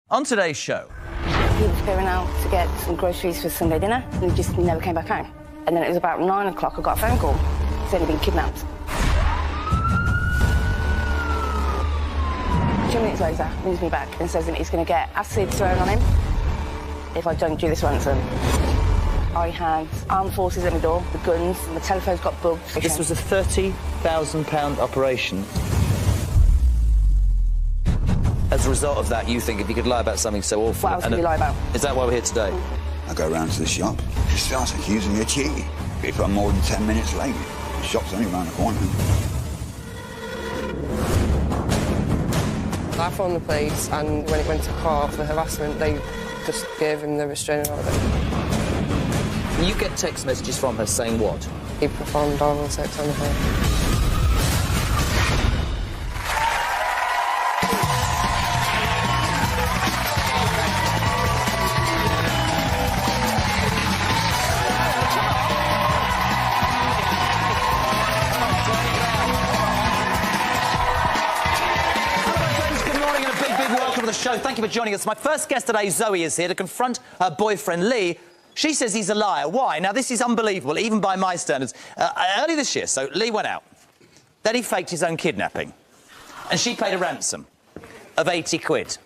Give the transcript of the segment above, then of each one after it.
On today's show... He was going out to get some groceries for Sunday dinner and he just never came back home. And then it was about 9 o'clock, I got a phone call. He said he'd been kidnapped. 2 minutes later, he rings me back and says that he's going to get acid thrown on him if I don't do this ransom. I had armed forces at my door, the guns, and the telephone's got bugged. This was a £30,000 operation. As a result of that, you think if you could lie about something so awful... What else could you lie about? Is that why we're here today? I go round to the shop. She starts accusing me of cheating. If I'm more than 10 minutes late, the shop's only round the corner. I phoned the police, and when it went to court for harassment, they just gave him the restraining order. You get text messages from her saying what? He performed oral sex on her. The show. Thank you for joining us. My first guest today, Zoe, is here to confront her boyfriend, Lee. She says he's a liar. Why? Now, this is unbelievable, even by my standards. Early this year, so Lee went out. Then he faked his own kidnapping. And she paid a ransom of 80 quid.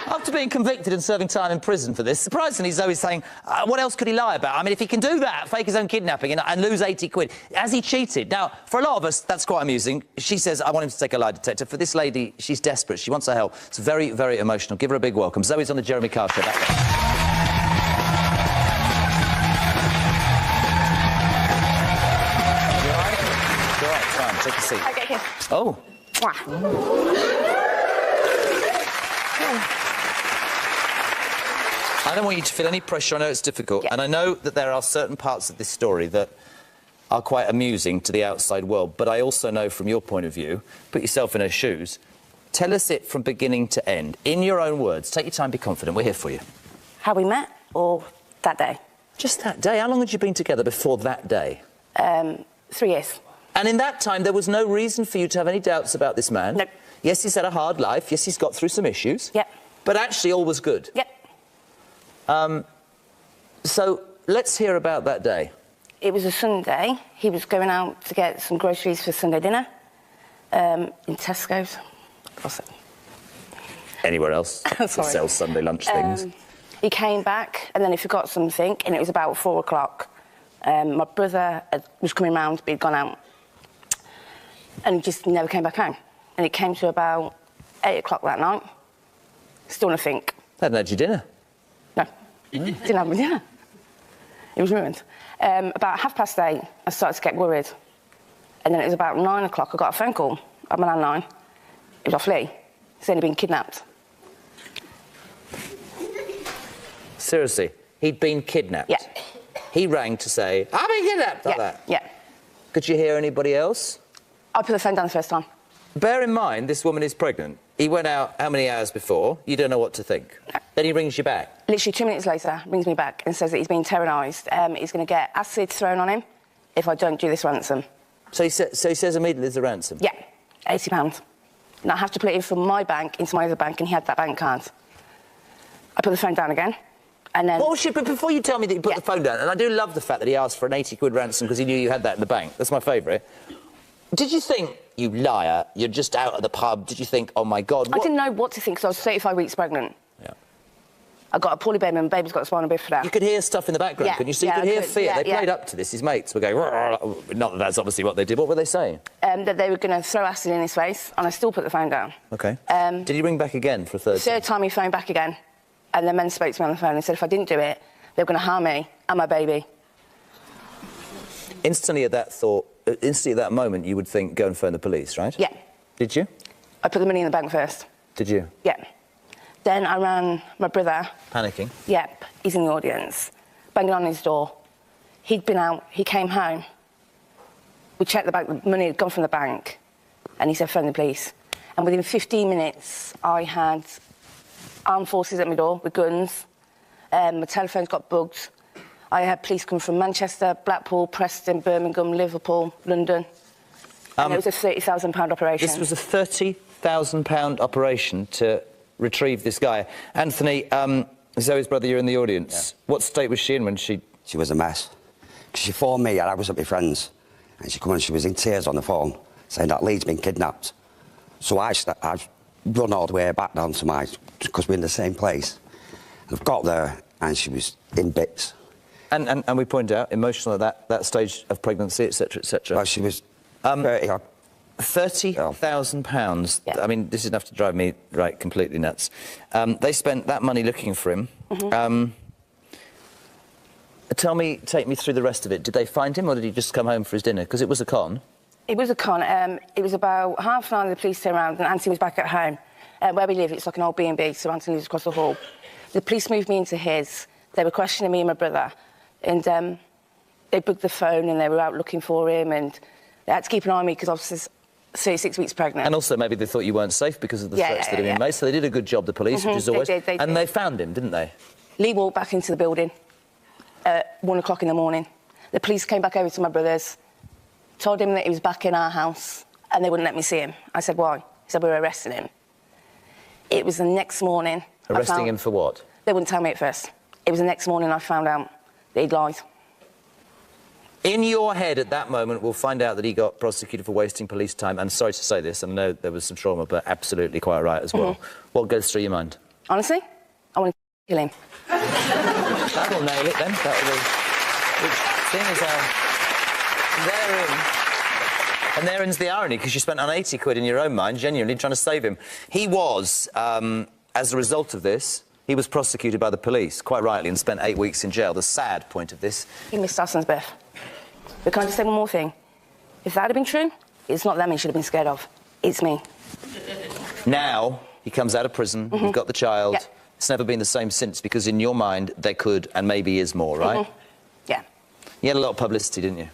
After being convicted and serving time in prison for this, surprisingly, Zoe's saying, what else could he lie about? I mean, if he can do that, fake his own kidnapping and lose 80 quid, has he cheated? Now, for a lot of us, that's quite amusing. She says, I want him to take a lie detector. For this lady, she's desperate. She wants our help. It's very, very emotional. Give her a big welcome. Zoe's on the Jeremy Kyle Show. Back there. You all right? You're all right. Fine. Take a seat. Okay, here. Oh. I don't want you to feel any pressure. I know it's difficult. Yeah. And I know that there are certain parts of this story that are quite amusing to the outside world. But I also know from your point of view, put yourself in her shoes, tell us it from beginning to end. In your own words. Take your time, be confident. We're here for you. How we met or that day? Just that day. How long had you been together before that day? 3 years. And in that time, there was no reason for you to have any doubts about this man? No. Yes, he's had a hard life. Yes, he's got through some issues. Yep. But actually, all was good. Yep. So, let's hear about that day. It was a Sunday. He was going out to get some groceries for Sunday dinner in Tesco's. What's it? Anywhere else that sells Sunday lunch things. He came back and then he forgot something and it was about 4 o'clock. My brother was coming round, but he'd gone out. And he just never came back home. And it came to about 8 o'clock that night. Still nothing. Hadn't had your dinner. No. Didn't have my dinner. It was ruined. About 8:30, I started to get worried. And then it was about 9 o'clock, I got a phone call on my landline. It was off Lee. Saying he'd been kidnapped. Seriously, he'd been kidnapped? Yeah. He rang to say, I've been kidnapped, like that? Yeah. Could you hear anybody else? I put the phone down the first time. Bear in mind, this woman is pregnant. He went out how many hours before? You don't know what to think. No. Then he rings you back. Literally 2 minutes later, rings me back and says that he's been terrorised. He's going to get acid thrown on him if I don't do this ransom. So he says immediately there's a ransom? Yeah, £80. And I have to put it in from my bank into my other bank, and he had that bank card. I put the phone down again, and then... Bullshit, but before you tell me that you put the phone down, and I do love the fact that he asked for an 80 quid ransom because he knew you had that in the bank. That's my favourite. Did you think, you liar, you're just out at the pub, did you think, oh, my God... I didn't know what to think because I was 35 weeks pregnant. Yeah. I got a poorly baby and the baby's got a spinal bifida. You could hear stuff in the background, couldn't you? So you could hear fear. They played up to this. His mates were going... Not that that's obviously what they did. What were they saying? That they were going to throw acid in his face, and I still put the phone down. OK. Did he ring back again for a third time? Third time he phoned back again, and the men spoke to me on the phone and said if I didn't do it, they were going to harm me and my baby. Instantly at that moment, you would think, go and phone the police, right? Yeah. Did you? I put the money in the bank first. Did you? Yeah. Then I rang my brother. Panicking? Yep, he's in the audience, banging on his door. He'd been out, he came home. We checked the bank, the money had gone from the bank, and he said, phone the police. And within 15 minutes, I had armed forces at my door with guns. My telephone's got bugged. I had police come from Manchester, Blackpool, Preston, Birmingham, Liverpool, London. And it was a £30,000 operation. This was a £30,000 operation to retrieve this guy. Anthony, Zoe's brother, you're in the audience. Yeah. What state was she in when she... She was a mess. She phoned me and I was at my friend's, and she come and she was in tears on the phone, saying that Lee's been kidnapped. So I run all the way back down to my... because we're in the same place. I've got there, and she was in bits. And we pointed out, emotional at that stage of pregnancy, etc., etc. Well, she was... £30,000. Yeah. I mean, this is enough to drive me completely nuts. They spent that money looking for him. Mm-hmm. Take me through the rest of it. Did they find him, or did he just come home for his dinner? Because it was a con. It was a con. It was about half an hour the police turned around and Anthony was back at home. Where we live, it's like an old B&B, so Anthony lives across the hall. The police moved me into his. They were questioning me and my brother. And they booked the phone and they were out looking for him, and they had to keep an eye on me because I was 36 weeks pregnant. And also maybe they thought you weren't safe because of the threats that had been made, so they did a good job, the police, which is always... They did. And they found him, didn't they? Lee walked back into the building at 1 o'clock in the morning. The police came back over to my brother's, told him that he was back in our house, and they wouldn't let me see him. I said, why? He said, we were arresting him. It was the next morning... Arresting him for what? They wouldn't tell me at first. It was the next morning I found out that he'd lied. In your head at that moment, we'll find out that he got prosecuted for wasting police time. I'm sorry to say this, I know there was some trauma, but absolutely quite right as well. What goes through your mind? Honestly, I want to kill him. That'll nail it then. And therein the irony, because you spent on 80 quid in your own mind, genuinely trying to save him. He was, as a result of this, he was prosecuted by the police, quite rightly, and spent 8 weeks in jail. The sad point of this... He missed our son's birth. But can I just say one more thing? If that had been true, it's not them he should have been scared of. It's me. Now, he comes out of prison, you've got the child. Yeah. It's never been the same since, because in your mind, they could, and maybe is more, right? Yeah. You had a lot of publicity, didn't you?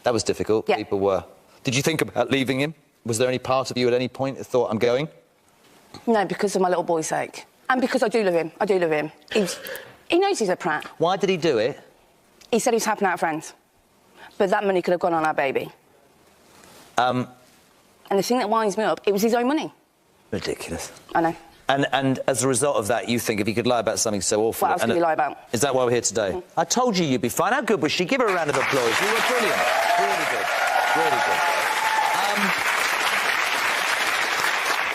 That was difficult. Yeah. People were... Did you think about leaving him? Was there any part of you at any point that thought, I'm going? No, because of my little boy's sake. And because I do love him. I do love him. He knows he's a prat. Why did he do it? He said he was helping out friends. But that money could have gone on our baby. And the thing that winds me up, it was his own money. Ridiculous. I know. And as a result of that, you think if he could lie about something so awful... What else could he lie about? Is that why we're here today? I told you you'd be fine. How good was she? Give her a round of applause. You were brilliant. Really good. Really good.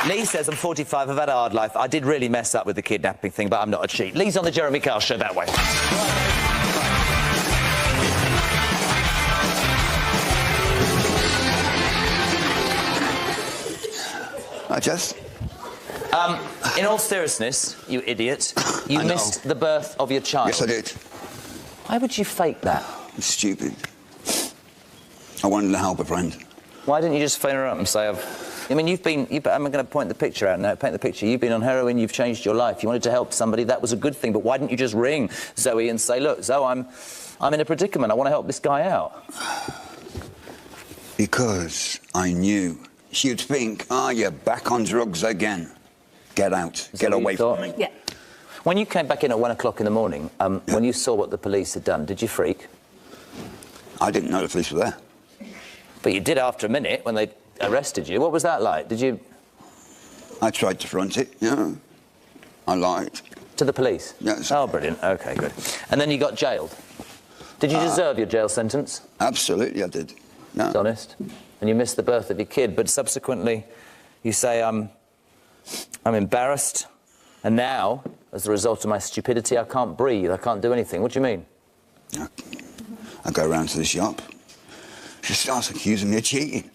Lee says, I'm 45, I've had a hard life. I did really mess up with the kidnapping thing, but I'm not a cheat. Lee's on the Jeremy Kyle Show that way. I just... in all seriousness, you idiot, you missed the birth of your child. Yes, I did. Why would you fake that? It's stupid. I wanted to help a friend. Why didn't you just phone her up and say, I mean, I'm going to point the picture out now, paint the picture. You've been on heroin, you've changed your life. You wanted to help somebody, that was a good thing, but why didn't you just ring Zoe and say, look, Zoe, I'm in a predicament, I want to help this guy out? Because I knew she'd think, you're back on drugs again. Get out, get away from me. Yeah. When you came back in at 1 o'clock in the morning, when you saw what the police had done, did you freak? I didn't know the police were there. But you did after a minute when they arrested you. What was that like? Did you... I tried to front it, yeah. I lied. To the police? Yes. Oh, brilliant. OK, good. And then you got jailed. Did you deserve your jail sentence? Absolutely, I did. No. It's honest. And you missed the birth of your kid, but subsequently you say, I'm embarrassed, and now, as a result of my stupidity, I can't breathe, I can't do anything. What do you mean? I go round to the shop. She starts accusing me of cheating.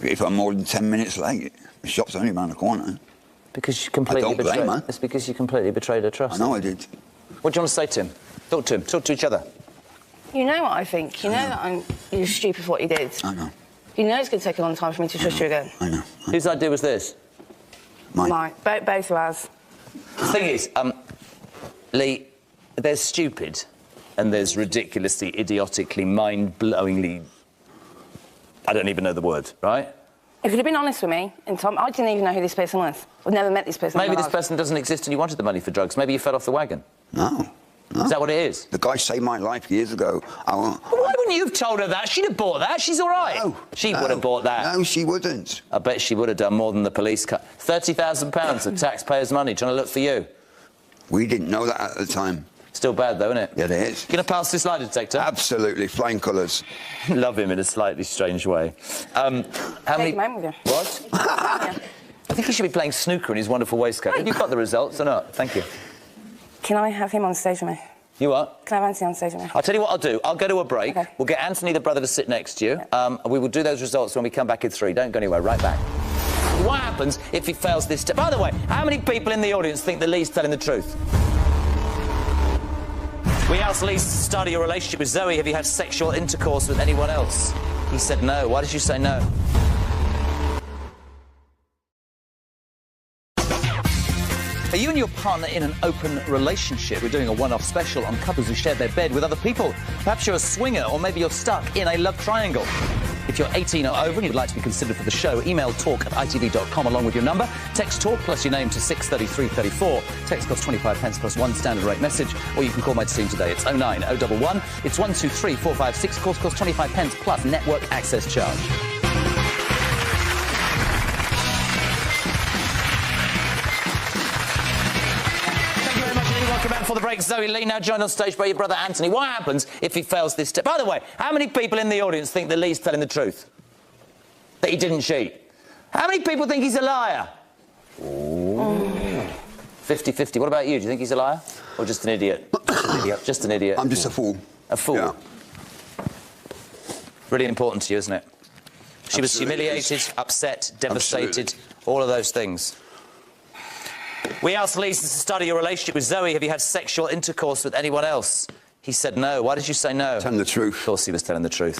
If I'm more than 10 minutes late, the shop's only around the corner. Because you completely betrayed... I don't blame her. It's because you completely betrayed her trust. I know I did. What do you want to say to him? Talk to him. Talk to each other. You know what I think. You know that you're stupid for what you did. I know. You know it's going to take a long time for me to trust you again. I know. Whose idea was this? Mine. Both of ours. The thing is, Lee, there's stupid and there's ridiculously, idiotically, mind-blowingly... I don't even know the word, right? If you'd have been honest with me, and Tom, I didn't even know who this person was. I've never met this person. Maybe this person doesn't exist and you wanted the money for drugs. Maybe you fell off the wagon. No. Is that what it is? The guy saved my life years ago. Why wouldn't you have told her that? She'd have bought that. She's all right. No, she would have bought that. No, she wouldn't. I bet she would have done more than the police cut. £30,000 of taxpayers' money trying to look for you. We didn't know that at the time. Still bad, though, isn't it? Yeah, it is. Going to pass this lie detector? Absolutely, flying colours. Love him in a slightly strange way. How many... him home with you. What? Yeah. I think he should be playing snooker in his wonderful waistcoat. Have you got the results or not? Thank you. Can I have him on stage with me? You what? Can I have Anthony on stage with me? I'll tell you what I'll do. I'll go to a break. Okay. We'll get Anthony, the brother, to sit next to you. We will do those results when we come back in 3. Don't go anywhere. Right back. What happens if he fails this step? By the way, how many people in the audience think that Lee's telling the truth? We asked Lee to start your relationship with Zoe. Have you had sexual intercourse with anyone else? He said no. Why did you say no? Are you and your partner in an open relationship? We're doing a one-off special on couples who share their bed with other people. Perhaps you're a swinger, or maybe you're stuck in a love triangle. If you're 18 or over and you'd like to be considered for the show, email talk@itv.com along with your number. Text talk plus your name to 63334. Text costs 25 pence plus 1 standard rate message, or you can call my team today. It's 09011. It's 123456. Course costs 25 pence plus network access charge. Welcome back for the break. Zoe Lee now joined on stage by your brother Anthony. What happens if he fails this step? By the way, how many people in the audience think that Lee's telling the truth? That he didn't cheat? How many people think he's a liar? 50-50. What about you? Do you think he's a liar? Or just an idiot? Just an idiot. Just an idiot. I'm just a fool. A fool? Yeah. Really important to you, isn't it? She was humiliated, upset, devastated, all of those things. We asked Lee to study your relationship with Zoe. Have you had sexual intercourse with anyone else? He said no. Why did you say no? Telling the truth. Of course he was telling the truth.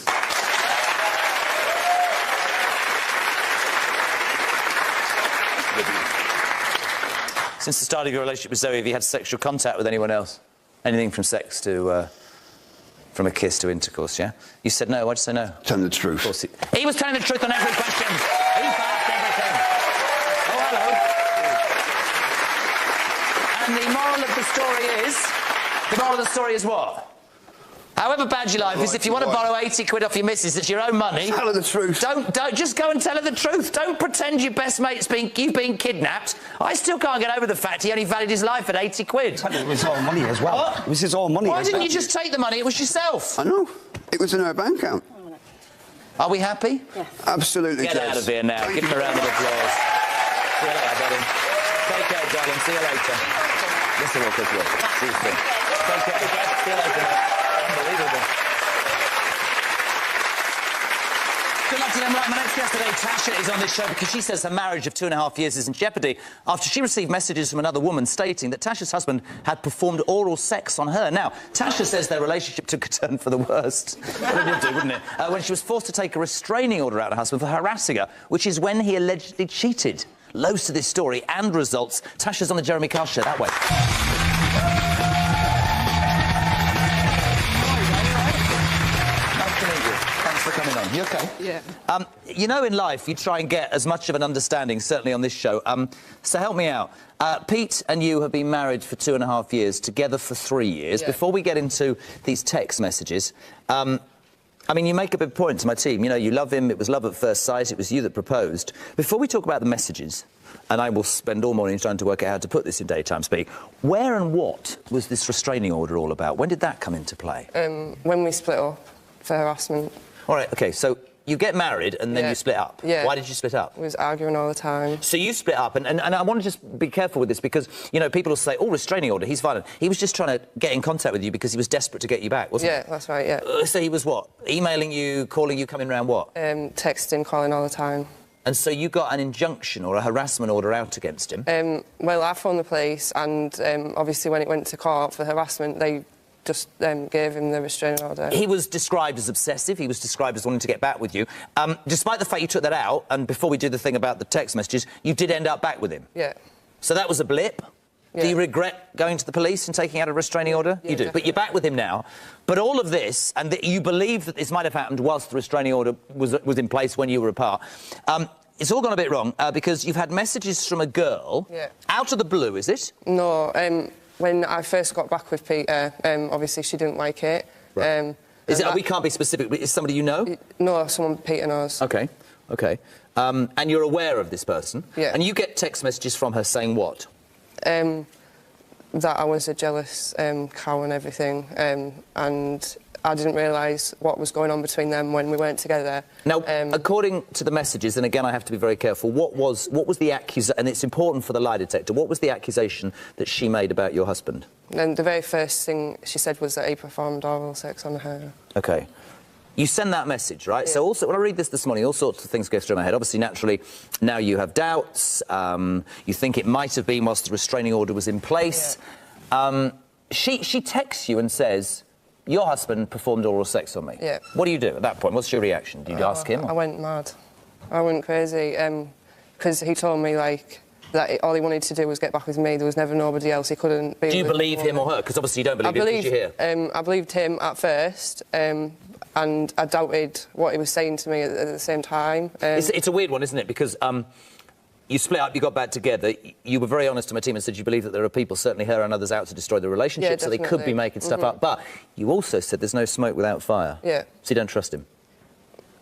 Since the start of your relationship with Zoe, have you had sexual contact with anyone else? Anything from sex to... from a kiss to intercourse, yeah? You said no. Why'd you say no? Telling the truth. Of course he was telling the truth on every question. He passed everything. Oh, hello. And the moral of the story is what? However bad your life is, if you want to borrow 80 quid off your missus, it's your own money. Tell her the truth. Don't just go and tell her the truth. Don't pretend your best mate's you've been kidnapped. I still can't get over the fact he only valued his life at 80 quid. It was all money as well. What? It was his own money. Why didn't you just take the money? It was yourself. I know. It was in her bank account. Are we happy? Yeah. Absolutely. Get Jess. out of here now. Give him a round of applause. See you later, darling. Take care, darling. See you later. Listen real quick, look. See you soon. Take care. See you later, mate. Unbelievable. Good luck to them. Right, my next guest today, Tasha, is on this show because she says her marriage of 2.5 years is in jeopardy after she received messages from another woman stating that Tasha's husband had performed oral sex on her. Now, Tasha says their relationship took a turn for the worst. Well, it would do, wouldn't it? When she was forced to take a restraining order out of her husband for harassing her, which is when he allegedly cheated. Loads to this story and results. Tasha's on the Jeremy Kyle Show. That way. For coming on. You okay? Yeah. You know, in life, you try and get as much of an understanding, certainly on this show. So help me out. Pete and you have been married for 2.5 years, together for 3 years. Yeah. Before we get into these text messages, I mean, you make a big point to my team. You know, you love him. It was love at first sight. It was you that proposed. Before we talk about the messages, and I will spend all morning trying to work out how to put this in daytime speak, where and what was this restraining order all about? When did that come into play? When we split up for harassment. All right, OK, so you get married and then Yeah. you split up. Yeah. Why did you split up? We was arguing all the time. So you split up, and I want to just be careful with this because, you know, people will say, oh, restraining order, he's violent. He was just trying to get in contact with you because he was desperate to get you back, wasn't he? Yeah, that's right, yeah. So he was what? Emailing you, calling you, coming round what? Texting, calling all the time. And so you got an injunction or a harassment order out against him? Well, I phoned the police and obviously when it went to court for harassment, they just gave him the restraining order. He was described as obsessive. He was described as wanting to get back with you. Despite the fact you took that out, and before we do the thing about the text messages, you did end up back with him. Yeah. So that was a blip. Yeah. Do you regret going to the police and taking out a restraining order? Yeah, you do. definitely. But you're back with him now. But all of this, and that you believe that this might have happened whilst the restraining order was in place when you were apart, it's all gone a bit wrong because you've had messages from a girl. Yeah. Out of the blue, is it? No, when I first got back with Peter, obviously she didn't like it. Right. We can't be specific, but is somebody you know? No, someone Peter knows. OK, OK. And you're aware of this person? Yeah. And you get text messages from her saying what? That I was a jealous cow and everything, and I didn't realise what was going on between them when we weren't together. Now, according to the messages, and again I have to be very careful, what was the accusation, and it's important for the lie detector, what was the accusation that she made about your husband? And the very first thing she said was that he performed oral sex on her. OK. You send that message, right? Yeah. So also, when I read this morning, all sorts of things go through my head. Obviously, naturally, now you have doubts. You think it might have been whilst the restraining order was in place. Yeah. She texts you and says, your husband performed oral sex on me. Yeah. What do you do at that point? What's your reaction? Do you ask him? I went mad. I went crazy, because he told me, like, that all he wanted to do was get back with me. There was never nobody else. He couldn't be. Do you believe him or her? Because obviously you don't believe him because you're here. I believed him at first, and I doubted what he was saying to me at the same time. It's a weird one, isn't it? Because you split up, you got back together. You were very honest to my team and said you believe that there are people, certainly her and others, out to destroy the relationship, Yeah, so they could be making stuff up. But you also said there's no smoke without fire. Yeah. So you don't trust him?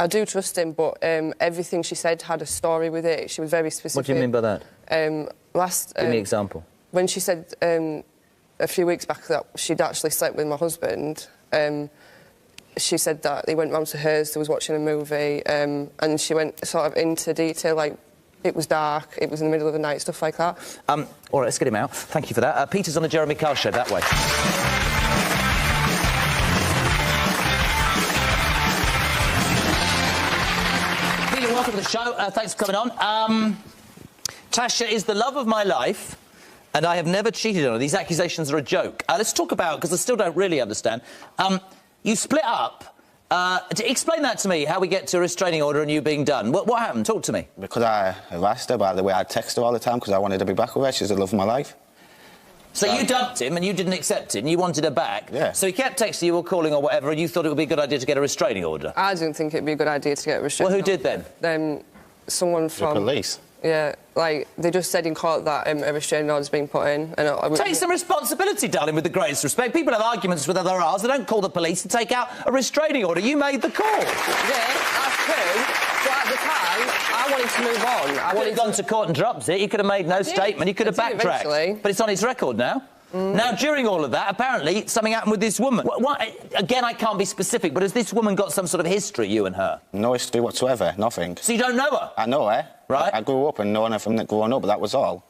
I do trust him, but everything she said had a story with it. She was very specific. What do you mean by that? Give me an example. When she said a few weeks back that she'd actually slept with my husband, she said that he went round to hers, they was watching a movie, and she went sort of into detail, like, it was dark, it was in the middle of the night, stuff like that. All right, let's get him out. Thank you for that. Peter's on the Jeremy Kyle show, that way. Peter, welcome to the show. Thanks for coming on. Tasha is the love of my life, and I have never cheated on her. These accusations are a joke. Let's talk about, because I still don't really understand, you split up. Explain that to me, how we get to a restraining order and you being done. What happened? Talk to me. Because I harassed her by the way I text her all the time because I wanted to be back with her. She's the love of my life. So you dumped him and you didn't accept it and you wanted her back. Yeah. So he kept texting you or calling or whatever and you thought it would be a good idea to get a restraining order. I didn't think it'd be a good idea to get a restraining order. Well, who did then? Someone from... The police. Yeah, like, they just said in court that a restraining order's been put in. And Take some responsibility, darling, with the greatest respect. People have arguments with other ours. They don't call the police to take out a restraining order. You made the call. Yeah, that's true. But at the time, I wanted to move on. I wanted gone to court and dropped it. He could have made no statement. He could have backtracked. Eventually. But it's on his record now. Now, during all of that, apparently, something happened with this woman. Again, I can't be specific, but has this woman got some sort of history, you and her? No history whatsoever, nothing. So you don't know her? I know her. Right. I grew up and known her from growing up, but that was all.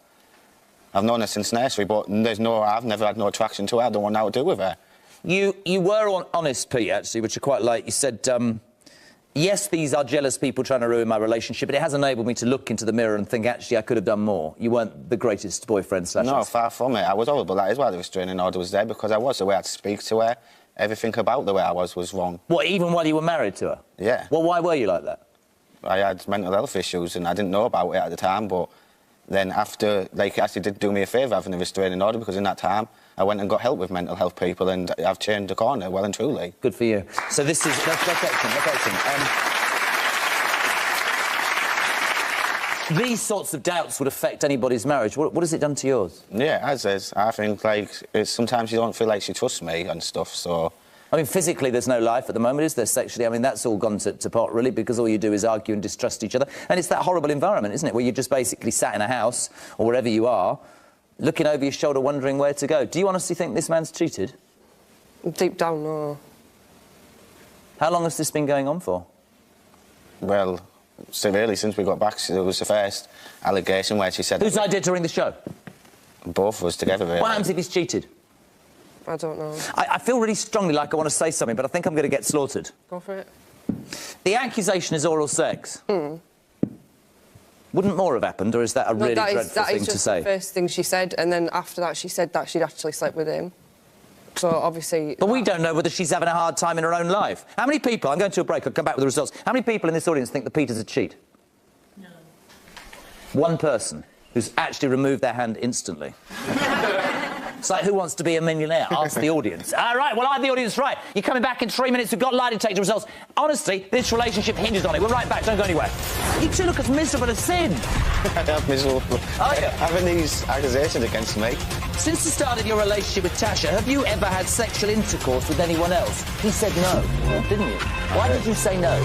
I've known her since nursery, but I've never had no attraction to her. I don't want nothing to do with her. You were honest, Pete, actually, which I quite like. You said, yes, these are jealous people trying to ruin my relationship, but it has enabled me to look into the mirror and think, actually, I could have done more. You weren't the greatest boyfriend / No, far from it. I was horrible. That is why the restraining order was there, because I was the way I'd speak to her. Everything about the way I was wrong. What, even while you were married to her? Yeah. Well, why were you like that? I had mental health issues and I didn't know about it at the time, but then after, like, actually did do me a favour having a restraining order, because in that time I went and got help with mental health people and I've changed the corner, well and truly. Good for you. So this is... That's excellent. These sorts of doubts would affect anybody's marriage. What has it done to yours? Yeah, as is. I think, like, sometimes you don't feel like she trusts me and stuff, so... I mean, physically, there's no life at the moment, is there? Sexually, I mean, that's all gone to pot, really, because all you do is argue and distrust each other. And it's that horrible environment, isn't it, where you're just basically sat in a house, or wherever you are, looking over your shoulder, wondering where to go. Do you honestly think this man's cheated? Deep down, no. How long has this been going on for? Well, so really, since we got back, it was the first allegation where she said... Whose idea to ring the show? Both of us together, really. What happens if he's cheated? I don't know. I feel really strongly like I want to say something, but I think I'm going to get slaughtered. Go for it. The accusation is oral sex. Wouldn't more have happened, or is that a really dreadful thing to say? That is just the first thing she said, and then after that she said that she'd actually slept with him. So, obviously... But we don't know whether she's having a hard time in her own life. How many people... I'm going to a break, I'll come back with the results. How many people in this audience think that Peter's a cheat? No. One person who's actually removed their hand instantly. It's like, who wants to be a millionaire? Ask the audience. All right, well, I have the audience right. You're coming back in 3 minutes. We've got lie detector results. Honestly, this relationship hinges on it. We're right back. Don't go anywhere. You two look as miserable as sin. I am miserable. Are you? Having these accusations against me. Since the start of your relationship with Tasha, have you ever had sexual intercourse with anyone else? He said no, didn't you? Why did you say no?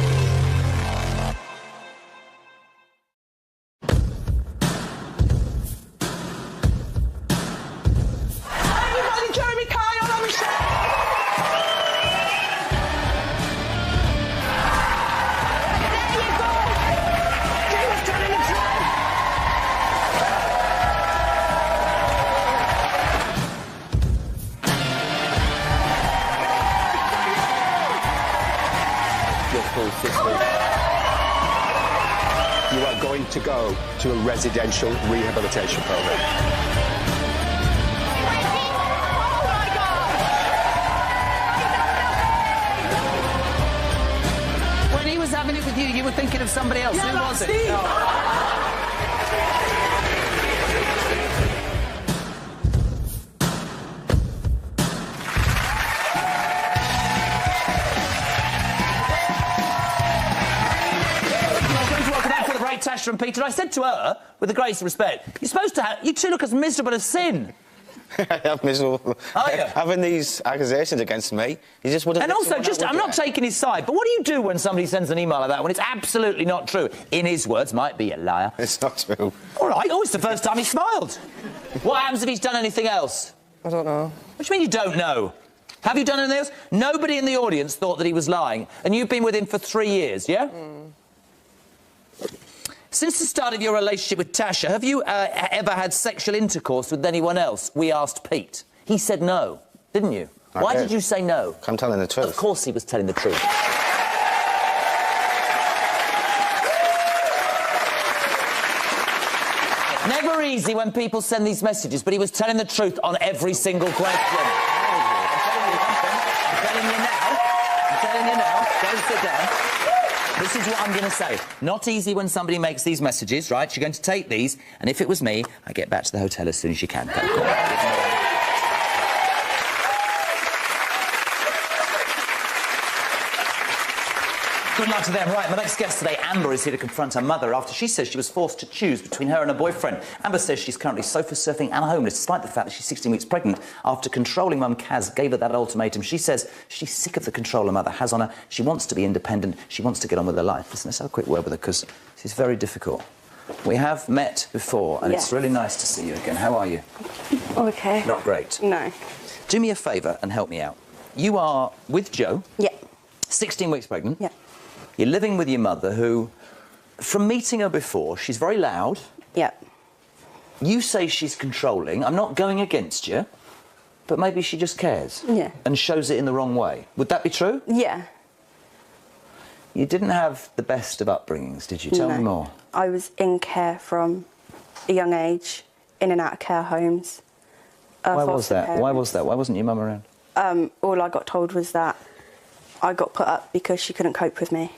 You are going to go to a residential rehabilitation program. When he was having it with you, you were thinking of somebody else. Who was it? No. Tasha and Peter, I said to her, with the greatest respect, you're supposed to have... You two look as miserable as sin. I am miserable. Are you? Having these accusations against me, he just wouldn't... And also, just, I'm not taking his side, but what do you do when somebody sends an email like that when it's absolutely not true? In his words, might be a liar. It's not true. All right, oh, it's the first time he smiled. What happens if he's done anything else? I don't know. What do you mean you don't know? Have you done anything else? Nobody in the audience thought that he was lying, and you've been with him for 3 years, yeah? Mm. Since the start of your relationship with Tasha, have you ever had sexual intercourse with anyone else? We asked Pete. He said no, didn't you? Why did you say no? I'm telling the truth. Of course he was telling the truth. Never easy when people send these messages, but he was telling the truth on every single question. I'm telling you now. I'm telling you now. Go and sit down. This is what I'm going to say. Not easy when somebody makes these messages, right? You're going to take these, and if it was me, I'd get back to the hotel as soon as you can. Go. Good luck to them. Right, my next guest today, Amber, is here to confront her mother after she says she was forced to choose between her and her boyfriend. Amber says she's currently sofa surfing and homeless, despite the fact that she's 16 weeks pregnant. After controlling mum Kaz gave her that ultimatum, she says she's sick of the control her mother has on her. She wants to be independent. She wants to get on with her life. Listen, let's have a quick word with her, because this is very difficult. We have met before, and it's really nice to see you again. How are you? OK. Not great? No. Do me a favour and help me out. You are with Joe. Yeah. 16 weeks pregnant. Yeah. You're living with your mother, who, from meeting her before, she's very loud. Yeah. You say she's controlling. I'm not going against you, but maybe she just cares. Yeah. And shows it in the wrong way. Would that be true? Yeah. You didn't have the best of upbringings, did you? Tell me more. I was in care from a young age, in and out of care homes. Why was that? Why was that? Why wasn't your mum around? All I got told was that I got put up because she couldn't cope with me.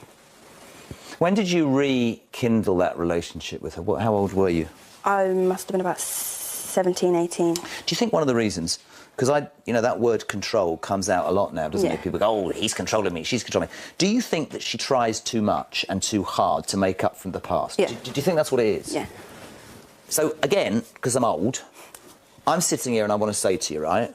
When did you rekindle that relationship with her? How old were you? I must have been about 17, 18. Do you think one of the reasons... Because you know, that word control comes out a lot now, doesn't it? People go, oh, he's controlling me, she's controlling me. Do you think that she tries too much and too hard to make up from the past? Yeah. Do you think that's what it is? Yeah. So, again, because I'm old, I'm sitting here and I want to say to you, right,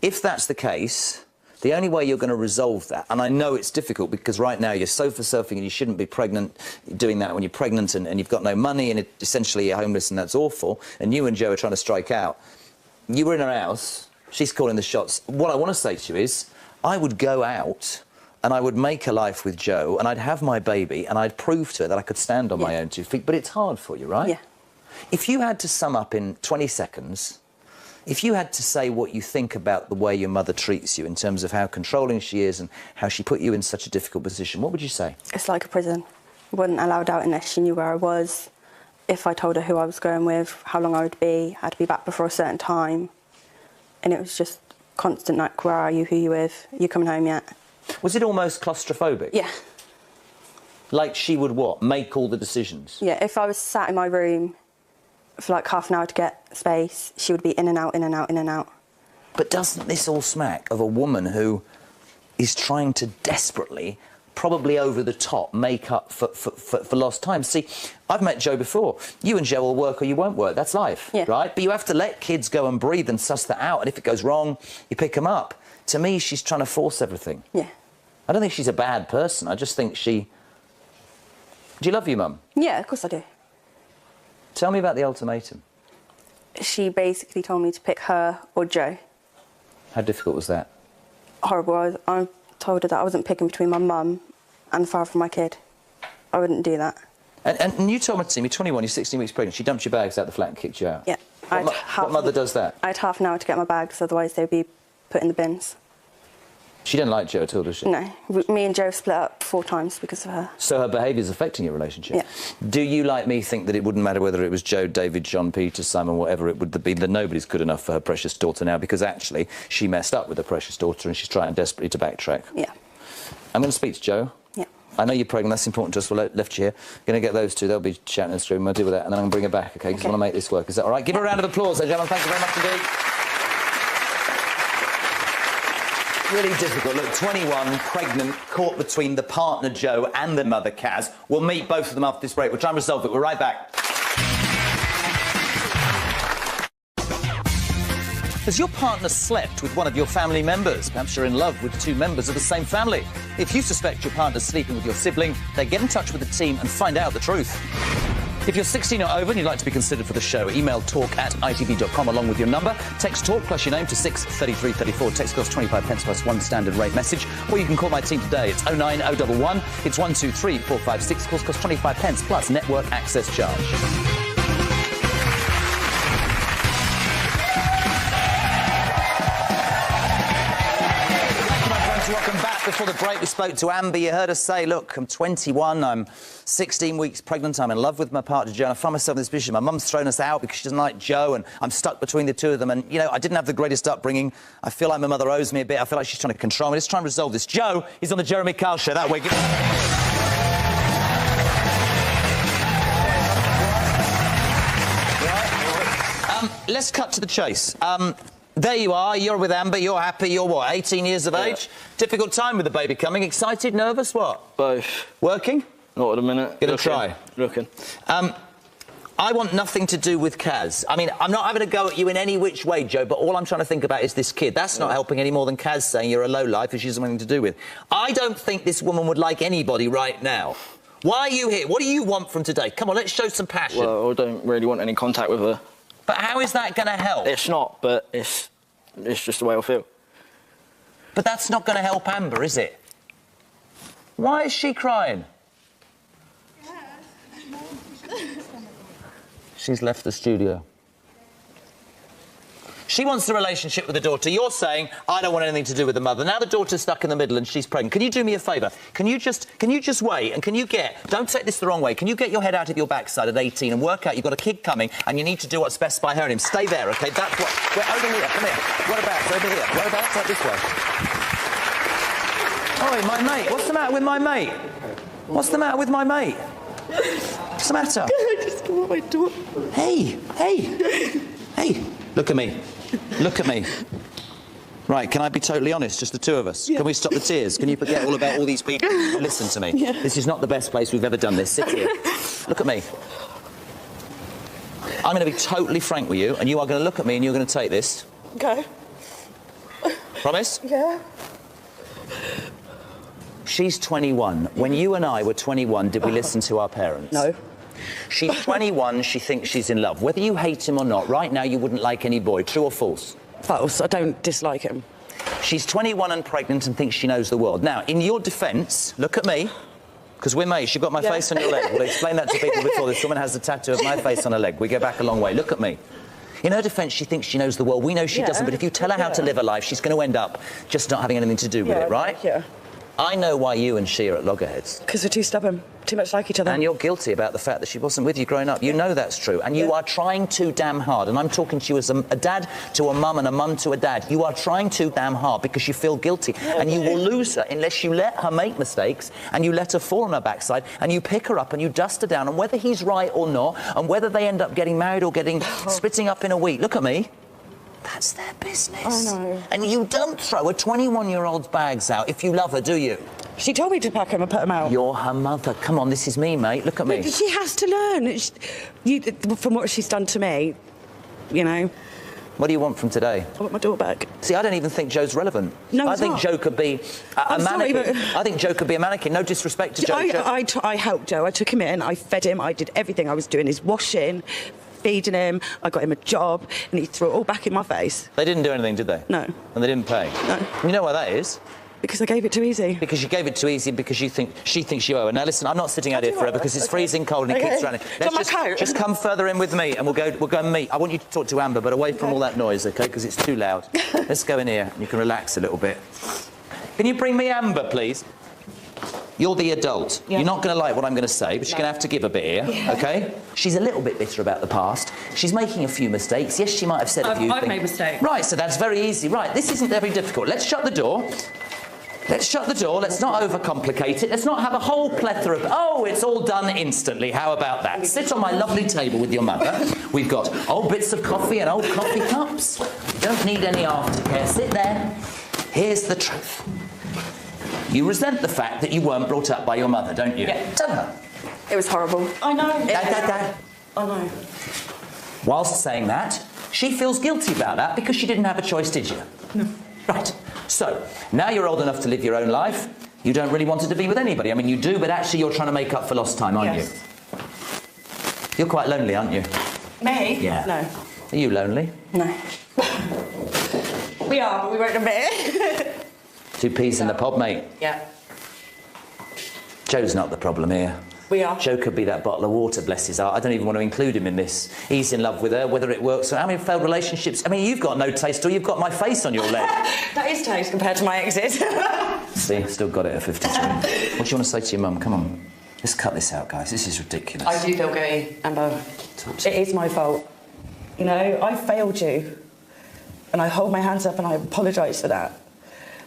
if that's the case... The only way you're going to resolve that, and I know it's difficult because right now you're sofa surfing and you shouldn't be pregnant, doing that when you're pregnant and you've got no money and essentially you're homeless and that's awful, and you and Joe are trying to strike out. You were in her house, she's calling the shots. What I want to say to you is, I would go out and I would make a life with Joe and I'd have my baby and I'd prove to her that I could stand on my own 2 feet, but it's hard for you, right? Yeah. If you had to sum up in 20 seconds... If you had to say what you think about the way your mother treats you in terms of how controlling she is and how she put you in such a difficult position, what would you say? It's like a prison. I wasn't allowed out unless she knew where I was. If I told her who I was going with, how long I would be, I had to be back before a certain time. And it was just constant, like, where are you, who are you with, are you coming home yet? Was it almost claustrophobic? Yeah. Like she would what? Make all the decisions? Yeah, if I was sat in my room for like half an hour to get space. She would be in and out, in and out, in and out. But doesn't this all smack of a woman who is trying to desperately, probably over the top, make up for lost time? See, I've met Joe before. You and Joe will work or you won't work. That's life, right? But you have to let kids go and breathe and suss that out. And if it goes wrong, you pick them up. To me, she's trying to force everything. Yeah. I don't think she's a bad person. I just think she... Do you love your mum? Yeah, of course I do. Tell me about the ultimatum. She basically told me to pick her or Joe. How difficult was that? Horrible. I told her that I wasn't picking between my mum and the father of my kid. I wouldn't do that. And you told my team, you're 21, you're 16 weeks pregnant. She dumped your bags out the flat and kicked you out. Yeah. What mother does that? I had half an hour to get my bags, otherwise they'd be put in the bins. She didn't like Joe at all, does she? No. Me and Joe split up 4 times because of her. So her behaviour's affecting your relationship? Yeah. Do you, like me, think that it wouldn't matter whether it was Joe, David, John, Peter, Simon, whatever it would be, that nobody's good enough for her precious daughter now, because actually she messed up with her precious daughter and she's trying desperately to backtrack? Yeah. I'm going to speak to Joe. Yeah. I know you're pregnant, that's important to us, we'll left you here. Going to get those two, they'll be chatting us through, and we'll deal with that, and then I'm going to bring her back, OK? Because I want to make this work. Is that all right? Give her a round of applause, ladies and gentlemen. Thank you very much indeed. Really difficult. Look, 21, pregnant, caught between the partner, Joe, and the mother, Kaz. We'll meet both of them after this break. We'll try and resolve it. We're right back. Has your partner slept with one of your family members? Perhaps you're in love with 2 members of the same family. If you suspect your partner's sleeping with your sibling, then get in touch with the team and find out the truth. If you're 16 or over and you'd like to be considered for the show, email talk@itv.com along with your number. Text talk plus your name to 63334. Text costs 25 pence plus 1 standard rate message. Or you can call my team today. It's 09011. It's 123456. Calls cost 25 pence plus network access charge. Welcome back. Before the break, we spoke to Amber. You heard her say, look, I'm 21, I'm 16 weeks pregnant, I'm in love with my partner, Joe, and I find myself in this position. My mum's thrown us out because she doesn't like Joe, and I'm stuck between the 2 of them. And, you know, I didn't have the greatest upbringing. I feel like my mother owes me a bit. I feel like she's trying to control me. Let's try and resolve this. Joe is on the Jeremy Kyle Show that week. Let's cut to the chase. There you are, you're with Amber, you're happy, you're what, 18 years of age? Difficult time with the baby coming, excited, nervous, what? Both. Working? Not at the minute. Gonna try? Looking. I want nothing to do with Kaz. I mean, I'm not having a go at you in any which way, Joe, but all I'm trying to think about is this kid. That's not helping any more than Kaz saying you're a lowlife and she has nothing to do with. I don't think this woman would like anybody right now. Why are you here? What do you want from today? Come on, let's show some passion. Well, I don't really want any contact with her. But how is that going to help? It's not, but it's just the way I feel. But that's not going to help Amber, is it? Why is she crying? She's left the studio. She wants the relationship with the daughter. You're saying, I don't want anything to do with the mother. Now the daughter's stuck in the middle and she's pregnant. Can you do me a favour? Can you just wait and can you don't take this the wrong way, can you get your head out of your backside at 18 and work out you've got a kid coming and you need to do what's best by her and him? Stay there, OK? That's what... We're over here, come here. Whereabouts? Over here. Whereabouts? Like this way. Oh, my mate. What's the matter with my mate? What's the matter with my mate? What's the matter? I just don't want my daughter. Hey. Look at me. Look at me. Right, can I be totally honest, just the 2 of us? Yeah. Can we stop the tears? Can you forget all about all these people? Listen to me. Yeah. This is not the best place we've ever done this. Sit here. Look at me. I'm going to be totally frank with you, and you are going to look at me and you're going to take this. Okay. Promise? Yeah. She's 21. When you and I were 21, did we listen to our parents? No. She's 21, she thinks she's in love. Whether you hate him or not, right now you wouldn't like any boy. True or false? False. I don't dislike him. She's 21 and pregnant and thinks she knows the world. Now, in your defence, look at me, because we're mates. You've got my face on your leg. We'll explain that to people before. This woman has a tattoo of my face on her leg. We go back a long way. Look at me. In her defence, she thinks she knows the world. We know she doesn't, but if you tell her how to live her life, she's going to end up just not having anything to do with it, right? Yeah. I know why you and she are at loggerheads. Because we're too stubborn. too much like each other. And you're guilty about the fact that she wasn't with you growing up. You know that's true. And you are trying too damn hard. And I'm talking to you as a dad to a mum and a mum to a dad. You are trying too damn hard because you feel guilty. And you will lose her unless you let her make mistakes and you let her fall on her backside and you pick her up and you dust her down. And whether he's right or not, and whether they end up getting married or getting splitting up in a week. Look at me. That's their business. I know. And you don't throw a 21-year-old's bags out if you love her, do you? She told me to pack them and put them out. You're her mother. Come on, this is me, mate. Look at me. But she has to learn. From what she's done to me, you know. What do you want from today? I want my daughter back. See, I don't even think Joe's relevant. No, I it's think not. Joe could be a sorry, mannequin. but- I think Joe could be a mannequin. No disrespect to Joe. I helped Joe. I took him in. I fed him. I did everything. I was doing his washing, feeding him. I got him a job, and he threw it all back in my face. They didn't do anything, did they? No. And they didn't pay? No. You know why that is? Because I gave it too easy. Because you gave it too easy because she thinks you owe her. Now listen, I'm not sitting out here forever because it's freezing cold and it keeps running. Do you want my coat? Just come further in with me and we'll go and meet. I want you to talk to Amber, but away from all that noise, okay? Because it's too loud. Let's go in here and you can relax a little bit. Can you bring me Amber, please? You're the adult. Yeah. You're not going to like what I'm going to say, but you're going to have to give a bit here, okay? She's a little bit bitter about the past. She's making a few mistakes. Yes, she might have said a few things. I've made mistakes. Right, so that's very easy. Right, this isn't very difficult. Let's shut the door. Let's shut the door. Let's not overcomplicate it. Let's not have a whole plethora of... Oh, it's all done instantly. How about that? Sit on my lovely table with your mother. We've got old bits of coffee and old coffee cups. Don't need any aftercare. Sit there. Here's the truth. You resent the fact that you weren't brought up by your mother, don't you? Yeah. Tell her. It was horrible. I know. Dad. I know. Whilst saying that, she feels guilty about that because she didn't have a choice, did you? No. Right. So, now you're old enough to live your own life. You don't really want it to be with anybody. I mean, you do, but actually you're trying to make up for lost time, aren't Yes. you? You're quite lonely, aren't you? Me? Yeah. No. Are you lonely? No. We are, but we won't admit it. Two peas in the pod, mate. Yeah. Joe's not the problem here. We are. Joe could be that bottle of water, bless his heart. I don't even want to include him in this. He's in love with her, whether it works. How many failed relationships? I mean, you've got no taste, or you've got my face on your leg. That is taste compared to my exes. See, still got it at 53. What do you want to say to your mum? Come on. Let's cut this out, guys. This is ridiculous. I do feel guilty, Amber. It is my fault. You know, I failed you. And I hold my hands up and I apologise for that.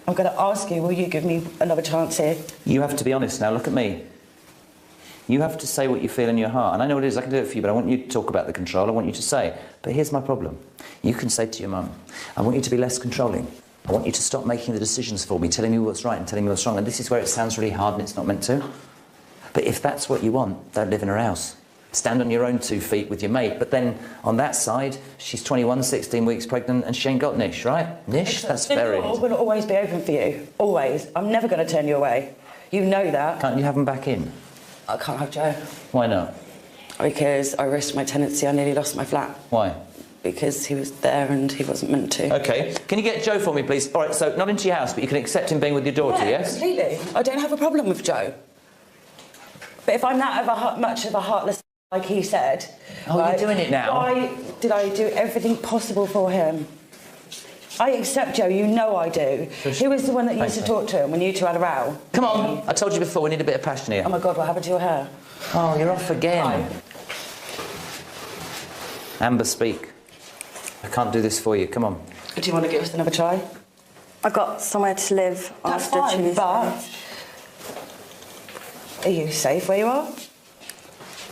I'm going to ask you, will you give me another chance here? You have to be honest now. Look at me. You have to say what you feel in your heart. And I know what it is, I can do it for you, but I want you to talk about the control. I want you to say. But here's my problem. You can say to your mum, I want you to be less controlling. I want you to stop making the decisions for me, telling me what's right and telling me what's wrong. And this is where it sounds really hard and it's not meant to. But if that's what you want, don't live in her house. Stand on your own 2 feet with your mate. But then on that side, she's 21, 16 weeks pregnant and she ain't got Nish, right? Nish? That's very... The door will always be open for you. Always. I'm never going to turn you away. You know that. Can't you have them back in? I can't have Joe. Why not? Because I risked my tenancy. I nearly lost my flat. Why? Because he was there and he wasn't meant to. OK. Can you get Joe for me, please? All right, so not into your house, but you can accept him being with your daughter, yes? Completely. I don't have a problem with Joe. But if I'm that much of a heartless, like he said... Oh, right, you're doing it now. Why did I do everything possible for him? I accept Joe, you know I do. Who was the one that used to talk to him when you two had a row? Come on, I told you before, we need a bit of passion here. Oh my God, what happened to your hair? Oh, you're off again. Amber, speak. I can't do this for you, come on. Do you want to give us another try? I've got somewhere to live That's after fine, Tuesday. but... Are you safe where you are?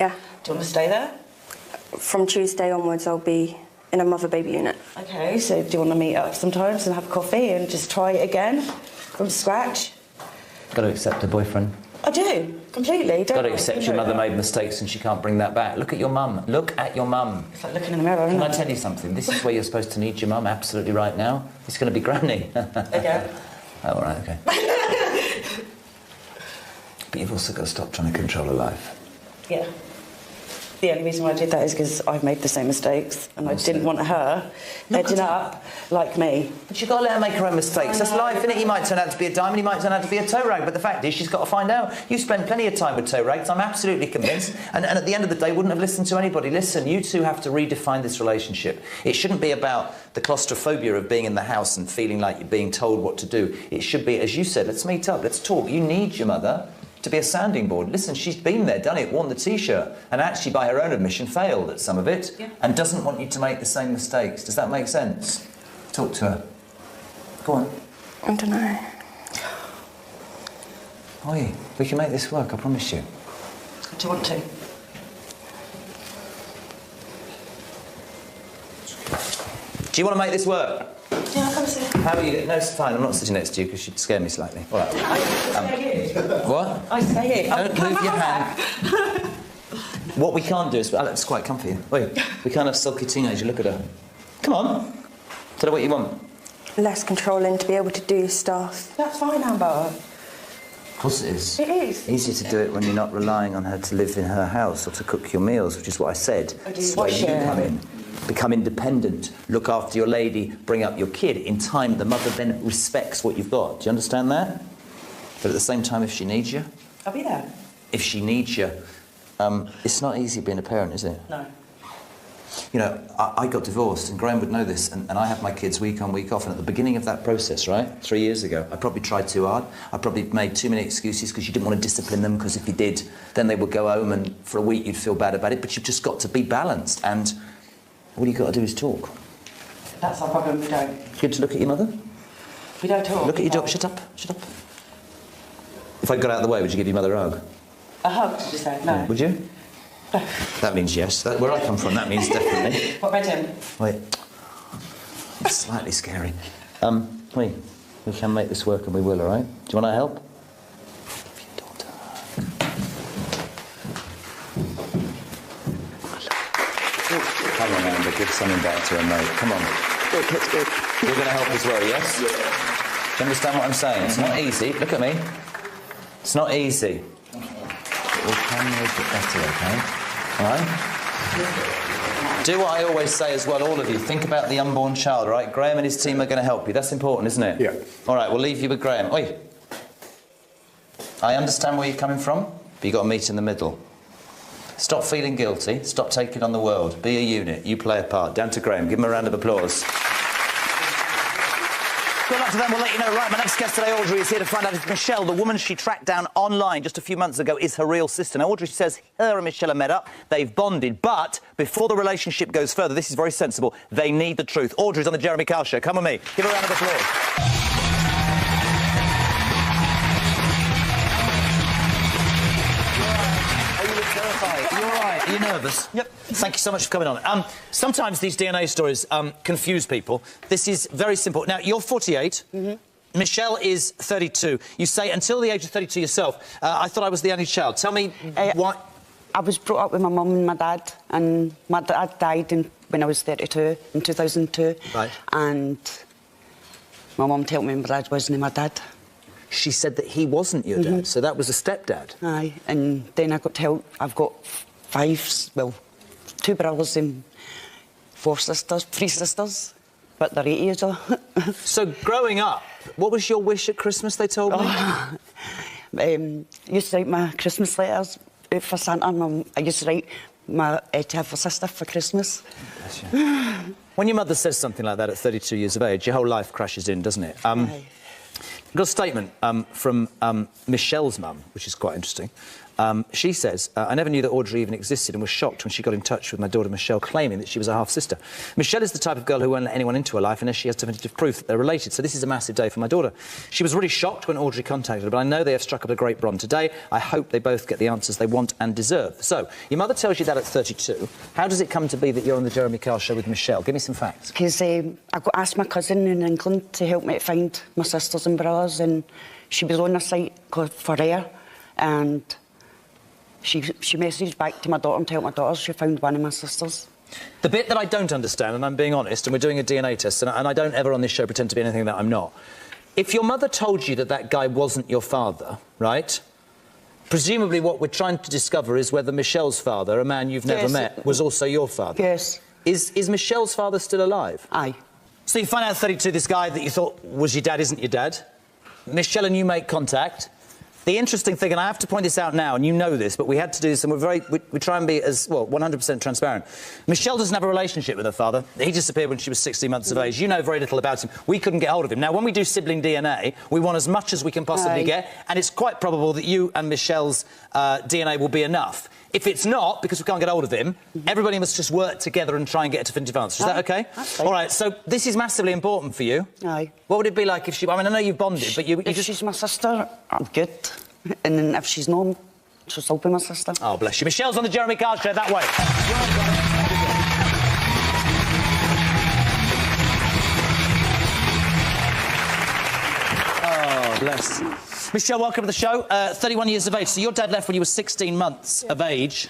Yeah. Do you want to stay there? From Tuesday onwards, I'll be in a mother-baby unit. OK, so do you want to meet up sometimes and have coffee and just try it again from scratch? Got to accept a boyfriend. I do, completely. Got to accept your mother made mistakes and she can't bring that back. Look at your mum. Look at your mum. It's like looking in the mirror, isn't Can it? I tell you something? This is where you're supposed to need your mum absolutely right now. It's going to be Granny. Okay. Oh, all right, OK. But you've also got to stop trying to control her life. Yeah. The only reason why I did that is because I've made the same mistakes and I didn't want her ending up like me. But you've got to let her make her own mistakes. That's life, isn't it? He might turn out to be a diamond, he might turn out to be a toe rag, but the fact is she's got to find out. You spent plenty of time with toe rags, I'm absolutely convinced, and at the end of the day wouldn't have listened to anybody. Listen, you two have to redefine this relationship. It shouldn't be about the claustrophobia of being in the house and feeling like you're being told what to do. It should be, as you said, let's meet up, let's talk. You need your mother to to be a sounding board. Listen, she's been there, done it, worn the T-shirt, and actually, by her own admission, failed at some of it, and doesn't want you to make the same mistakes. Does that make sense? Talk to her. Go on. I don't know. Oi, we can make this work, I promise you. Do you want to? Do you want to make this work? Yeah, come and sit. How are you? No, it's fine. I'm not sitting next to you because you'd scare me slightly. All right. I say it. What? I say it. Don't move your hand. What we can't do is... It's quite comfy. Wait, we can't have sulky teenager. Look at her. Come on. Tell her what you want. Less controlling, to be able to do stuff. That's fine, Amber. Of course it is. It is. Easier to do it when you're not relying on her to live in her house or to cook your meals, which is what I said. It's where you come in. Become independent, look after your lady, bring up your kid. In time, the mother then respects what you've got. Do you understand that? But at the same time, if she needs you... I'll be there. If she needs you... it's not easy being a parent, is it? No. You know, I got divorced, and Graham would know this, and I have my kids week on, week off, and at the beginning of that process, right, 3 years ago, I probably tried too hard. I probably made too many excuses because you didn't want to discipline them, because if you did, then they would go home, and for a week you'd feel bad about it, but you've just got to be balanced, and all you've got to do is talk. That's our problem, we don't. Good to look at your mother? We don't talk. Look at your dog. Shut up, shut up. If I got out of the way, would you give your mother a hug? A hug, did you say? No. Would you? That means yes. Where I come from, that means definitely. What about him? Wait. It's slightly scary. We can make this work and we will, all right? Do you want our help? Give your daughter a hug. Come on, Amber, give something back to her, mate. Come on. Good, it's good. You're going to help as well, yes? Yeah. Do you understand what I'm saying? It's not easy. Look at me. It's not easy. But we can make it better, OK? All right? Do what I always say as well, all of you. Think about the unborn child, all right? Graham and his team are going to help you. That's important, isn't it? Yeah. All right, we'll leave you with Graham. Oi. I understand where you're coming from, but you've got to meet in the middle. Stop feeling guilty. Stop taking on the world. Be a unit. You play a part. Down to Graham. Give him a round of applause. Good luck to them. We'll let you know. Right, my next guest today, Audrey, is here to find out if Michelle, the woman she tracked down online just a few months ago, is her real sister. Now, Audrey says her and Michelle are met up. They've bonded. But before the relationship goes further, this is very sensible, they need the truth. Audrey's on the Jeremy Kyle Show. Come with me. Give her a round of applause. Are you nervous? Yep. Thank you so much for coming on. Sometimes these DNA stories confuse people. This is very simple. Now, you're 48. Mm-hmm. Michelle is 32. You say until the age of 32 yourself. I thought I was the only child. Tell me why... I was brought up with my mum and my dad, and my dad died when I was 32, in 2002. Right. And my mum told me my dad wasn't my dad. She said that he wasn't your dad, so that was a stepdad. Aye, and then I got told I've got 2 brothers and 3 sisters, but they're 8 years old. So, growing up, what was your wish at Christmas, they told me? Used to write my Christmas letters out for Santa. I used to write to have a sister for Christmas. When your mother says something like that at 32 years of age, your whole life crashes in, doesn't it? Aye. I've got a statement from Michelle's mum, which is quite interesting. She says, I never knew that Audrey even existed and was shocked when she got in touch with my daughter Michelle, claiming that she was a half-sister. Michelle is the type of girl who won't let anyone into her life unless she has definitive proof that they're related, so this is a massive day for my daughter. She was really shocked when Audrey contacted her, but I know they have struck up a great bond today. I hope they both get the answers they want and deserve. So, your mother tells you that at 32. How does it come to be that you're on the Jeremy Kyle Show with Michelle? Give me some facts. Because I got asked my cousin in England to help me to find my sisters and brothers, and she was on a site called For Air, and she messaged back to my daughter and told my daughter she found one of my sisters. The bit that I don't understand, and I'm being honest, and we're doing a DNA test, and I don't ever on this show pretend to be anything that I'm not. If your mother told you that that guy wasn't your father, right, presumably what we're trying to discover is whether Michelle's father, a man you've never met, was also your father. Yes. Is Michelle's father still alive? Aye. So you find out at 32 this guy that you thought was your dad isn't your dad. Michelle and you make contact. The interesting thing, and I have to point this out now, and you know this, but we had to do this, and we try and be as, well, 100% transparent. Michelle doesn't have a relationship with her father. He disappeared when she was 16 months of age. You know very little about him. We couldn't get hold of him. Now, when we do sibling DNA, we want as much as we can possibly get, and it's quite probable that you and Michelle's DNA will be enough. If it's not, because we can't get hold of him, everybody must just work together and try and get a definitive answer. Is that OK? All right, so this is massively important for you. Aye. What would it be like if she... I mean, I know you've bonded, but you If she's my sister, I'm good. And then if she's not, she'll still be my sister. Oh, bless you. Michelle's on the Jeremy Kyle Show that way. Oh, bless. Michelle, welcome to the show. 31 years of age. So your dad left when you were 16 months of age,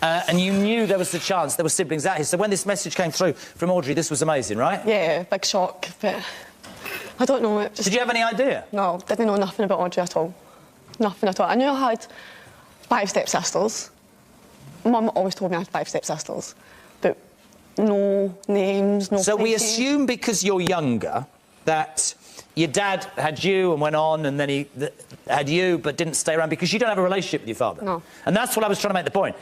and you knew there was the chance there were siblings out here. So when this message came through from Audrey, this was amazing, right? Yeah, big shock, but I don't know. It just... Did you have any idea? No, didn't know nothing about Audrey at all. Nothing at all. I knew I had 5 stepsisters. Mum always told me I had 5 stepsisters, but no names, no So we places. assume because you're younger that your dad had you and went on, and then he had you but didn't stay around because you don't have a relationship with your father. No. And that's what I was trying to make the point.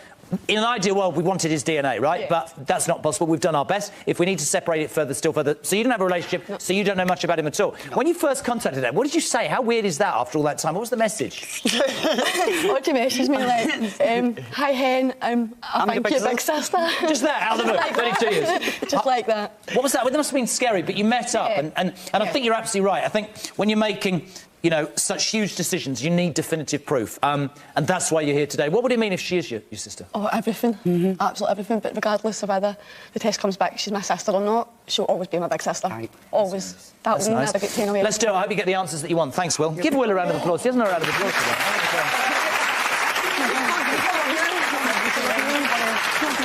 In an ideal world, we wanted his DNA, right? Yeah. But that's not possible. We've done our best. If we need to separate it further, still further... So you don't have a relationship, so you don't know much about him at all. No. When you first contacted him, what did you say? How weird is that after all that time? What was the message? Audrey messaged me like, hi, Hen, I think you're big sister. Just that, out of the blue, 22 years. Just like that. What was that? Well, that must have been scary, but you met up, Yeah. and I think you're absolutely right. I think when you're making... you know, such huge decisions, you need definitive proof. And that's why you're here today. What would it mean if she is your sister? Oh, everything. Absolutely everything. But regardless of whether the test comes back she's my sister or not, she'll always be my big sister. Right. Always. That will never get taken away. Let's do it. I hope you get the answers that you want. Thanks, Will. Give Will a round of applause. He hasn't a round of applause today.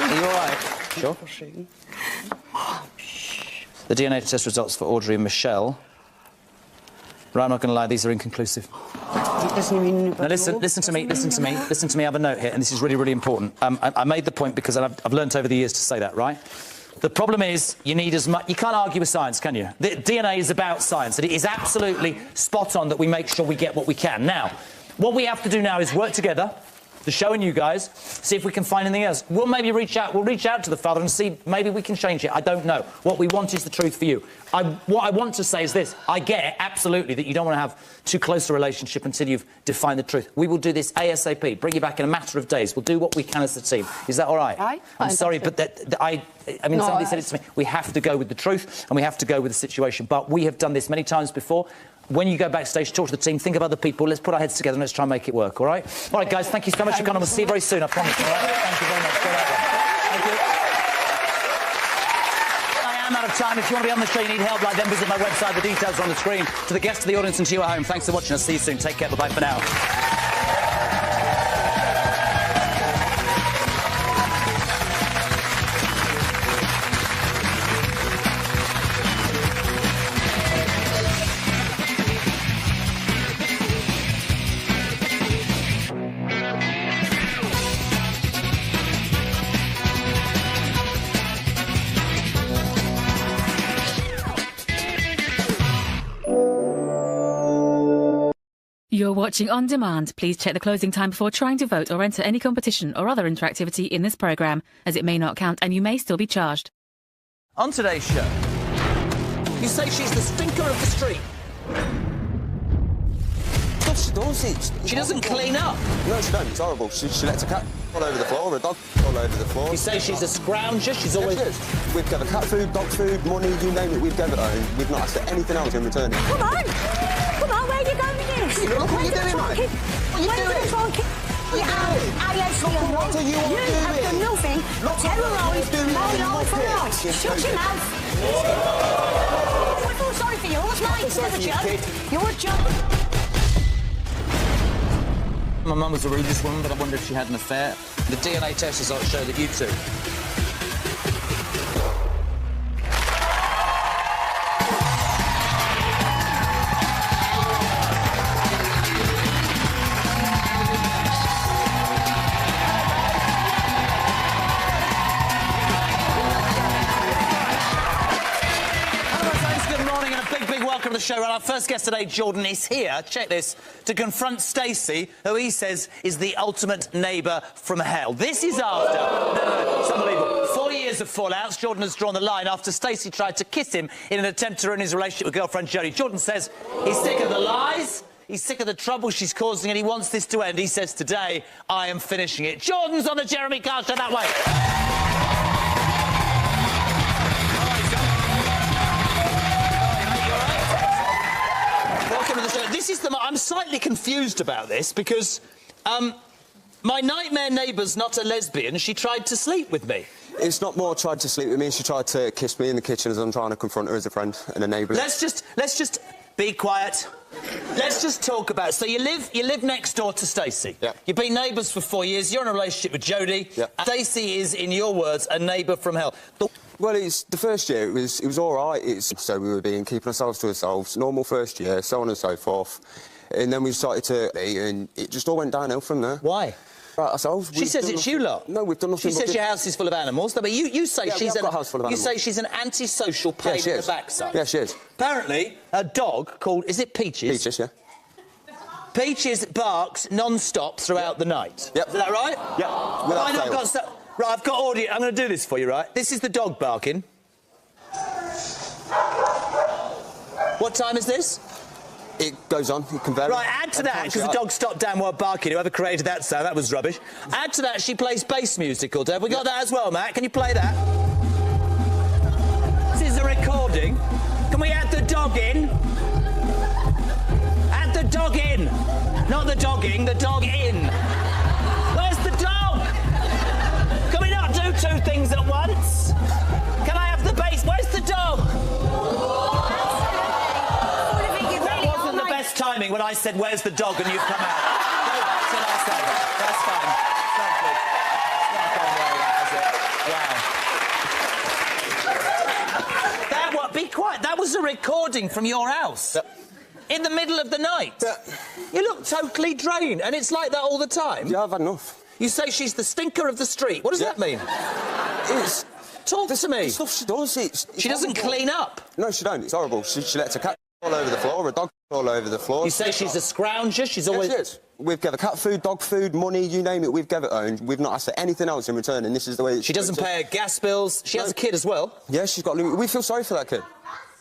Are you all right? Sure. The DNA test results for Audrey and Michelle. Right, I'm not going to lie, these are inconclusive. Now listen to me. I have a note here, and this is really, really important. I made the point because I've learnt over the years to say that, right? The problem is you need as much... You can't argue with science, can you? The DNA is about science, and it is absolutely spot on that we make sure we get what we can. Now, what we have to do now is work together, the show and you guys, see if we can find anything else. We'll maybe reach out to the father and see maybe we can change it. I don't know. What we want is the truth for you. What I want to say is this. I get absolutely that you don't want to have too close a relationship until you've defined the truth. We will do this ASAP, bring you back in a matter of days. We'll do what we can as a team. Is that all right? Aye. I'm sorry, but I mean, No, somebody said it to me. We have to go with the truth and we have to go with the situation. But we have done this many times before. When you go backstage, talk to the team, think of other people, let's put our heads together and let's try and make it work, all right? All right, guys, thank you so much for coming. We'll see you very soon, I promise, all right? Thank you very much. Thank you. I am out of time. If you want to be on the show, you need help, like then visit my website. The details are on the screen. To the guests of the audience and to you at home, thanks for watching. I'll see you soon. Take care. Bye-bye for now. You're watching On Demand. Please check the closing time before trying to vote or enter any competition or other interactivity in this programme, as it may not count and you may still be charged. On today's show, you say she's the stinker of the street. God, she does. She doesn't clean up. No, she don't. It's horrible. She lets a cat all over the floor, a dog all over the floor. You say she's a scrounger. She's always... Yes, she is. We've given cat food, dog food, money, you name it, we've given her, and we've not asked her anything else in return. Come on! Come on, where are you going with this? Look what you're doing, mate. What are you doing? What are you doing? You have done nothing but terrorise my life for life. Shut your mouth. I feel sorry for you. What's mine? You're a joke. My mum was the rudest woman, but I wonder if she had an affair. The DNA test results show that you two. Hello, friends, good morning. morning and a big welcome to the show. Right, our first guest today, Jordan, is here, check this, to confront Stacey, who he says is the ultimate neighbour from hell. This is after... No, it's unbelievable. 4 years of fallouts. Jordan has drawn the line after Stacey tried to kiss him in an attempt to ruin his relationship with girlfriend Jodie. Jordan says he's sick of the lies, he's sick of the trouble she's causing and he wants this to end. He says, today, I am finishing it. Jordan's on the Jeremy Kyle Show that way. This is the... I'm slightly confused about this because my nightmare neighbour's not a lesbian. She tried to sleep with me. It's not more tried to sleep with me. She tried to kiss me in the kitchen as I'm trying to confront her as a friend and a neighbour. Let's just be quiet. Let's just talk about it. So you live next door to Stacey. Yeah. You've been neighbours for 4 years. You're in a relationship with Jodie. Yeah. Stacey is, in your words, a neighbour from hell. Well, it's the first year. It was all right. So we were keeping ourselves to ourselves. Normal first year, so on and so forth. And then we started to, and it just all went downhill from there. Why? Right, ourselves. She says it's you lot. No, we've done nothing. She says your house is full of animals. But you say she's got a house full of animals. You say she's an antisocial pain in the backside. Yeah, she is. Apparently, a dog called, is it Peaches? Peaches, yeah. Peaches barks non-stop throughout the night. Yep. Is that right? Yeah. Without fail. Right, I've got audio. I'm going to do this for you, right? This is the dog barking. What time is this? It goes on. It can vary. Right, add to that, because the dog stopped damn well barking. Whoever created that sound, that was rubbish. Add to that, she plays bass music all day. Have we got that as well, Matt? Can you play that? This is a recording. Can we add the dog in? Add the dog in. Not the dogging, the dog in. Where's the dog? Can we not do two things at once? Can I have the bass? Where's the dog? Timing when I said, where's the dog, and you've come out. That's what I said. That's fine. It's not good. It's not gone well, has it? Wow. That what? Be quiet. That was a recording from your house. In the middle of the night. You look totally drained, and it's like that all the time. Yeah, I've had enough. You say she's the stinker of the street. What does that mean? It's... Talk to me. The stuff she does, it's she doesn't clean up. No, she don't. It's horrible. She lets a cat all over the floor, a dog all over the floor. You say she's a scrounger? She's always... Yes, she is. We've given cat food, dog food, money, you name it, we've given her, and we've not asked her anything else in return, and this is the way... She doesn't pay her gas bills. She has a kid as well. Yeah, she's got... We feel sorry for that kid.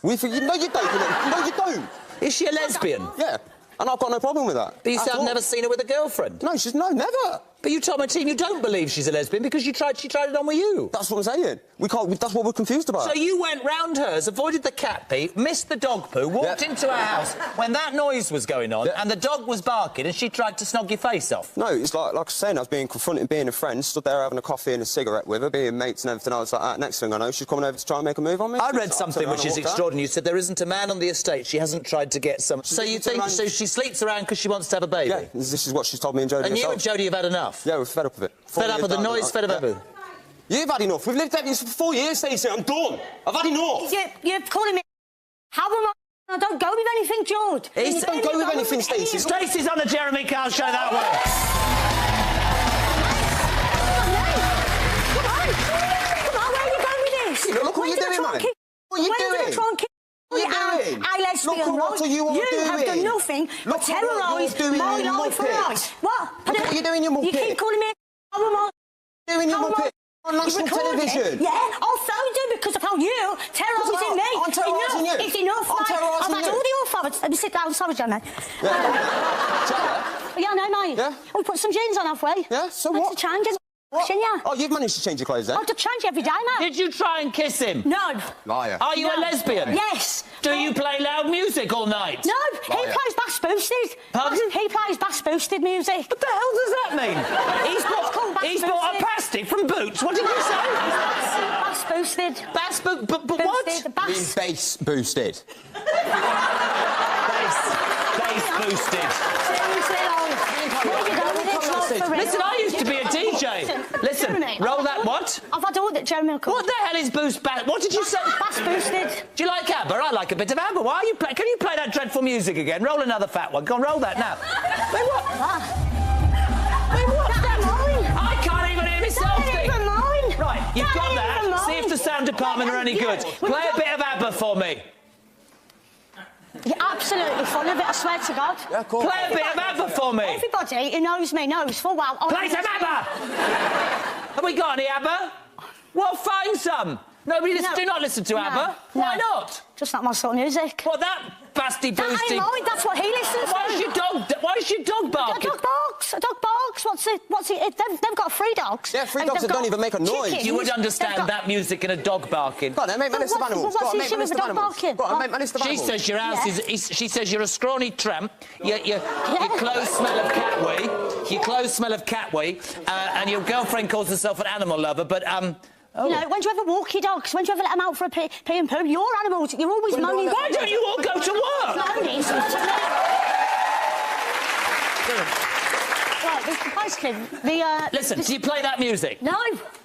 We feel... No, you don't. No, you don't. Is she a lesbian? Yeah. And I've got no problem with that. But you said I've never seen her with a girlfriend. No, no, never. But you told my team you don't believe she's a lesbian because she tried it on with you. That's what I'm saying. We can't... That's what we're confused about. So you went round hers, avoided the cat pee, missed the dog poo, walked into her house when that noise was going on and the dog was barking and she tried to snog your face off. No, it's like I was saying, I was being confronted, being a friend, stood there having a coffee and a cigarette with her, being mates and everything else like that. Next thing I know, she's coming over to try and make a move on me. I read something which is extraordinary. You said there isn't a man on the estate she hasn't tried to get some... So you think... So she sleeps around because she wants to have a baby? Yeah, this is what she's told me and Jodie And you and Jodie have had enough? Yeah, we're fed up of it. Fed up of the noise, fed up of everything? You've had enough. We've lived at this for 4 years, Stacey. I'm done. I've had enough. You're calling me... How am I don't go with anything, George. Don't go with anything, Stacey. Stacey's on the Jeremy Kyle Show that way. Come on, where are you going with this? Look what you're doing, man. What are you doing? What are you doing? I lesbian, what are you all doing? You have done nothing but terrorise my life, right? What? Look what you're doing, you muppet. You keep calling me a... How am I... Doing your muppet on national television. Yeah, I'll phone you because of how you terrorising me. I'm terrorising you. It's enough, I'm terrorising you. I've had all the authority. Let me sit down. Sorry, Johnny. Yeah, no, mate. Yeah? We put some jeans on halfway. Yeah, so what? That's a change, isn't it? Yeah. Oh, you've managed to change your clothes then? I do change every day, mate. Did you try and kiss him? No. Liar. Are you a lesbian? Yes. Do you play loud music all night? No, he plays bass boosted. Pardon? He plays bass boosted music. What the hell does that mean? He's bought a pasty from Boots. What did you say? Bass boosted. Bass but what? Bass. Bass boosted. Bass boosted. Listen, I used to be a DJ. Listen, roll that what? I've had all that Jeremy. What the hell is boost bass? What did you say? Bass boosted. Do you like ABBA? I like a bit of ABBA. Why are you play? Can you play that dreadful music again? Roll another fat one. Go on, roll that now. Wait, what? Wait, what's that? I can't even hear myself think. Right, you've got that. See if the sound department are any good. Play a bit of ABBA for me. You're absolutely full of it, I swear to God. Yeah, cool. Play a bit of ABBA for me. Everybody who knows me knows full well. Play some ABBA! Have we got any ABBA? Well, find some. Nobody do not listen to ABBA. Why not? Just not my sort of music. What, that basty That boosty... ain't mine, that's what he listens to. Why is your dog barking? A dog barks. A dog barks. What's it? They've got 3 dogs. Yeah, 3 dogs that don't even make a noise. chickens. You would understand that music and a dog barking. Go on, then, make my list of animals. What's the issue with the dog barking? Go on, make my list of She animals. says your house is... She says you're a scrawny tramp. Your clothes smell of cat wee. Your clothes smell of cat wee. And your girlfriend calls herself an animal lover, but, You know, when do you ever walk your dogs? When do you ever let them out for a pee and poo? Your animals, you're always moaning. Why don't you all go to work? Moaning. Right, basically, Listen, do you play that music? No.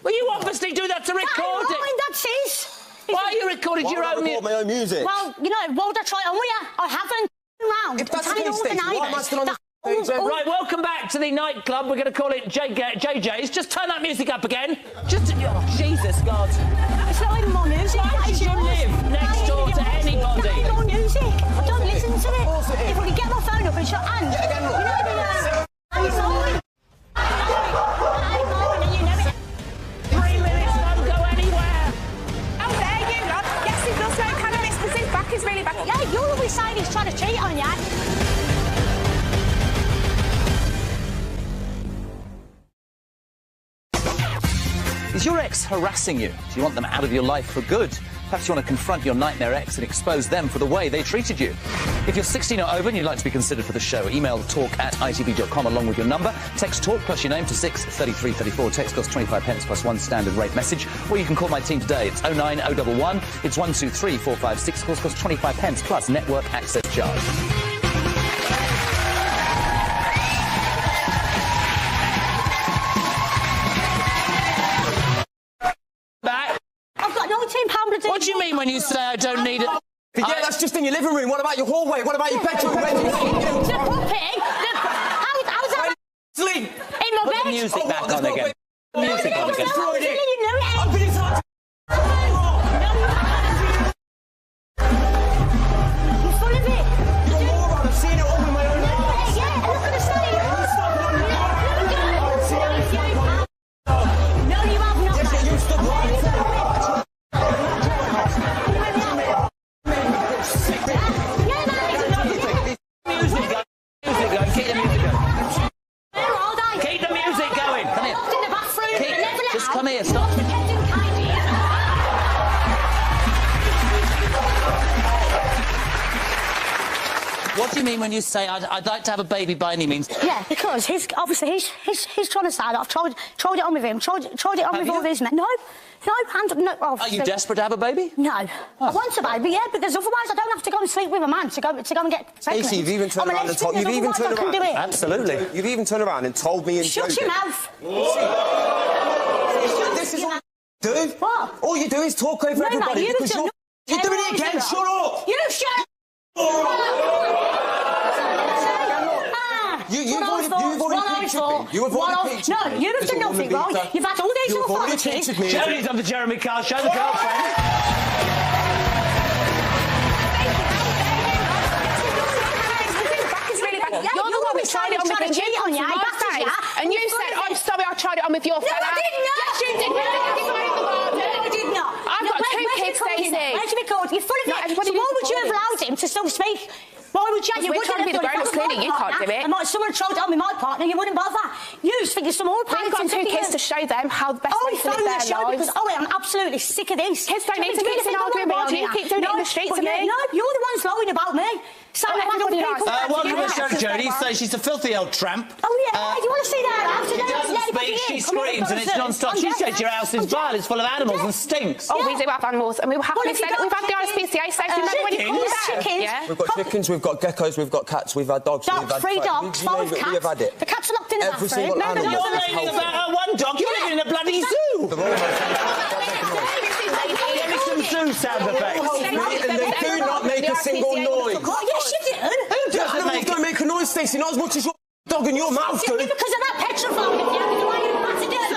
Well, you obviously do that to record it. That's his. Why are you recording your own my own music? Well, you know, why would I try it on with you? I haven't. Round. If that's the telling case, all the Stacey, why am I neighbours still on that- Right, welcome back to the nightclub. We're going to call it JJ's. Just turn that music up again. Just... Oh, Jesus, God. It's not even more music. Why would you live next door to anybody? It's not even more music. I don't listen to it. If I could get my phone up and shut and... Yeah, again, look. You know the... I'm sorry. You know it. 3 minutes, don't go anywhere. How dare you, lad? Yes, he does smoke cannabis because his back is really bad. Yeah, you're always saying he's trying to cheat on you. Is your ex harassing you? Do you want them out of your life for good? Perhaps you want to confront your nightmare ex and expose them for the way they treated you. If you're 16 or over and you'd like to be considered for the show, email talk@itv.com along with your number. Text talk plus your name to 63334. Text costs 25 pence plus 1 standard rate message. Or you can call my team today. It's 09011. It's 123456. Calls cost 25 pence plus network access charge. What do you mean when you say I don't need it? Yeah, that's just in your living room. What about your hallway? What about your bedroom? The puppy? How's that? Sleep. In my Put bed? the music back on again. Music on again. I've been inside. You're full of it. You're a moron. I've seen it all with my own eyes. Yeah, I'm not going to say it. No, you have not. Yes, you stop lying. Keep the music going. Come here. In the bathroom. Just come here. Stop. What do you mean when you say I'd like to have a baby by any means? Yeah, because he's trying to say that I've tried it on with him, tried it on with all these men. No. Are you desperate to have a baby? No. I want a baby, yeah, because otherwise I don't have to go and sleep with a man to go and get pregnant. Stacey, you've even turned around and told me. Absolutely. You've even turned around and told me. Shut your mouth. This is what you do. What? All you do is talk over everybody because you're doing it again. Shut up. You shut up. You've already pictured me. You have already pictured me. No, you've done nothing wrong. You've had all these authorities. Jodie's on the Jeremy Carr show, the girlfriend. You're the one that tried it on with him. And you said, I'm sorry, I tried it on with your fella. No, I did not. Yes, you did. No, I did not. I've got 2 kids, Stacey. Where's the record? You're full of it. So why would you have allowed him to still speak? Why would you? You we're trying to be the grown-ups, clearly you can't do it. And someone tried it on with my partner, you wouldn't bother. You think you're some more We've got 2 kids to show them how the best way to live their lives. I'm absolutely sick of this. Kids don't need to keep arguing with me. You keep doing it in the street to me. No, you're the ones lying about me. Everybody knows. Welcome to the show, Jodie. So she's a filthy old tramp. Oh, yeah. Do you want to see that? She doesn't speak, she screams, and it's non-stop. She says your house is vile, it's full of animals and stinks. Oh, we do have animals, and we will happily say that we've had the RSPCA safe. Remember when you called that? Chickens? We've got chickens, we've got geckos, we've got cats, we've had dogs. Dogs, 3 dogs, 5 cats. We have had it. The cats are locked in the Every bathroom. single animal. You're raving about her one dog, you're living in a bloody zoo. Give me some zoo sound effects. And they do not make a single noise. Yes, you do. Who doesn't make don't make a noise, Stacey, not as much as your dog in your mouth do. Because of that petrified,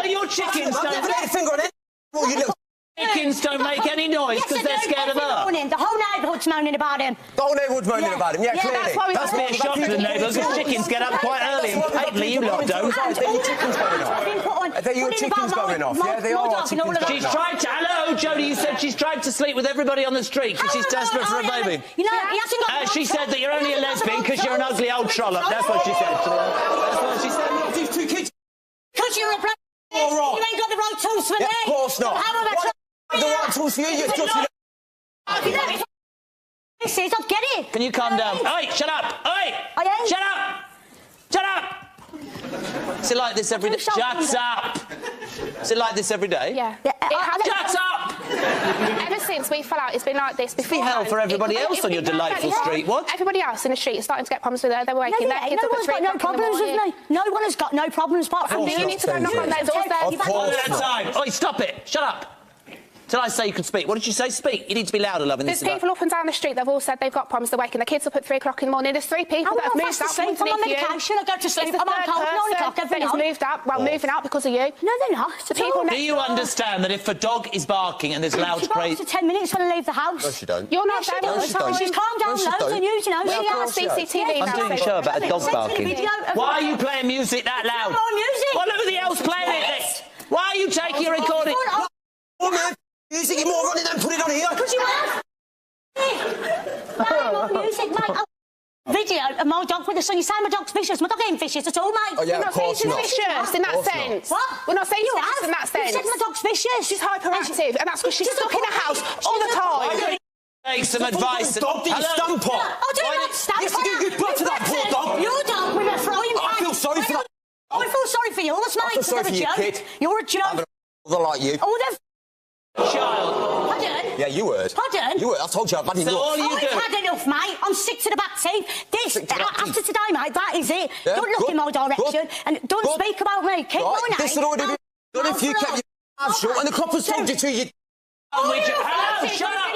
So your chickens I've never laid a finger on it. You little... Chickens don't make any noise because they're scared of her. The whole neighbourhood neighbours moaning about him. The whole neighbourhood's moaning about him, yeah, clearly. That's why That's me a shock to the neighbours. The chickens get up quite early and patently you lot don't. Are they your chickens going off? Are they your chickens going off? Yeah, they are chickens going off. She's tried to... Hello, Jodie, you said she's tried to sleep with everybody on the street because she's desperate for a baby. You know, he hasn't got... She said that you're only a lesbian because you're an ugly old trollop. That's what she said. That's what she said. These two kids... Because you're a bloke. All right. You ain't got the right tools for me. Of course not. How am I the right tools for you? You're just... This is, I get it. Can you calm down? Oi, shut up! Oi! I am. Shut up! Shut up! Is it like this every day? Shut up! Is it like this every day? Yeah. Shut up! Ever since we fell out, it's been like this before. Be hell for everybody else on your delightful street. What? Everybody else in the street is starting to get problems with her. They were waking their kids up at 3 o'clock in the problems with morning. me. No one has got no problems apart from You need to go knock on their doors then. Of course not. Oi, stop it! Shut up! Did I say you could speak? What did you say? Speak. You need to be louder, love, in this. There's people up and down the street, they've all said they've got problems. They're waking their kids up at 3 o'clock in the morning. There's 3 people that have moved out. I'm on medication. I go to sleep. I'm on cold 9 o'clock every night. Moved out. Well, moving out because of you. No, they're not. The people Do you understand that if a dog is barking and there's loud crazy... She barks for 10 minutes when I leave the house. No, she don't. You're not there all the time. She's calmed down loads and you know. We have CCTV now. I'm doing a show about a dog barking. Why are you playing music that loud? Well, everybody else playing it. Why are you taking your recording? Music, you more on it than put it on here. Because you have. I want music, mate. Video of my dog with the sun. You say my dog's vicious. My dog ain't vicious at all, mate. Oh, yeah, We're not saying she's vicious in that sense. What? We're not saying she's vicious in that sense. You said my dog's vicious. She's hyperactive, and that's because she's stuck in a house all the time. Take some advice. Dog, did you stamp on? I do not stamp on. Yes, you do. You butted that poor dog. Your dog with a frying pan. I feel sorry for that. I feel sorry for yours, mate. I feel sorry for your kid. You're a joke. They're like you. Oh, they're... Child. Pardon? Yeah, you heard. Pardon? You heard. I told you I've had enough. So all you do... I've had enough, mate. I'm sick to the back teeth. This, after today, mate, that is it. Yeah, don't look in my direction and don't speak about me. Keep my name. This would already be done if you kept your mouth shut and the coppers told you to. Shut up!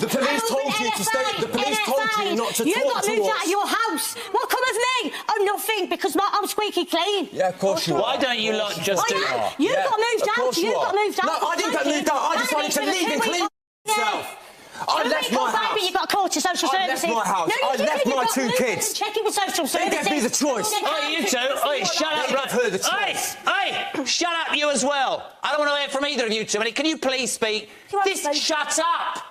The police told you to stay. The police told you not to talk to us. You got moved out of your house. What come of me? Oh, nothing, because I'm squeaky clean. Yeah, of course you are. Why don't you lot just do... You got moved out. You got moved out. No, I didn't get moved out. I decided to leave and clean myself. I left my house. You got called to social services. I left my house. I left my 2 kids. Check it with social services. They gave me the choice. Oi, you two. Oi, shut up. They gave her the choice. Oi, shut up, you as well. I don't want to hear from either of you two. Can you please speak? Shut up.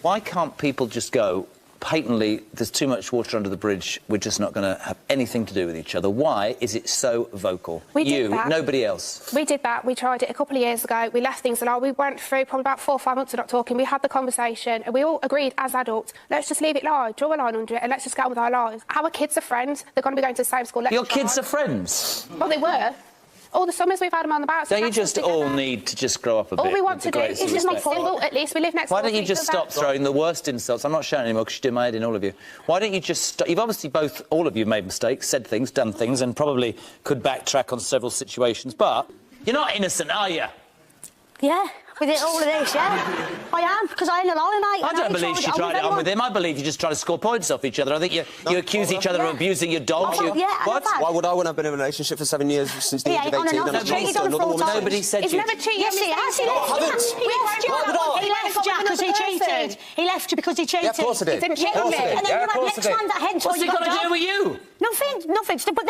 Why can't people just go, patently, there's too much water under the bridge, we're just not going to have anything to do with each other? Why is it so vocal? We did that. Nobody else. We did that. We tried it a couple of years ago. We left things alone. We went through probably about 4 or 5 months of not talking. We had the conversation and we all agreed as adults, let's just leave it lie, draw a line under it and let's just get on with our lives. Our kids are friends. They're going to be going to the same school. Your kids are friends? Well, they were. All the summers we've had them on the bounce. Don't you just all need to just grow up a bit? All we want to do is just make civil. At least we live next door. Why don't you just stop throwing the worst insults? I'm not shouting anymore because you're doing my head in, all of you. Why don't you just stop? You've obviously all of you made mistakes, said things, done things, and probably could backtrack on several situations, but you're not innocent, are you? Yeah, with all of this, yeah. I am, because I ain't a liar, mate. I don't believe she tried it on with him. I believe you just try to score points off each other. I think you accuse each other of abusing your dog. What? Why would I want to have been in a relationship for 7 years since the age of 18? Nobody said you... Nobody cheated. Yes, he has. He left Jack because he cheated. He left you because he cheated. Yeah, of course I did. He didn't cheat on me. And then you had next time that hence what's he got to do with you? Nothing.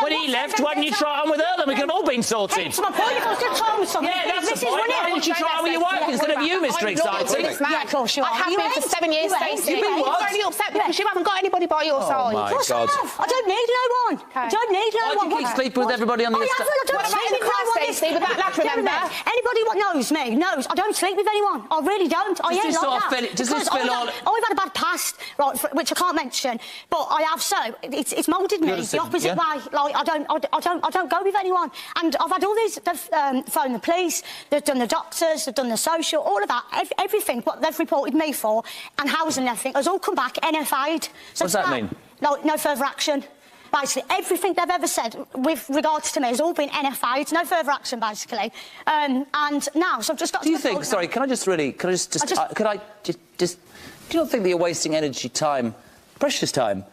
When he left, why didn't you try on with her? Then we could have all been sorted. That's my point. If I was going to try on with something... Yeah, that's the point. Why didn't you try on with your wife instead of you, Mr. Exciting? Yeah, of course you are. I have been for 7 years, Stacey. You've been what? I'm very upset because you haven't got anybody by your side. Oh, my God. I don't need no one. I don't need no one. Why do you keep sleeping with everybody on the estate? I don't sleep with no one. Stacey, with that lad, remember? Anybody what knows me knows I don't sleep with anyone. I really don't. I ain't like that. Does this feel all... I've had a bad past, right, which I can't mention, but I have so. It's moulded me the opposite way. Like, I don't go with anyone. And I've had all these, they've phoned the police, they've done the doctors, they've done the social, all of that, everything, what they've reported me for, and housing and everything, has all come back NFA'd. So what does that mean? No further action. Basically, everything they've ever said with regards to me has all been NFA'd, no further action, basically. And now, so I've just got to... Do you think, sorry, can I just do you not think that you're wasting energy, time, precious time,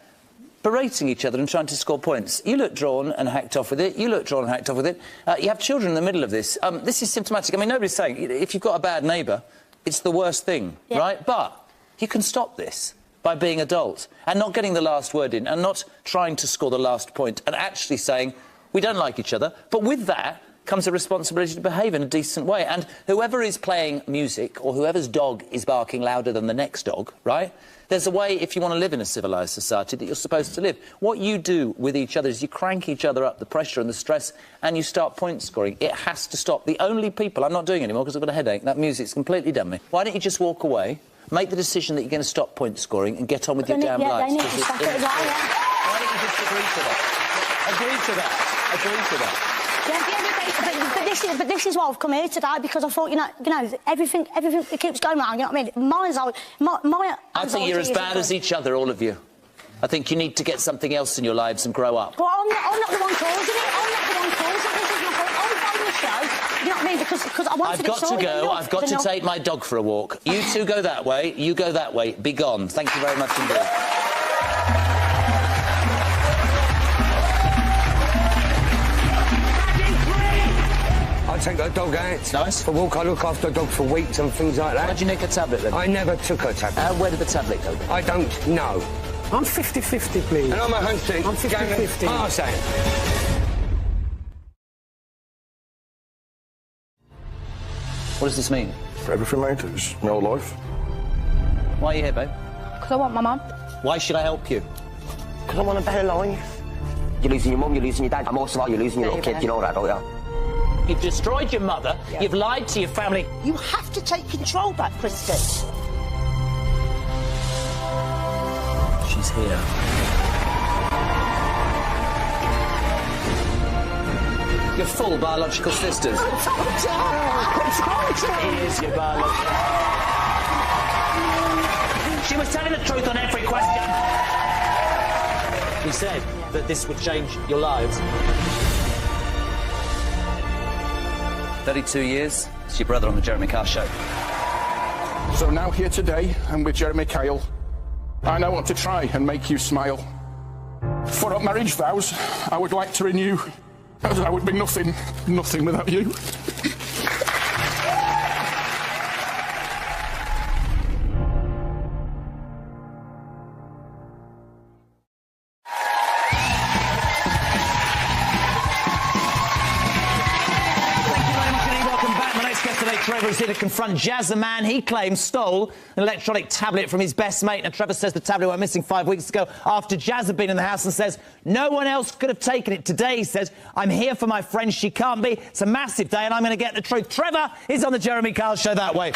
berating each other and trying to score points? You look drawn and hacked off with it. You look drawn and hacked off with it. You have children in the middle of this. This is symptomatic. I mean, nobody's saying if you've got a bad neighbour, it's the worst thing, right? But you can stop this by being adult and not getting the last word in and not trying to score the last point and actually saying, we don't like each other, but with that comes a responsibility to behave in a decent way. And whoever is playing music or whoever's dog is barking louder than the next dog, right? There's a way, if you want to live in a civilised society, that you're supposed to live. What you do with each other is you crank each other up, the pressure and the stress, and you start point scoring. It has to stop. The only people... I'm not doing it anymore because I've got a headache. That music's completely done me. Why don't you just walk away, make the decision that you're going to stop point scoring and get on with your damn lives? They need to stop it as well, yeah. Why don't you just agree to that? Agree to that. Agree to that. But this is why I've come here today, because I thought, you know, everything that keeps going wrong, you know what I mean? I think you're as bad as each other, all of you. I think you need to get something else in your lives and grow up. Well, I'm not the one causing it. I'm not the one causing it. This is my fault. I'm playing the show. You know what I mean? Because I wanted I've got to go. I've got to take my dog for a walk. You two go that way. You go that way. Be gone. Thank you very much indeed. I take that dog out. It's nice. For a walk, I look after the dog for weeks and things like that. Why'd you nick a tablet then? I never took a tablet. Where did the tablet go? I don't know. I'm 50-50, please. And I'm 100. I'm 50-50. Pass out. What does this mean? Everything, mate. It's my whole life. Why are you here, babe? Because I want my mum. Why should I help you? Because I want a better life. You're losing your mum, you're losing your dad, and most of all, you're losing your little kid. You know that, don't you? You've destroyed your mother. Yeah. You've lied to your family. You have to take control back, Kristen. She's here. Your full biological sisters. He is your biological. She was telling the truth on every question. He said that this would change your lives. 32 years. It's your brother on the Jeremy Kyle Show. So now here today, I'm with Jeremy Kyle. And I want to try and make you smile. For our marriage vows, I would like to renew, as I would be nothing without you. Trevor is here to confront Jazz, the man he claims stole an electronic tablet from his best mate. And Trevor says the tablet went missing 5 weeks ago after Jazz had been in the house, and says no one else could have taken it. Today, he says, I'm here for my friend. She can't be. It's a massive day and I'm going to get the truth. Trevor is on the Jeremy Kyle Show that way.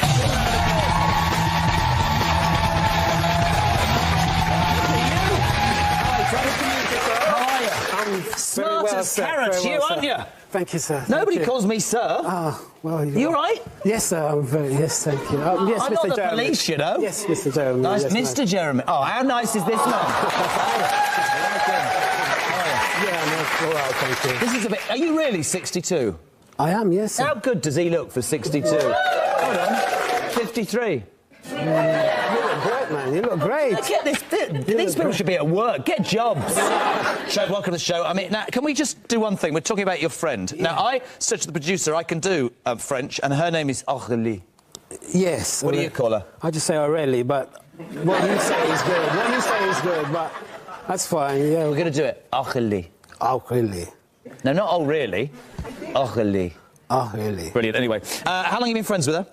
Smart as carrots, you, aren't you? Thank you, sir. Nobody calls me sir. Ah, well, you all right? Yes, sir. I'm very. Yes, thank you. Yes, I'm Mr. not the Jeremy. police, you know. Yes, Mr. Jeremy. Nice, yes, Mr. Nice. Jeremy. Oh, how nice is this man? Yeah, no, all right, thank you. This is a bit. Are you really 62? I am. Yes. Sir. How good does he look for 62? Hold on. 53. You look great, man. You look great. Get this. These people should be at work. Get jobs. So, welcome to the show. I mean, now, can we just do one thing? We're talking about your friend. Yeah. Now, I said to the producer I can do French, and her name is Aurélie. Yes. What do you call her? I just say Aurélie, but what you say is good. What you say is good, but that's fine. Yeah, we're going to do it. Aurélie. Aurélie. No, not oh really. Aurélie. Aurélie. Brilliant. Anyway, how long have you been friends with her?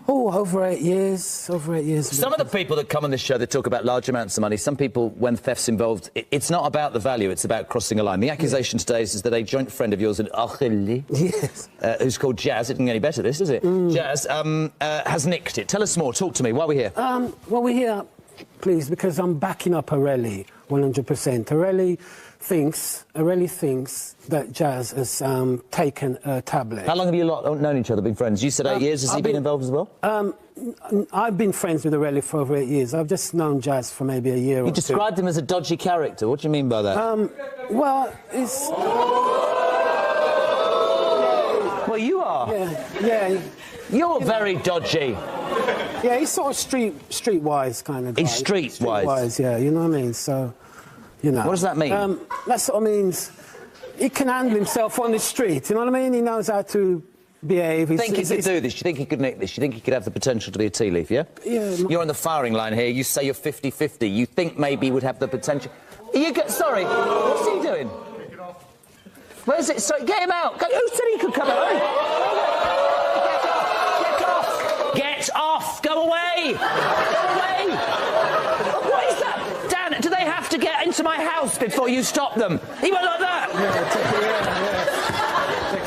Oh, over 8 years. Over 8 years. Some of the people that come on this show, they talk about large amounts of money. Some people, when theft's involved, it's not about the value, it's about crossing a line. The accusation today is that a joint friend of yours, Aurélie, yes, who's called Jazz, it didn't get any better, this, does it? Jazz, has nicked it. Tell us more. Talk to me. Why are we here? Well, we're here, please, because I'm backing up Aurélie 100%. Aurélie thinks that Jazz has taken a tablet. How long have you lot known each other, been friends? You said 8 years. Has he been involved as well? I've been friends with Aurélie for over 8 years. I've just known Jazz for maybe a year or two. You described him as a dodgy character. What do you mean by that? Well, it's... Well, you are. Yeah. You're very dodgy. Yeah, he's sort of streetwise kind of guy. He's streetwise? Streetwise, yeah, you know what I mean? So... You know. What does that mean? That sort of means he can handle himself on the street, you know what I mean? He knows how to behave. You think he could do this? Do you think he could nick this? Do you think he could have the potential to be a tea leaf, yeah? Yeah. You're on the firing line here. You say you're 50-50. You think maybe he would have the potential... Sorry, what's he doing? Where's it? Sorry, get him out. Who said he could come out? Get off! Go away! Go away! What is that? Dan, do they have to get into my house before you stop them? He went like that!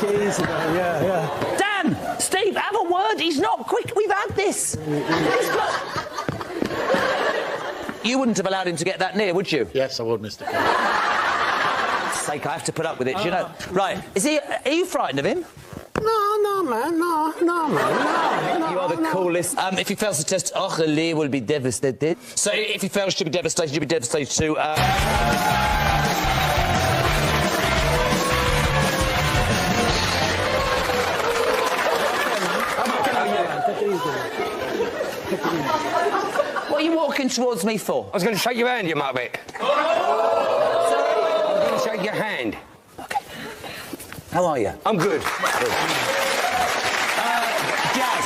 Take it easy, man. Yeah. Dan! Steve, have a word. He's not quick. We've had this. You wouldn't have allowed him to get that near, would you? Yes, I would, Mr. Kelly. Sake, I have to put up with it, do you know? Right, are you frightened of him? No, man, no, man, no. You are the coolest. If he fails the test, Lee will be devastated. So if he fails, she'll be devastated, you'll be devastated too. What are you walking towards me for? I was going to shake your hand, you muppet. I was going to shake your hand. OK. How are you? I'm good. Jazz.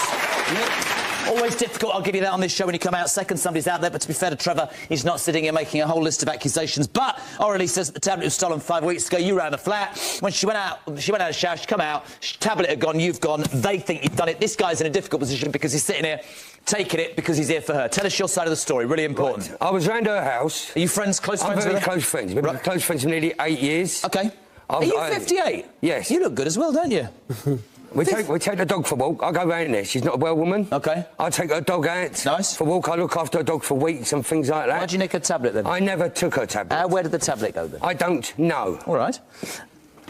Always difficult, I'll give you that on this show when you come out. Second, somebody's out there, but to be fair to Trevor, he's not sitting here making a whole list of accusations. But Aurelie says that the tablet was stolen 5 weeks ago. You ran the flat. When she went out of the shower, she come out, tablet had gone, you've gone. They think you've done it. This guy's in a difficult position because he's sitting here taking it because he's here for her. Tell us your side of the story, really important. Right. I was round her house. Are you friends, close friends with her? I'm very close friends. We've been close friends for nearly 8 years. OK. Are you 58? Yes. You look good as well, don't you? We take the dog for a walk. I go round there. She's not a well woman. OK. I take her dog out. Nice. For a walk. I look after her dog for weeks and things like that. Why'd you nick her tablet then? I never took her tablet. Where did the tablet go then? I don't know. All right.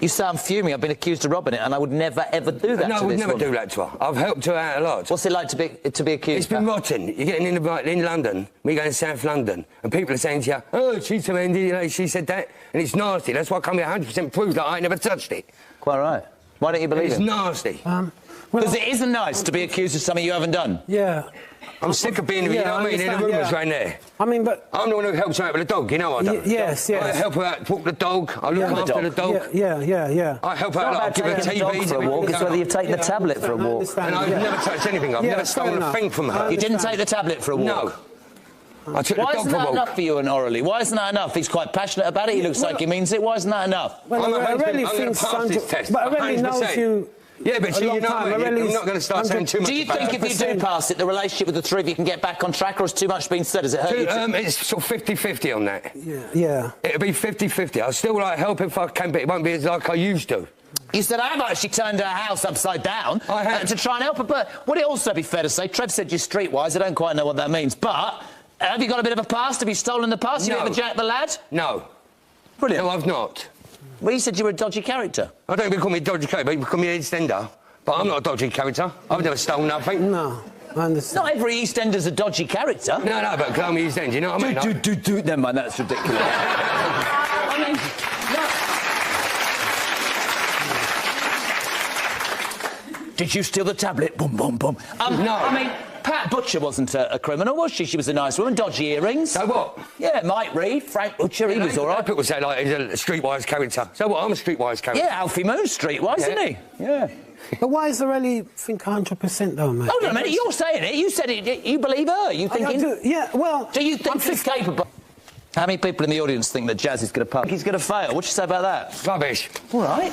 You sound fuming. I've been accused of robbing it, and I would never, ever do that to this woman. No, I would never do that to her. I've helped her out a lot. What's it like to be accused? It's been rotten. You're getting in London. We go in South London, and people are saying to you, oh, she's amended, you know, she said that, and it's nasty. That's why I come here 100% prove that I never touched it. Quite right. Why don't you believe it? It's nasty. Because it isn't nice to be accused of something you haven't done. Yeah. I'm sick of being, you know what I mean, in the rumours right there. I mean, but... I'm the one who helps her out with the dog, you know I don't. Yes. I help her out, walk the dog, I look after the dog. Yeah. I help her out, I give her TV. For a walk. It's whether you've taken the tablet for a walk. And I've never touched anything. I've never stolen a thing from her. You didn't take the tablet for a walk? No. I took the dog for a walk. Why isn't that enough for you and Aurelie? Why isn't that enough? He's quite passionate about it. He looks like he means it. Why isn't that enough? Well, Aurelie thinks... But Aurelie knows you... Yeah, but you know what I mean? I'm not going to start saying too much. Do you think if you do pass it, the relationship with the three of you can get back on track, or has too much been said? Has it hurt you? It's sort of 50-50 on that. Yeah. It'll be 50-50. I'll still help if I can, but it won't be as like I used to. You said I've actually turned her house upside down to try and help her, but would it also be fair to say, Trev said you're streetwise, I don't quite know what that means, but have you got a bit of a past? Have you stolen the past? No. Have you ever jacked the lad? No. Brilliant. No, I've not. Well, you said you were a dodgy character. I don't even call me a dodgy character, but you call me an EastEnder. But I'm not a dodgy character. I've never stolen nothing. No, I understand. Not every EastEnder's a dodgy character. No, but call me EastEnder, you know what I mean? Never mind, that's ridiculous. I mean, no. Did you steal the tablet? Boom, boom, boom. No. I mean, Pat Butcher wasn't a criminal, was she? She was a nice woman. Dodgy earrings. So what? Yeah, Mike Reed, Frank Butcher, he was all right. People say, like, he's a streetwise character. So what? I'm a streetwise character. Yeah, Alfie Moon's streetwise, isn't he? Yeah. But why does Aurelie think 100% though, mate? Hold on a minute, you're saying it. You said it. You believe her. You think... Yeah, well... Do you think she's capable? How many people in the audience think that Jazz is going to pass? He's going to fail. What do you say about that? Rubbish. All right.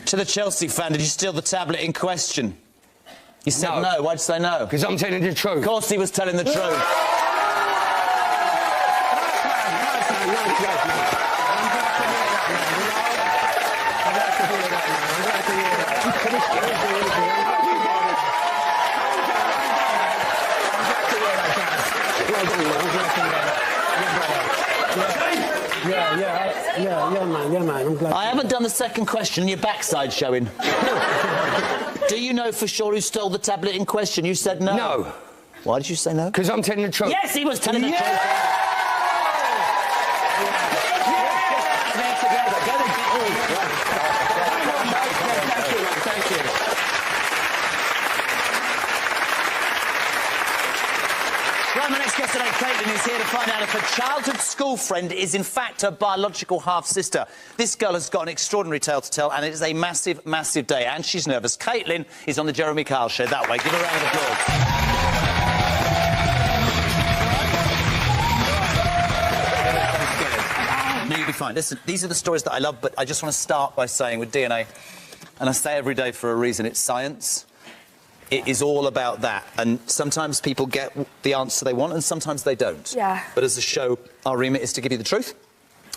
To the Chelsea fan, did you steal the tablet in question? You said no. Why'd you say no? Because I'm telling the truth. Of course he was telling the truth. Yeah, man. I'm glad. I haven't done the second question. Your backside's showing. Do you know for sure who stole the tablet in question? You said no. No. Why did you say no? Because I'm telling the truth. Yes, he was telling the truth. Right, my next guest today, Caitlin is here to find out if her childhood school friend is in fact her biological half-sister. This girl has got an extraordinary tale to tell, and it is a massive, massive day, and she's nervous. Caitlin is on the Jeremy Kyle Show that way. Give her a round of applause. No, you'll be fine. Listen, these are the stories that I love, but I just want to start by saying with DNA, and I say every day for a reason, it's science. It is all about that, and sometimes people get the answer they want and sometimes they don't. Yeah. But as a show, our remit is to give you the truth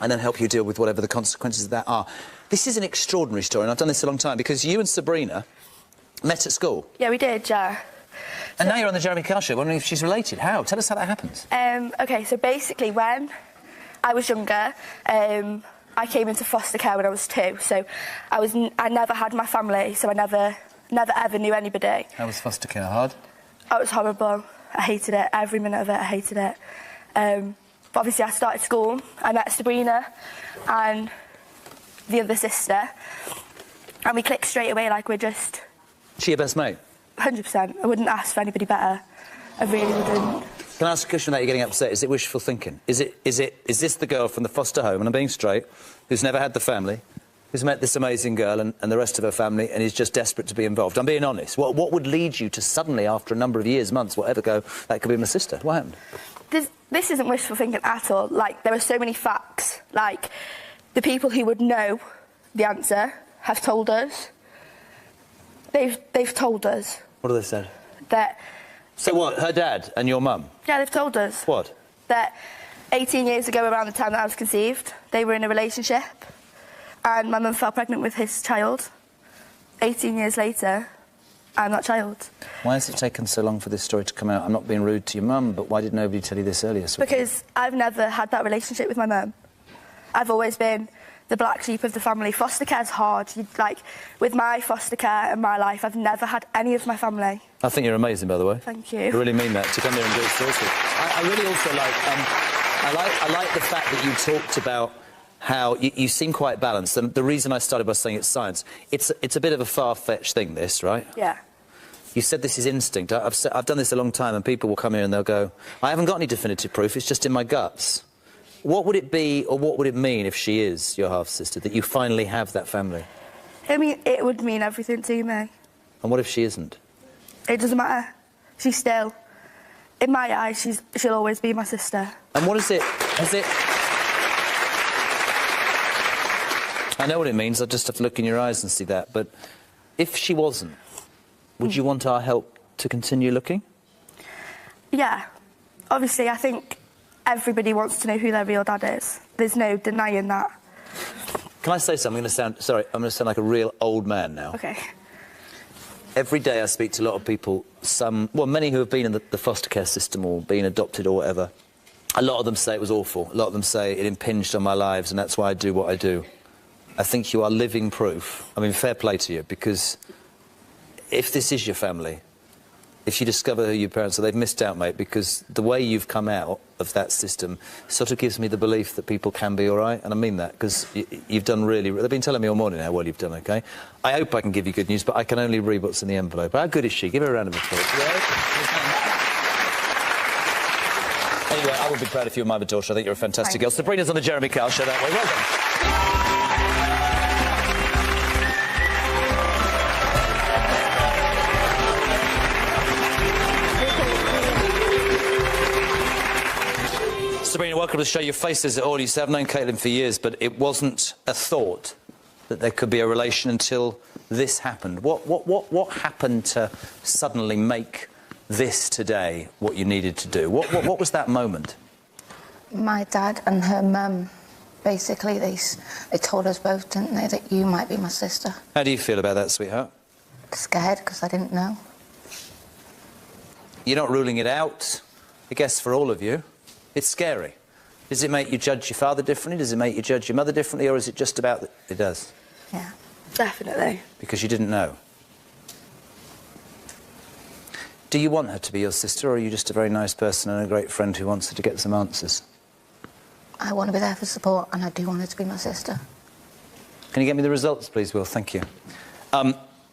and then help you deal with whatever the consequences of that are. This is an extraordinary story, and I've done this a long time, because you and Sabrina met at school. Yeah, we did, yeah. And now you're on the Jeremy Kyle Show, wondering if she's related. How? Tell us how that happened. OK, so basically when I was younger, I came into foster care when I was 2, so I never had my family, so I never ever knew anybody. How was foster care? Hard? Oh, it was horrible. I hated it. Every minute of it, I hated it. But obviously I started school. I met Sabrina and the other sister, and we clicked straight away, like we're just... She your best mate? 100%. I wouldn't ask for anybody better. I really wouldn't. Can I ask a question without you getting upset? Is it wishful thinking? Is this the girl from the foster home, and I'm being straight, who's never had the family, who's met this amazing girl and the rest of her family and is just desperate to be involved? I'm being honest. What would lead you to suddenly, after a number of years, months, whatever, go, that could be my sister? What happened? This isn't wishful thinking at all. Like, there are so many facts. Like, the people who would know the answer have told us. They've told us. What have they said? That... So what, her dad and your mum? Yeah, they've told us. What? That 18 years ago, around the time that I was conceived, they were in a relationship, and my mum fell pregnant with his child. 18 years later, I'm that child. Why has it taken so long for this story to come out? I'm not being rude to your mum, but why did nobody tell you this earlier? Because I've never had that relationship with my mum. I've always been the black sheep of the family. Foster care's hard. Like, with my foster care and my life, I've never had any of my family. I think you're amazing, by the way. Thank you. I really mean that, to come here and do it seriously. I really also like... I like the fact that you talked about how you seem quite balanced, and the reason I started by saying it's science, it's a bit of a far-fetched thing, this, right? Yeah. You said this is instinct. I've done this a long time, and people will come here and they'll go, I haven't got any definitive proof, it's just in my guts. What would it be, or what would it mean if she is your half-sister, that you finally have that family? I mean, it would mean everything to me. And what if she isn't? It doesn't matter. She's still... In my eyes, she'll always be my sister. And what is it... I know what it means, I just have to look in your eyes and see that, but if she wasn't, would you want our help to continue looking? Yeah. Obviously, I think everybody wants to know who their real dad is. There's no denying that. Can I say something? I'm going to sound like a real old man now. OK. Every day I speak to a lot of people, many who have been in the foster care system or been adopted or whatever. A lot of them say it was awful. A lot of them say it impinged on my lives and that's why I do what I do. I think you are living proof. I mean, fair play to you, because if this is your family, if you discover who your parents are, they've missed out, mate, because the way you've come out of that system sort of gives me the belief that people can be all right, and I mean that, because you've done really... They've been telling me all morning how well you've done, OK? I hope I can give you good news, but I can only read what's in the envelope. How good is she? Give her a round of applause. Anyway, I would be proud if you were my daughter. I think you're a fantastic girl. Sabrina's on the Jeremy Kyle Show that way. Well done. Sabrina, welcome to the show. Your face says it all. You said, I've known Caitlin for years, but it wasn't a thought that there could be a relation until this happened. What happened to suddenly make this today what you needed to do? What was that moment? My dad and her mum, basically, they told us both, didn't they, that you might be my sister. How do you feel about that, sweetheart? Scared, because I didn't know. You're not ruling it out, I guess, for all of you. It's scary. Does it make you judge your father differently? Does it make you judge your mother differently? Or is it just about... It does? Yeah. Definitely. Because you didn't know? Do you want her to be your sister, or are you just a very nice person and a great friend who wants her to get some answers? I want to be there for support, and I do want her to be my sister. Can you get me the results, please, Will? Thank you.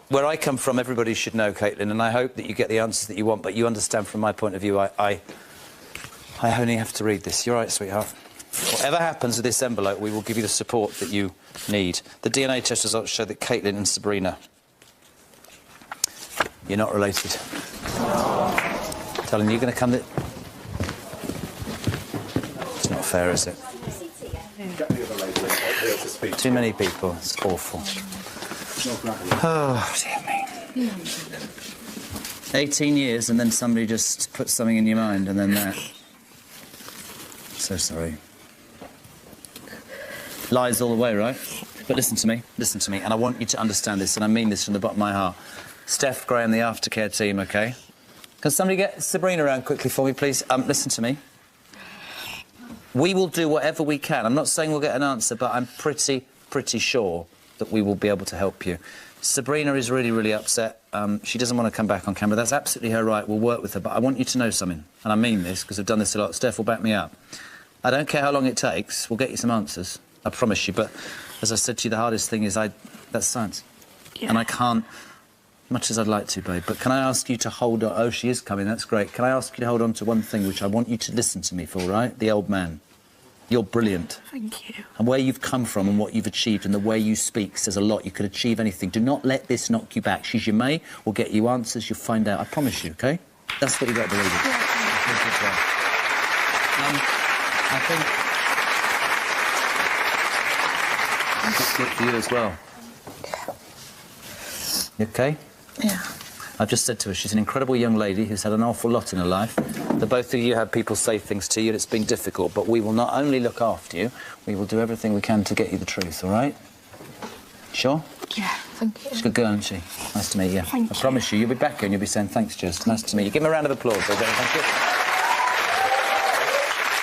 Where I come from, everybody should know, Caitlin, and I hope that you get the answers that you want, but you understand from my point of view, I only have to read this. You're right, sweetheart. Whatever happens with this envelope, we will give you the support that you need. The DNA test results show that Caitlin and Sabrina, you're not related. Telling you, you're going to come... It's not fair, is it? Too many people. It's awful. Oh, dear me. 18 years and then somebody just puts something in your mind and then that. So sorry. Lies all the way, right? But listen to me, and I want you to understand this, and I mean this from the bottom of my heart. Steph, Graham, the aftercare team, OK? Can somebody get Sabrina around quickly for me, please? Listen to me. We will do whatever we can. I'm not saying we'll get an answer, but I'm pretty sure that we will be able to help you. Sabrina is really, really upset. She doesn't want to come back on camera. That's absolutely her right. We'll work with her. But I want you to know something, and I mean this because I've done this a lot. Steph will back me up. I don't care how long it takes. We'll get you some answers. I promise you. But as I said to you, the hardest thing is that's science. Yeah. And I can't, much as I'd like to, babe. But can I ask you to hold on? Oh, she is coming. That's great. Can I ask you to hold on to one thing, which I want you to listen to me for, right? The old man. You're brilliant. Thank you. And where you've come from and what you've achieved and the way you speak says a lot. You could achieve anything. Do not let this knock you back. She's your May. We'll get you answers. You'll find out. I promise you, OK? That's what you've got to believe in. I think it's good for you as well. You OK? Yeah. I've just said to her, she's an incredible young lady who's had an awful lot in her life. The both of you have people say things to you and it's been difficult, but we will not only look after you, we will do everything we can to get you the truth, all right? Sure? Yeah, thank you. She's a good girl, isn't she? Nice to meet you. Thank you. I promise you, you'll be back here and you'll be saying, thanks, Just. Nice to meet you. Give them a round of applause, baby. Thank you.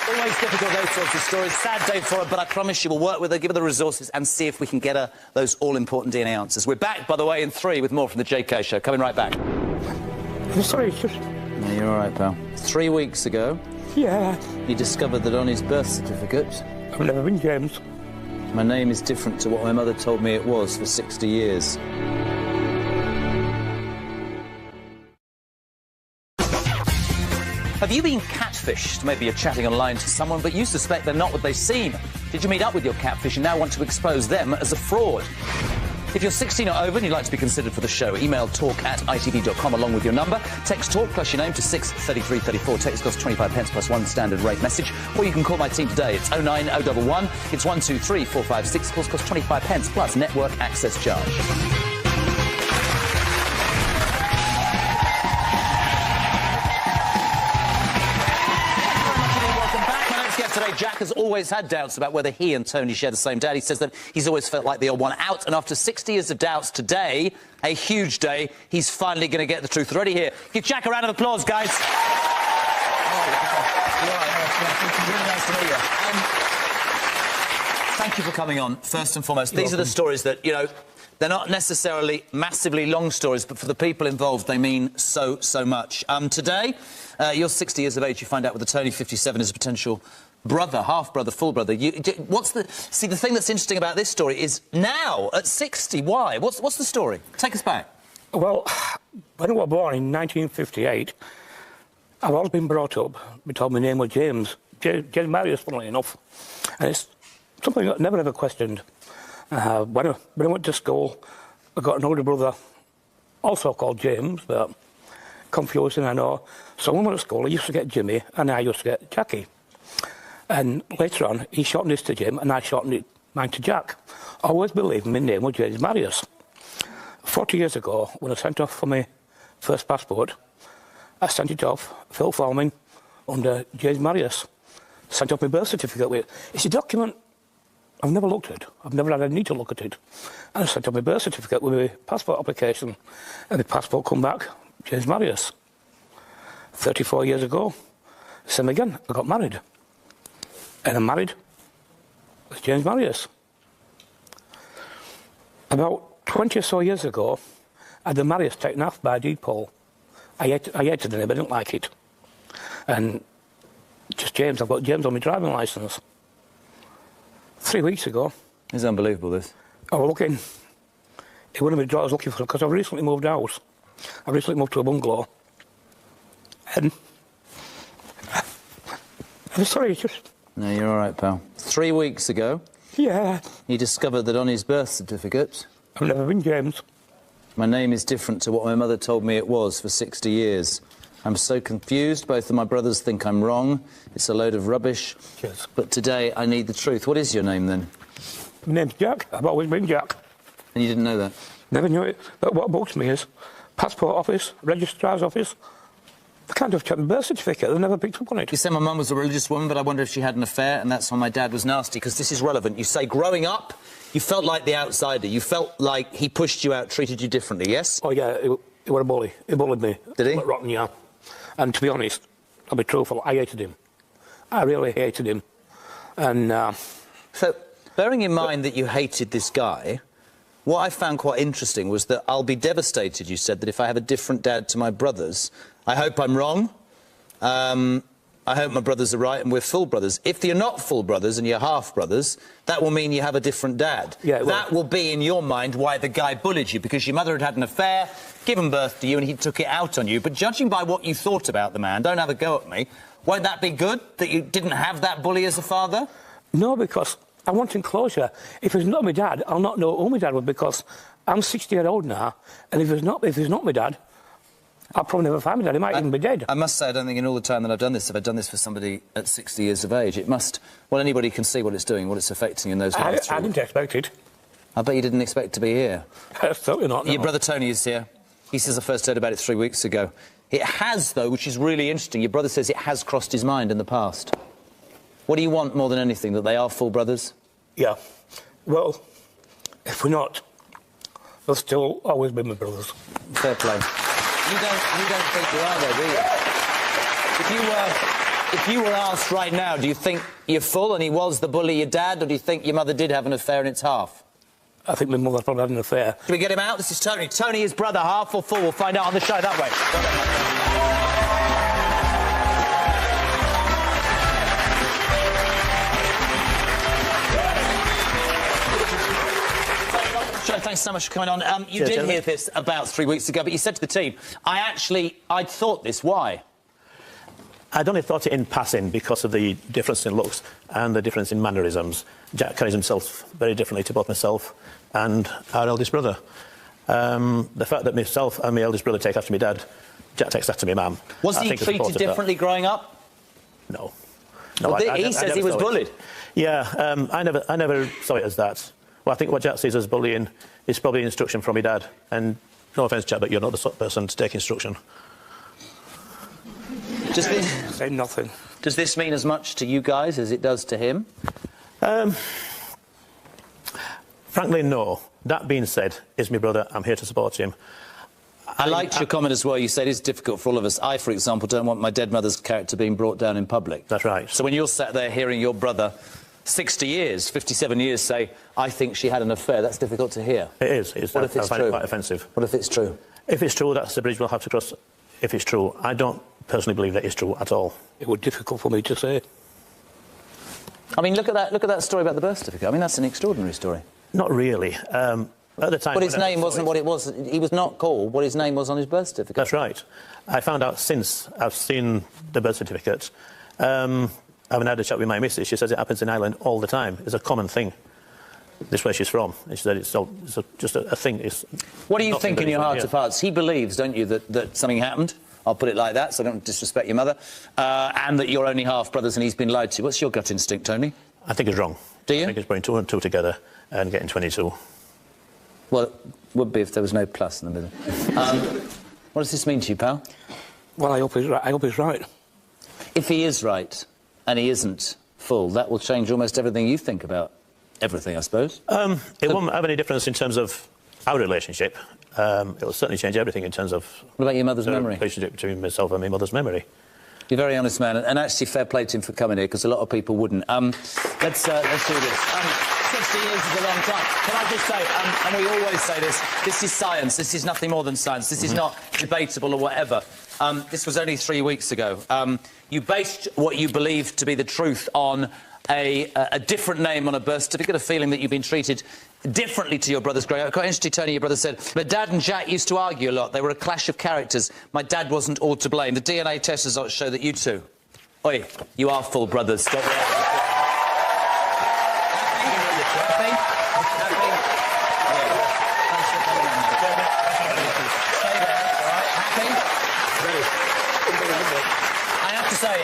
Always difficult, those sorts of stories. Sad day for her, but I promise you we'll work with her, give her the resources and see if we can get her those all-important DNA answers. We're back, by the way, in 3 with more from The JK Show. Coming right back. I'm sorry, it's just... No, you're all right, pal. 3 weeks ago... Yeah. You discovered that on his birth certificate... I've never been James. My name is different to what my mother told me it was for 60 years. Have you been catfished? Maybe you're chatting online to someone, but you suspect they're not what they seem. Did you meet up with your catfish and now want to expose them as a fraud? If you're 16 or over and you'd like to be considered for the show, email talk@itv.com along with your number. Text talk plus your name to 63334. Text costs 25 pence plus 1 standard rate message. Or you can call my team today. It's 09011. It's 123456. Calls cost 25 pence plus network access charge. Today, Jack has always had doubts about whether he and Tony share the same dad. He says that he's always felt like the odd one out, and after 60 years of doubts today, a huge day, he's finally going to get the truth. Already here. Give Jack a round of applause, guys. Thank you for coming on, first and foremost. These are the stories that, you know, they're not necessarily massively long stories, but for the people involved, they mean so much. Today, you're 60 years of age. You find out whether Tony, 57, is a potential brother, half-brother, full brother. What's the... See, the thing that's interesting about this story is now, at 60, why? What's the story? Take us back. Well, when I was born in 1958, I've always been brought up, we told my name was James. James Marius, funnily enough. And it's something I never ever questioned. When I went to school, I got an older brother, also called James, but confusing, I know. So when I went to school, I used to get Jimmy, and I used to get Jackie. And later on, he shortened his to Jim, and I shortened mine to Jack. I always believed my name was James Marius. 40 years ago, when I sent off for my first passport, I sent it off, fill forming, under James Marius. Sent off my birth certificate with it. It's a document I've never looked at. I've never had a need to look at it. And I sent off my birth certificate with my passport application, and the passport come back, James Marius. 34 years ago, same again, I got married. And I'm married with James Marius. About 20 or so years ago, I had the Marius taken off by a deed poll. I hated the name, I didn't like it. And just James, I've got James on my driving licence. 3 weeks ago... It's unbelievable, this. I was looking... One of my daughters looking for it, because I've recently moved out. I recently moved to a bungalow. And... I'm sorry, just... No, you're all right, pal. 3 weeks ago... Yeah. He discovered that on his birth certificate... I've never been James. My name is different to what my mother told me it was for 60 years. I'm so confused. Both of my brothers think I'm wrong. It's a load of rubbish. Yes. But today I need the truth. What is your name, then? My name's Jack. I've always been Jack. And you didn't know that? Never knew it. But what bugs me is passport office, registrar's office. They can't have checked my birth certificate. They never picked up on it. You say my mum was a religious woman, but I wonder if she had an affair, and that's why my dad was nasty, because this is relevant. You say growing up, you felt like the outsider. You felt like he pushed you out, treated you differently, yes? Oh, yeah, he was a bully. He bullied me. Did he? Like rotten, yeah. And to be honest, I'll be truthful, I hated him. I really hated him. And... So, bearing in mind that you hated this guy, what I found quite interesting was that I'll be devastated, you said, that if I have a different dad to my brothers. I hope I'm wrong. I hope my brothers are right and we're full brothers. If you're not full brothers and you're half brothers, that will mean you have a different dad. Yeah, that will be, in your mind, why the guy bullied you, because your mother had had an affair, given birth to you, and he took it out on you. But judging by what you thought about the man, don't have a go at me, won't that be good, that you didn't have that bully as a father? No, because I want closure. If it's not my dad, I'll not know who my dad was, because I'm 60 years old now, and if it's not my dad, I'll probably never find my dad. He might even be dead. I must say, I don't think in all the time that I've done this, if I've done this for somebody at 60 years of age, it must... Well, anybody can see what it's doing, what it's affecting in those last I didn't expect it. I bet you didn't expect to be here. Certainly not, no. Your brother Tony is here. He says I first heard about it 3 weeks ago. It has, though, which is really interesting. Your brother says it has crossed his mind in the past. What do you want more than anything, that they are full brothers? Yeah. Well, if we're not, they'll still always be my brothers. Fair play. You don't think you are, though, do you? If you were asked right now, do you think you're full and he was the bully, your dad, or do you think your mother did have an affair and it's half? I think my mother probably had an affair. Can we get him out? This is Tony. Tony, his brother, half or full? We'll find out on the show that way. Thanks so much for coming on. You did hear this about 3 weeks ago, but you said to the team, I'd thought this. Why? I'd only thought it in passing because of the difference in looks and the difference in mannerisms. Jack carries himself very differently to both myself and our eldest brother. The fact that myself and my eldest brother take after my dad, Jack takes after my mum. Was he treated differently growing up? No. Well, he says he was bullied. Yeah, I never saw it as that. Well, I think what Jack sees as bullying is probably instruction from my dad. And no offence, Jack, but you're not the sort of person to take instruction. Say nothing. Does this mean as much to you guys as it does to him? Frankly, no. That being said, he's my brother. I'm here to support him. I liked your comment as well. You said it's difficult for all of us. I, for example, don't want my dead mother's character being brought down in public. That's right. So when you're sat there hearing your brother, 60 years, 57 years, say, I think she had an affair, that's difficult to hear. It is. What if it's I find true? it quite offensive. What if it's true? If it's true, that's the bridge we'll have to cross. If it's true, I don't personally believe that it's true at all. It would be difficult for me to say. I mean, look at that story about the birth certificate. I mean, that's an extraordinary story. Not really. At the time... But his name wasn't what it was. He was not called what his name was on his birth certificate. That's right. I found out since I've seen the birth certificate. I haven't had a chat with my missus. She says it happens in Ireland all the time. It's a common thing. This is where she's from. And she said it's just a thing. What do you think in your heart of hearts? He believes, don't you, that something happened? I'll put it like that, so I don't disrespect your mother. And that you're only half brothers and he's been lied to. What's your gut instinct, Tony? I think it's wrong. Do you? I think it's putting 2 and 2 together and getting 22. Well, it would be if there was no plus in the middle. What does this mean to you, pal? Well, I hope he's right. If he is right and he isn't full, that will change almost everything you think about everything, I suppose. It won't have any difference in terms of our relationship. It will certainly change everything in terms of... What about your mother's memory? The relationship between myself and my mother's memory. You're a very honest man, and actually fair play to him for coming here, because a lot of people wouldn't. Let's do this. 60 years is a long time. Can I just say, and we always say this is science. This is nothing more than science. This is not debatable or whatever. This was only 3 weeks ago. You based what you believed to be the truth on a different name on a birth certificate, a feeling that you've been treated differently to your brothers growing up. Quite interesting, Tony, your brother said, but Dad and Jack used to argue a lot. They were a clash of characters. My dad wasn't all to blame. The DNA test results show that you two Oi, you are full brothers. Stop there. I have to say,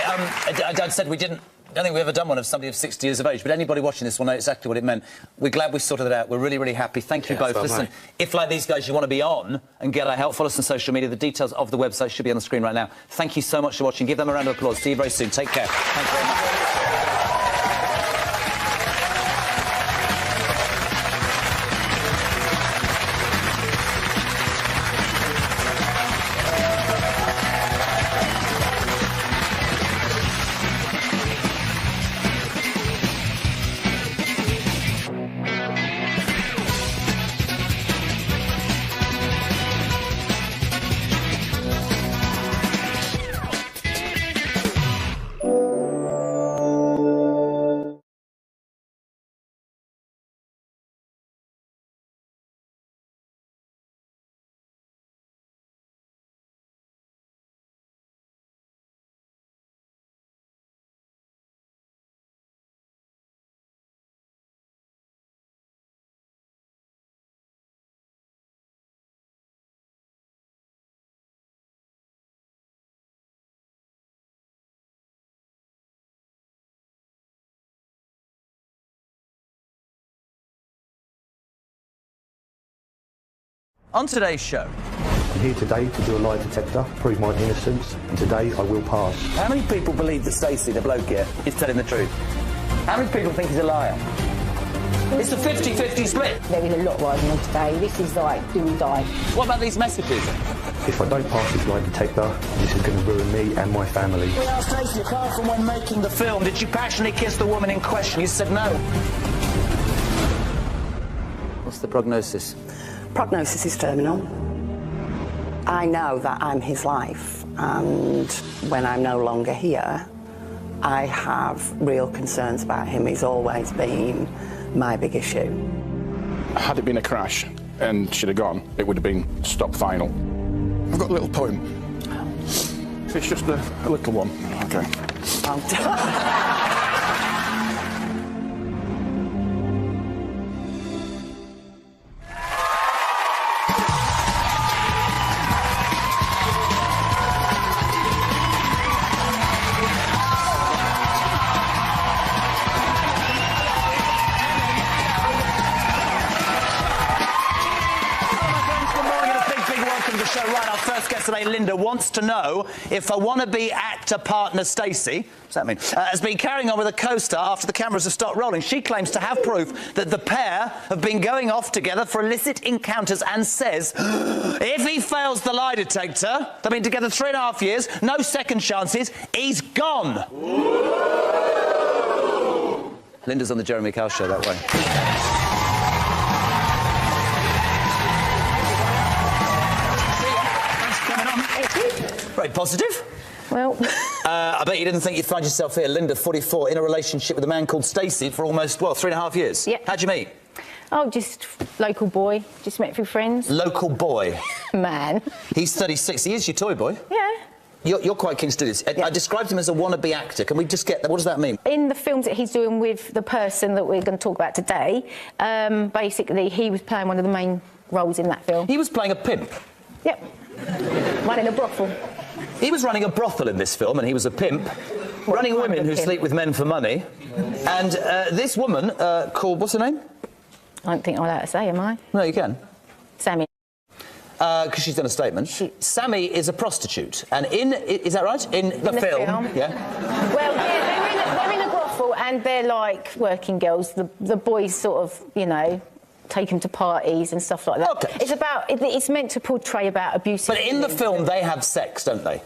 Dad said we didn't. I don't think we've ever done one of somebody of 60 years of age, but anybody watching this will know exactly what it meant. We're glad we sorted it out. We're really, really happy. Thank you both. Listen, if, like these guys, you want to be on and get our help, follow us on social media. The details of the website should be on the screen right now. Thank you so much for watching. Give them a round of applause. See you very soon. Take care. Thank you very much. On today's show. I'm here today to do a lie detector, prove my innocence, and today I will pass. How many people believe that Stacey, the bloke here, is telling the truth? How many people think he's a liar? It's a 50-50 split. There is a lot riding on today. This is like do or die. What about these messages? If I don't pass this lie detector, this is going to ruin me and my family. We asked Stacey, apart from when making the film, did you passionately kiss the woman in question? You said no. What's the prognosis? Prognosis is terminal. I know that I'm his life, and when I'm no longer here, I have real concerns about him. He's always been my big issue. Had it been a crash and she'd have gone, it would have been stop final. I've got a little poem. It's just a little one. Okay. Today, Linda wants to know if her wannabe actor partner Stacey, what's that mean, has been carrying on with a co-star after the cameras have stopped rolling. She claims to have proof that the pair have been going off together for illicit encounters and says if he fails the lie detector, they've been together 3.5 years, no second chances, he's gone. Linda's on the Jeremy Kyle show that way. Very positive. Well... I bet you didn't think you'd find yourself here, Linda, 44, in a relationship with a man called Stacey for almost, well, 3.5 years. Yeah. How'd you meet? Oh, just local boy. Just met through friends. Local boy? Man. He's 36. He is your toy boy? Yeah. You're quite keen to do this. I described him as a wannabe actor. Can we just get that? What does that mean? In the films that he's doing with the person that we're going to talk about today, basically, he was playing one of the main roles in that film. He was playing a pimp? Yep. Running a brothel. He was running a brothel in this film, and he was a pimp, running women who sleep with men for money. And this woman called, what's her name? I don't think I'm allowed to say, am I? No, you can. Sammy. Because she's done a statement. Sammy is a prostitute, and is that right? In the film. Yeah. Well, yeah, they're in a brothel, and they're like working girls. The boys sort of, you know, take them to parties and stuff like that. Okay. It's meant to portray about abuse. But in the film, they have sex, don't they?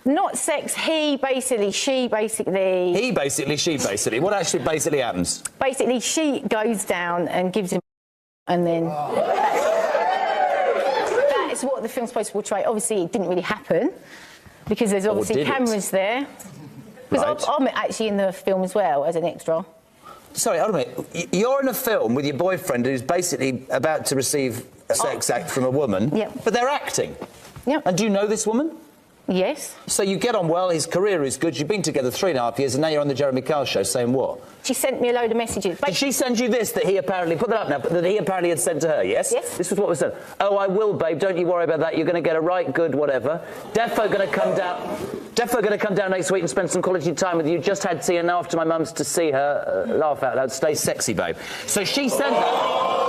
Not sex. He basically, she basically. He basically, she basically. What actually basically happens? Basically, she goes down and gives him, and then. That's what the film's supposed to portray. Obviously, it didn't really happen because there's obviously cameras there. Because I'm actually in the film as well as an extra. Sorry, hold on a minute. You're in a film with your boyfriend who's basically about to receive a sex act from a woman. Yep. But they're acting. Yep. And do you know this woman? Yes. So you get on well, his career is good, you've been together 3.5 years, and now you're on the Jeremy Kyle show saying what? She sent me a load of messages. Did she send you this that he apparently, put that up now, that he apparently had sent to her, yes? Yes. This was what was said. Oh, I will, babe, don't you worry about that, you're going to get a right good whatever. Defo going to come down next week and spend some quality time with you. Just had tea and now off to my mum's to see her. Laugh out loud, stay sexy, babe. So she sent that.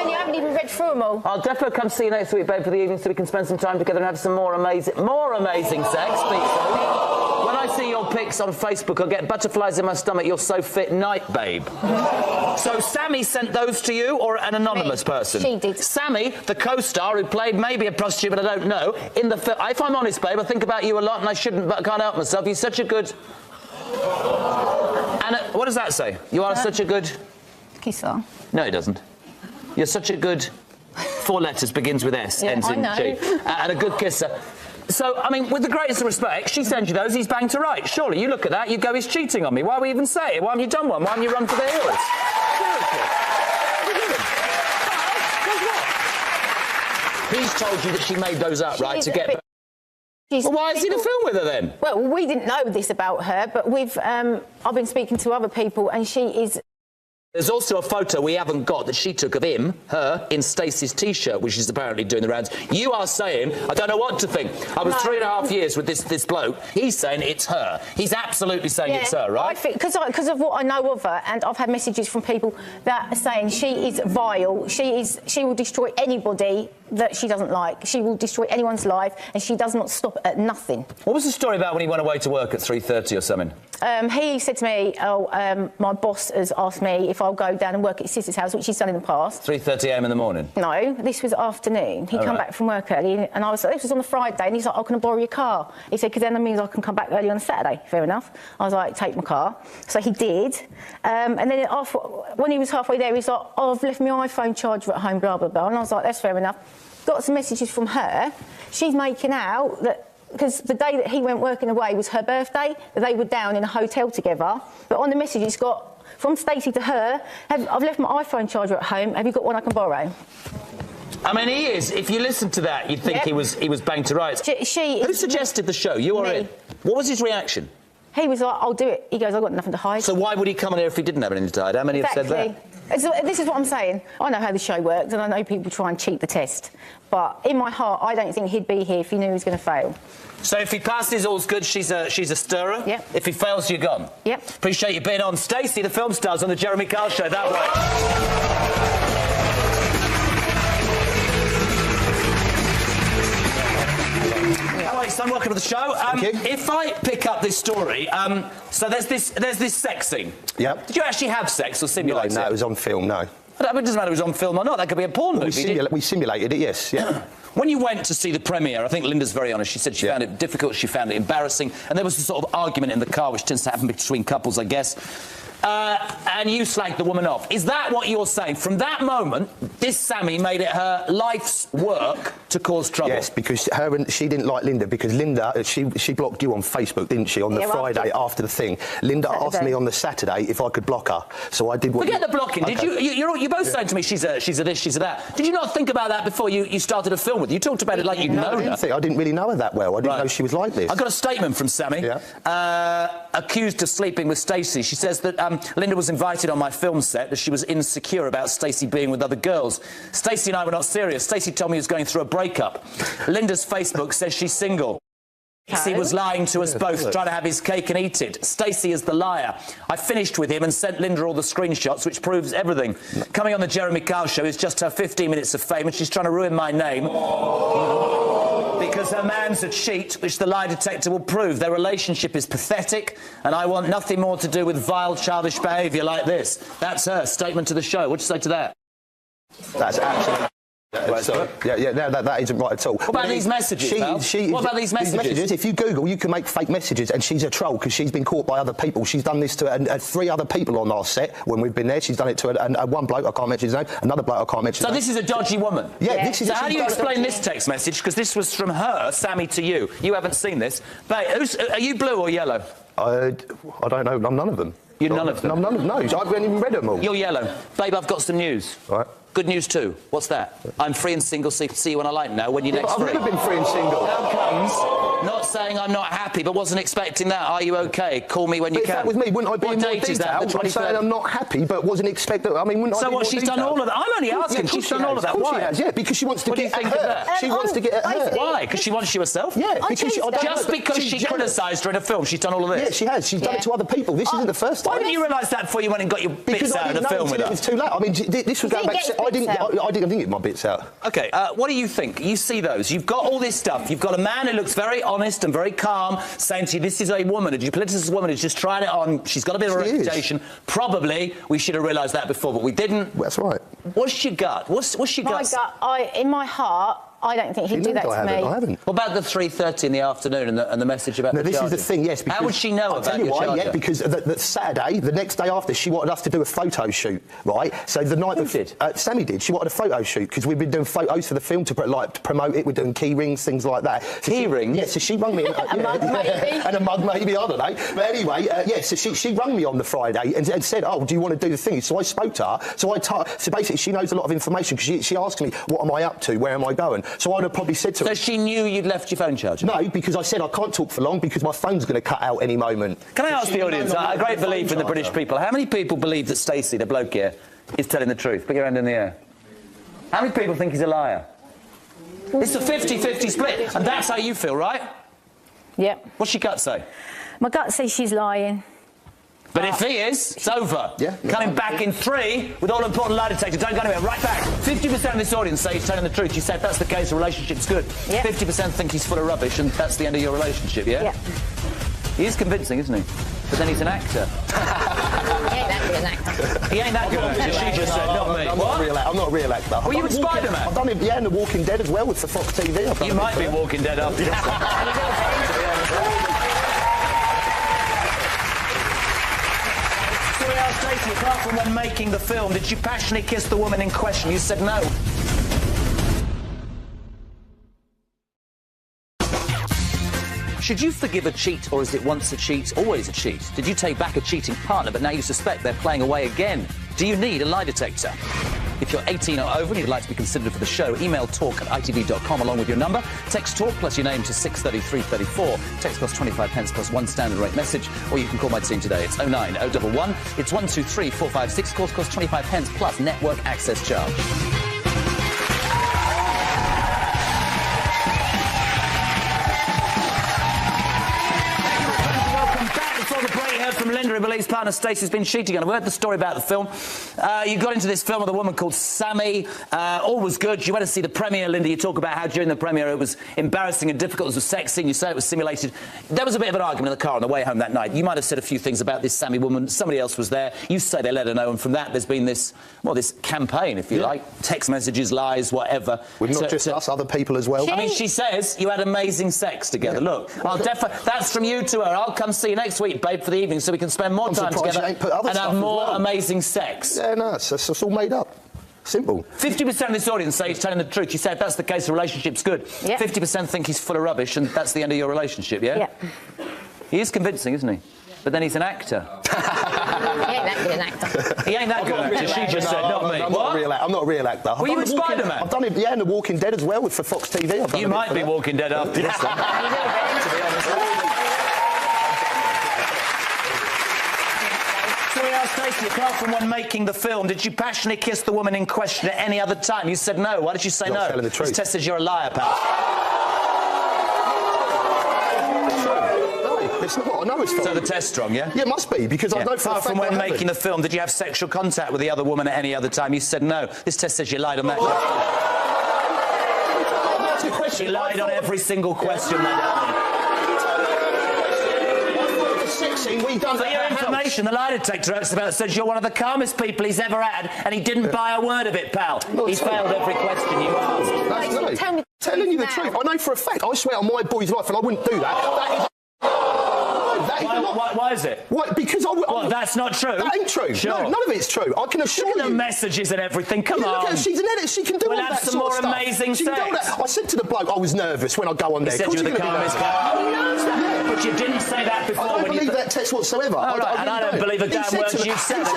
I haven't even read through them all. I'll definitely come see you next week, babe, for the evening so we can spend some time together and have some more amazing sex. When I see your pics on Facebook, I'll get butterflies in my stomach. You're so fit, night, babe. So Sammy sent those to you, or an anonymous person? She did. Sammy, the co-star who played maybe a prostitute, but I don't know. In the if I'm honest, babe, I think about you a lot, and I shouldn't, but I can't help myself. You're such a good. And what does that say? You are such a good kisser. No, it doesn't. You're such a good 4 letters, begins with S, ends in G. And a good kisser. So, I mean, with the greatest respect, she sends you those, he's banged to right. Surely, you look at that, you go, he's cheating on me. Why we even say it? Why haven't you done one? Why haven't you run for the hills? He's told you that she made those up, right, to get... Well, why is he in a film with her, then? Well, we didn't know this about her, but I've been speaking to other people, and she is... There's also a photo we haven't got that she took of her, in Stacey's T-shirt, which is apparently doing the rounds. You are saying, I don't know what to think. I was 3.5 years with this bloke. He's saying it's her. He's absolutely saying it's her, right? I think, because of what I know of her, and I've had messages from people that are saying she is vile, she will destroy anybody that she doesn't like. She will destroy anyone's life, and she does not stop at nothing. What was the story about when he went away to work at 3:30 or something? He said to me, my boss has asked me if I'll go down and work at his sister's house, which he's done in the past. 3:30 a.m. in the morning? No, this was afternoon. He come back from work early, and I was like, this was on a Friday, and he's like, oh, can I borrow your car? He said, because then that means I can come back early on a Saturday. Fair enough. I was like, take my car. So he did. And then when he was halfway there, he's like, oh, I've left my iPhone charger at home, blah, blah, blah. And I was like, that's fair enough. Got some messages from her. She's making out that because the day that he went working away was her birthday, that they were down in a hotel together. But on the message, it's got, from Stacey to her, I've left my iPhone charger at home. Have you got one I can borrow? I mean, he is. If you listen to that, you'd think he was banged to rights. Who suggested the show? You or him? What was his reaction? He was like, I'll do it. He goes, I've got nothing to hide. So why would he come on here if he didn't have anything to hide? How many have said that? This is what I'm saying. I know how the show works, and I know people try and cheat the test. But in my heart, I don't think he'd be here if he knew he was going to fail. So if he passes, all's good. She's a stirrer. Yep. If he fails, you're gone. Yep. Appreciate you being on. Stacey, the film stars on the Jeremy Kyle show. That way. Son, welcome to the show. If I pick up this story, so there's this sex scene. Yep. Did you actually have sex or simulate it? No, it was on film, no. It doesn't matter if it was on film or not. That could be a porn movie. We simulated it, yes. Yeah. When you went to see the premiere, I think Linda's very honest. She said she found it difficult, she found it embarrassing, and there was a sort of argument in the car, which tends to happen between couples, I guess. And you slagged the woman off. Is that what you're saying? From that moment, this Sammy made it her life's work to cause trouble? Yes, because she didn't like Linda, because Linda, she blocked you on Facebook, didn't she, on the Friday after the thing. Linda asked me on the Saturday if I could block her, so I did what... Forget the blocking. Okay. Did you're both saying to me she's a this, she's a that. Did you not think about that before you started a film with her? You talked about it like you'd known her. I didn't really know her that well. I didn't know she was like this. I got a statement from Sammy, accused of sleeping with Stacey. She says that Linda was invited on my film set, that she was insecure about Stacey being with other girls. Stacey and I were not serious. Stacey told me he was going through a breakup. Linda's Facebook says she's single. Stacey was lying to us both, trying to have his cake and eat it. Stacey is the liar. I finished with him and sent Linda all the screenshots, which proves everything. Coming on the Jeremy Kyle show is just her 15 minutes of fame, and she's trying to ruin my name. Because her man's a cheat, which the lie detector will prove. Their relationship is pathetic, and I want nothing more to do with vile, childish behaviour like this. That's her statement to the show. What'd you say to that? That's actually... that isn't right at all. What about these messages, what about these messages? If you Google, you can make fake messages, and she's a troll because she's been caught by other people. She's done this to 3 other people on our set when we've been there. She's done it to one bloke, I can't mention his name, another bloke, I can't mention his name. So this is a dodgy woman? Yeah. This is so how do you explain this text message? Because this was from her, Sammy, to you. You haven't seen this. Babe, are you blue or yellow? I don't know. I'm none of them. You're none of them? I'm none of them, no. I haven't even read them all. You're yellow. Babe, I've got some news. Right. Good news too. What's that? I'm free and single, so you can see you when I like now. When you're next free. I've never been free and single. How comes Not saying I'm not happy, but wasn't expecting that. Are you okay? Call me when you But can. if that was me, wouldn't I be What in more date is that? detail? The I'm saying 23rd? I'm not happy, but wasn't expecting... I mean, wouldn't I So be in what, more she's done detail? all of that? I'm only asking. Yeah, She's done all of that. Of course Why? she has, yeah, because she wants to What do you get think at of her. that? She wants to get at her. Why? Because she wants you herself? Yeah, because she... Just because she criticised her in a film, she's done all of this? Yeah, she has. She's done it to other people. This isn't the first time. Why didn't you realise that before you went and got your bits out of the film with her? It was too late. I mean, this was going back... I didn't get my bits out. OK, what do you think? You see those. You've got all this stuff. You've got a man who looks very honest and very calm, saying to you, this is a woman, a duplicitous woman who's just trying it on. She's got a bit of a reputation. Probably we should have realised that before, but we didn't. That's right. What's your gut? What's your gut? In my heart, I don't think he'd do that to me. I haven't. What about the 3:30 in the afternoon and the message about no, the this charges? is the thing, yes. How would she know I'll about tell you your why, charger? yeah, because the Saturday, the next day after, she wanted us to do a photo shoot, right? So the night... Who did? Sammy did. She wanted a photo shoot because we've been doing photos for the film to promote it. We're doing key rings, things like that. So key rings? Yeah, so she rung me... A mug, maybe. And a mug, maybe, I don't know. But anyway, yeah, so she rung me on the Friday and said, oh, do you want to do the thing? So I spoke to her. So basically, she knows a lot of information because she asked me, what am I up to? Where am I going? So I'd have probably said to her... So she knew you'd left your phone charger? No, because I said I can't talk for long because my phone's going to cut out any moment. Can I ask the audience, a great belief in the British people, how many people believe that Stacey, the bloke here, is telling the truth? Put your hand in the air. How many people think he's a liar? It's a 50-50 split, and that's how you feel, right? Yep. What's your gut say? My gut says she's lying. But if he is, it's over. Yeah. Coming back in 3 with all important lie detector. Don't go anywhere. Right back. 50% of this audience say he's telling the truth. You said that's the case, the relationship's good. Yeah. 50% think he's full of rubbish, and that's the end of your relationship, yeah? Yeah. He is convincing, isn't he? But then he's an actor. He ain't that good an actor. He ain't that good an actor. She just said, not me. I'm What? not a real actor. Were you in Spider-Man? I've done it, yeah, in The Walking Dead as well with the Fox TV. You might be Walking Dead after this. So we asked Stacey, apart from when making the film, did you passionately kiss the woman in question? You said no. Should you forgive a cheat, or is it once a cheat, always a cheat? Did you take back a cheating partner, but now you suspect they're playing away again? Do you need a lie detector? If you're 18 or over and you'd like to be considered for the show, email talk@itv.com along with your number. Text talk plus your name to 63334. Text costs 25 pence plus one standard rate message, or you can call my team today. It's 09011. It's 123456. Calls cost 25 pence plus network access charge. From Linda, who believes partner Stacey's been cheating on her. We heard the story about the film. You got into this film with a woman called Sammy. All was good. You went to see the premiere, Linda. You talk about how during the premiere it was embarrassing and difficult. It was a sex scene. You say it was simulated. There was a bit of an argument in the car on the way home that night. You might have said a few things about this Sammy woman. Somebody else was there. You say they let her know, and from that there's been this, well, this campaign, if you like. Text messages, lies, whatever. With not just us, other people as well. I mean, she says you had amazing sex together. Yeah. Look, that's from you to her. I'll come see you next week, babe, for the evening, so we can spend more time together and have more amazing sex. Yeah, no, it's all made up. Simple. 50% of this audience say he's telling the truth. You said that's the case, the relationship's good. Yep. 50% think he's full of rubbish, and that's the end of your relationship, yeah? Yep. He is convincing, isn't he? But then he's an actor. He ain't that good an actor. He ain't that good an actor. She just said, not me. I'm not a real actor. Were you in Spider-Man? I've done it, yeah, in The Walking Dead as well with for Fox TV. You might be Walking Dead after this. To be honest. So we asked Stacey, apart from when making the film, did you passionately kiss the woman in question at any other time? You said no. Why did you say no? Telling the truth. This test says you're a liar, pal. It's not. I know it's fine. So the test's strong, yeah? Yeah, it must be, because I know for a apart fact from when I making haven't. the film, did you have sexual contact with the other woman at any other time? You said no. This test says you lied on that. She lied on every single question. For your information, the lie detector expert says you're one of the calmest people he's ever had, and he didn't buy a word of it, pal. He failed every question you asked. That's no. Telling you the truth. I know for a fact. I swear on my boy's life, and I wouldn't do that. Why is it? Why? Because that's not true. That ain't true. Sure. No, none of it's true. I can assure you. Look at the messages and everything. Come on. Look at her. She's an editor. She can do all We'll that have some sort more of stuff. amazing She can do all sex. that. I said to the bloke, I was nervous when I go on there. He said you were the calmest guy. He knows that. Yeah, but you didn't say that before. I don't believe that text whatsoever. Oh, right. And I don't believe a damn word you said, okay?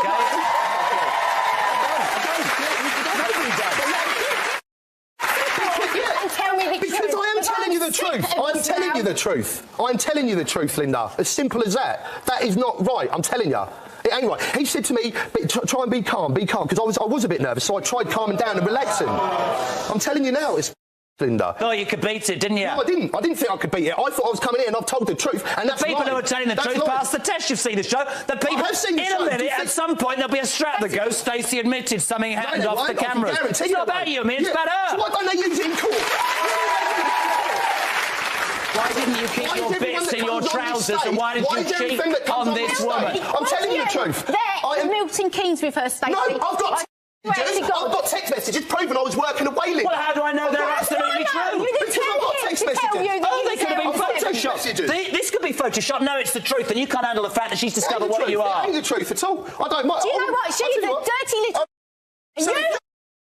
Tell me the because truth. I am telling you the truth. I'm telling you you the truth. I'm telling you the truth, Linda. As simple as that. That is not right. I'm telling you. It ain't right. He said to me, try and be calm, because I was a bit nervous, so I tried calming down and relaxing. I'm telling you now, it's Linda. Oh, you could beat it, didn't you? No, I didn't. I didn't think I could beat it. I thought I was coming in and I've told the truth, and that's the people right. who are telling the truth pass the test. You've seen the show. The people. I have seen the in show. a minute, at some point, there'll be a strap that goes. Stacey admitted something happened off the cameras. It's not about you, I mean, it's about her. So why don't they use it in court? Why didn't you keep your bits in your trousers, and why did you cheat on this woman? I'm telling you the truth. They're Milton Keynes with her, Stacey. No, I've got text messages proving I was working at Whaling. Well, how do I know they're absolutely true? Because I've got text messages. Oh, they could have been photoshopped. This could be photoshopped. No, it's the truth, and you can't handle the fact that she's discovered what you are. It ain't the truth at all. I don't mind. Do you know what? She's a dirty little...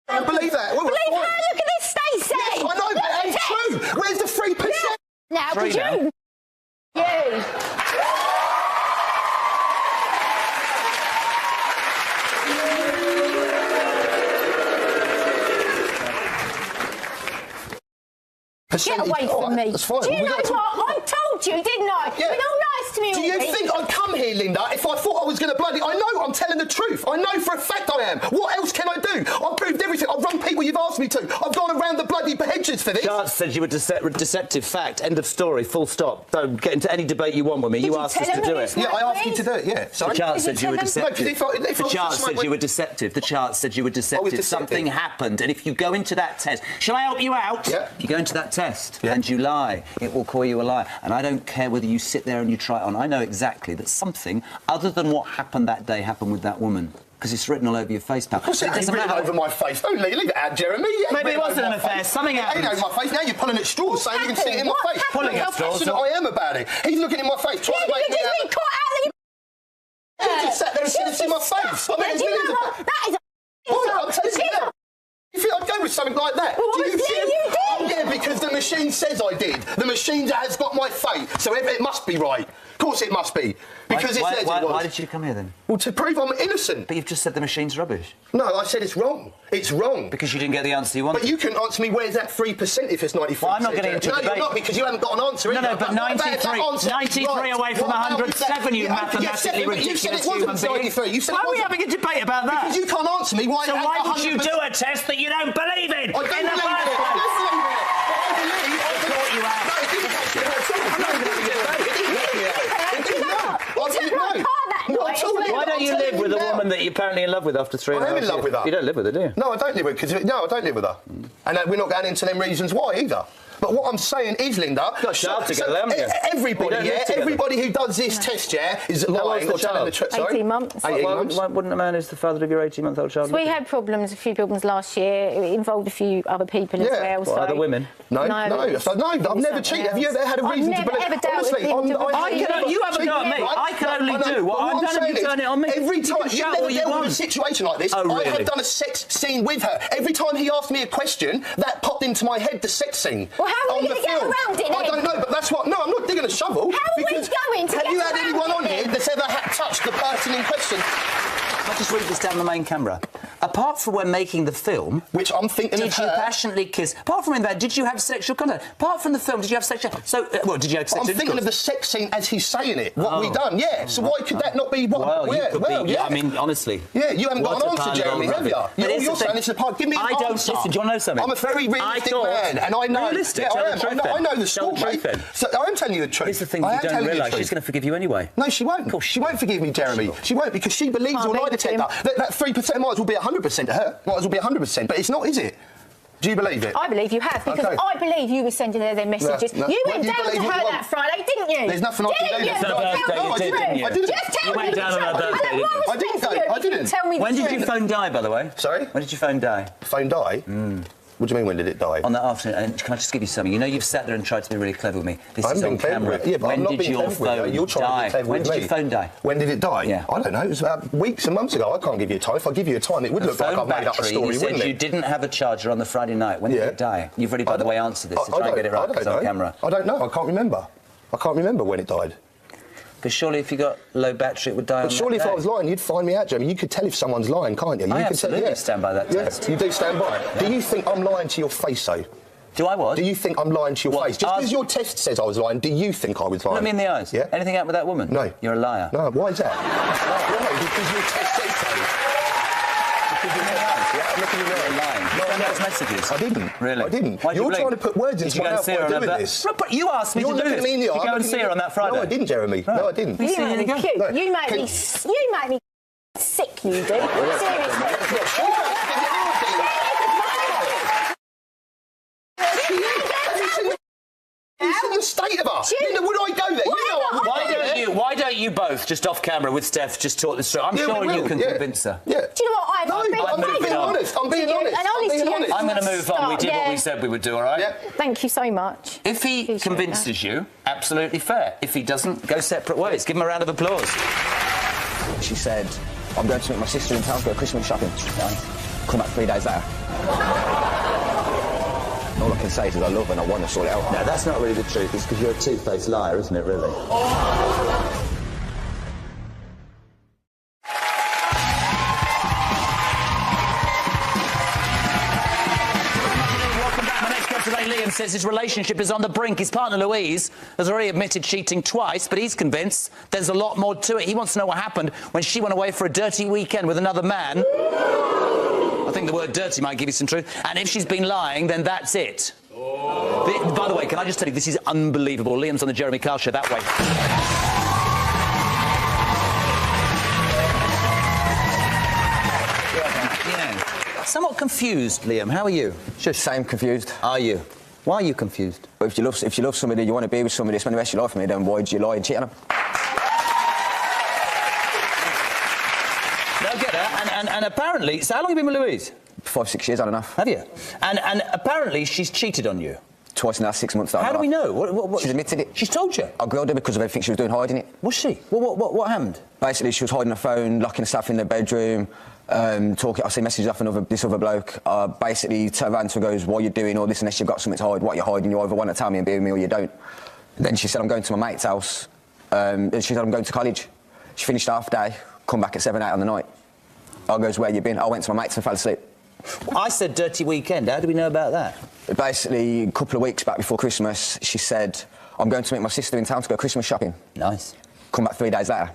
I don't believe that. Believe her? Look at this, Stacey. Yes, I know, but it ain't true. Where's the 3%? Now, could you? Get away from me. That's fine. Do you know what? I told you, didn't I? Yeah. You've been all nice to me all Do you week. think I'd come here, Linda, if I thought I was going to bloody... I know I'm telling the truth. I know for a fact I am. What else can I do? I've proved everything. I've run people you've asked me to. I've gone around the bloody hedges for this. Chance said you were deceptive. Fact. End of story. Full stop. Don't get into any debate you want with me. You asked us to do it. Yeah, I asked you to do it, yeah. The chart said you were deceptive. The chart said you were deceptive. The chart said you were deceptive. Something happened, and if you go into that test... Shall I help you out? Yeah. If you go into that test and you lie, it will call you a liar. And I don't care whether you sit there and you try it on. I know exactly that something, other than what happened that day, happened with that woman. Because it's written all over your face, pal. What's it written over my face? Don't leave it out, Jeremy. Maybe it wasn't an affair. Something happened. It ain't over my face. Now you're pulling at straws, saying you can see it in my face. Pulling at straws? That's what I am about it. He's looking in my face, trying to make me out. He just sat there and said it's in my face. I mean, Do you know what? That is I'm telling you now. You think I'd go with something like that? Well, obviously you did. Oh, yeah, because the machine says I did. The machine has got my fate, so it must be right. Of course it must be. Because it says it was. Why did you come here, then? Well, to prove I'm innocent. But you've just said the machine's rubbish. No, I said it's wrong. It's wrong. Because you didn't get the answer you wanted. But you can answer me, where's that 3% if it's 93%? Well, I'm not getting into No, a debate. you're not, because you haven't got an answer. No, but 93 away from 107, you mathematically ridiculous human being. Why are we having a debate about that? Because you can't answer me. So why would you do a test that you don't believe in? I don't believe it. I caught you out. Why don't you live with a woman that you're apparently in love with after 3.5 years? I am in love with her. You don't live with her, do you? No, I don't live with her. No, I don't live with her. And we're not going into them reasons why either. But what I'm saying is, Linda, everybody who does this test, is lying or telling the truth. 18 months. 18 months. Why wouldn't a man who's the father of your 18-month-old child? So we had a few problems last year. It involved a few other people as well. What, other women? No, I've never cheated. Have you ever had a reason to believe? Honestly, you haven't got me. I can only do what I've done, and you turn it on me. Every time you've never dealt with a situation like this, I have done a sex scene with her. Every time he asked me a question, that popped into my head, the sex scene. Well, how are we going to get around it then? I don't know, but that's what... No, I'm not digging a shovel. How are we going to Have you had anyone on here that's ever touched the person in question? I'll just read this down the main camera. Apart from when making the film... Which I'm thinking of her... Did you passionately kiss... Apart from that, did you have sexual contact? Apart from the film, did you have sexual... So, did you have sexual... I'm thinking of the sex scene as he's saying it. What we done, yeah. So why could that not be... I mean, honestly... Yeah, you haven't got an answer, Jeremy, have you? You're saying it's a part... Give me an answer. Listen, do you want to know something? I'm a very realistic man, and I know... Realistic? I know the story, mate. So I am telling you the truth. Here's the thing you don't realise. She's going to forgive you anyway. No, she won't. Of course. She won't forgive me, Jeremy. She won't, because she believes your lie detector. That 3% might as well be 100% to her. Might as well be 100%, but it's not, is it? Do you believe it? I believe you have, because I believe you were sending her their messages. No. You went down to her that Friday, didn't you? There's nothing I can do. I didn't. Just tell me the truth. I didn't go. I didn't. Tell me the truth. When did your phone die, by the way? Sorry? When did your phone die? Phone die? What do you mean, when did it die? On that afternoon. And can I just give you something? You know, you've sat there and tried to be really clever with me. This is on camera. Yeah, but when did your phone die? When did your phone die? When did it die? Yeah. I don't know. It was about weeks and months ago. I can't give you a time. If I give you a time, it would look like I made up a story, wouldn't it? You said you didn't have a charger on the Friday night. When did it die? You've already, by the way, answered this, so try and get it right, because it's on camera. I don't know. I can't remember. I can't remember when it died. Because surely if you got low battery, it would die. But surely if I was lying, you'd find me out, Jeremy. You could tell if someone's lying, can't you? I absolutely stand by that test. You do stand by it. Do you think I'm lying to your face, though? Do I what? Do you think I'm lying to your face? Just because your test says I was lying, do you think I was lying? Look me in the eyes. Yeah? Anything happened with that woman? No. You're a liar. No, why is that? Why? Because your test says so. Because your test says so. Yeah, I'm looking at you lying. No, sent those messages. I didn't. Really? I didn't. Why'd you You're blink? trying to put words into my mouth by doing this. But you asked me You're to do looking this. at me in the eye. You go and see her on that Friday. No, I didn't, Jeremy. No, I didn't. You make me cute. You make me sick, you do. Seriously. Have you seen the state of her? Linda, would I go there? Why don't you both, just off camera with Steph, just talk this through? I'm sure you can convince her. Yeah. Do you know what? I'm being honest. I'm being honest. I'm going to move on. We did what we said we would do, all right? Yeah. Thank you so much. If he convinces you, absolutely fair. If he doesn't, go separate ways. Give him a round of applause. She said, I'm going to meet my sister in town to go Christmas shopping. Come back 3 days later. All I can say is I love her and I want to sort it out. No, that's not really the truth. It's because you're a two-faced liar, isn't it, really? Today, Liam says his relationship is on the brink. His partner, Louise, has already admitted cheating twice, but he's convinced there's a lot more to it. He wants to know what happened when she went away for a dirty weekend with another man. I think the word dirty might give you some truth. And if she's been lying, then that's it. By the way, can I just tell you, this is unbelievable. Liam's on the Jeremy Kyle Show that way. Somewhat confused, Liam. How are you? Just same confused. Are you? Why are you confused? Well, if you love somebody, you want to be with somebody, spend the rest of your life with me, then why do you lie and cheat on them? No, I get that. And apparently, so how long have you been with Louise? 5, 6 years, I don't know. Have you? And apparently she's cheated on you. Twice in the last 6 months. How do we know? What, she's admitted it. She's told you? I grilled her because of everything she was doing, hiding it. Was she? What happened? Basically, she was hiding her phone, locking herself in the bedroom, talking. I see messages off this other bloke. Basically, turned around to her and goes, "What are you doing? All this unless you've got something to hide. What are you hiding? You either want to tell me and be with me or you don't." Then she said, "I'm going to my mate's house." She said, "I'm going to college." She finished half day, come back at 7, 8 on the night. I goes, "Where you been?" I went to my mate's and fell asleep. I said dirty weekend. How do we know about that? Basically, a couple of weeks back before Christmas, she said, "I'm going to meet my sister in town to go Christmas shopping." Nice. Come back 3 days later.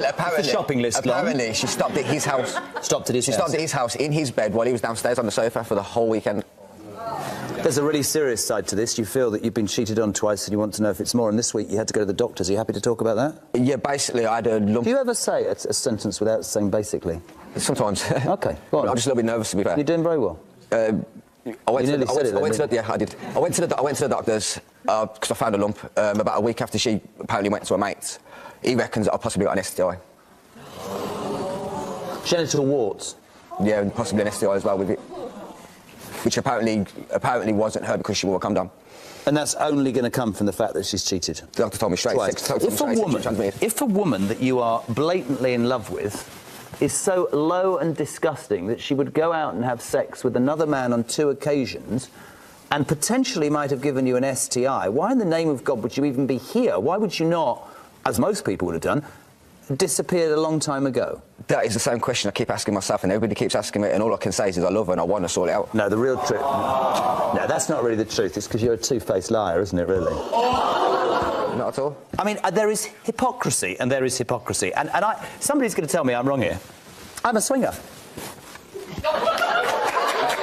Apparently, the shopping list. Apparently, she stopped at his house. Stopped at his house. She stopped at his house in his bed while he was downstairs on the sofa for the whole weekend. There's a really serious side to this. You feel that you've been cheated on twice and you want to know if it's more. And this week you had to go to the doctors. Are you happy to talk about that? Yeah, basically, I had a lump. Do you ever say a sentence without saying basically? Sometimes. OK, go on. I'm just a little bit nervous, to be fair. You're doing very well. I went to the doctors because I found a lump about a week after she apparently went to her mate's. He reckons that I possibly got an STI. Genital warts? Yeah, and possibly an STI as well with it. Which apparently wasn't her because she wore a condom. And that's only going to come from the fact that she's cheated? The doctor told me straight. If a woman that you are blatantly in love with is so low and disgusting that she would go out and have sex with another man on 2 occasions and potentially might have given you an STI, why in the name of God would you even be here? Why would you not, as most people would have done, disappeared a long time ago? That is the same question I keep asking myself, and everybody keeps asking me, and all I can say is I love her and I want to sort it out. No, the real truth... No, that's not really the truth. It's because you're a two-faced liar, isn't it, really? Not at all. I mean, there is hypocrisy, and there is hypocrisy. And somebody's going to tell me I'm wrong here. I'm a swinger.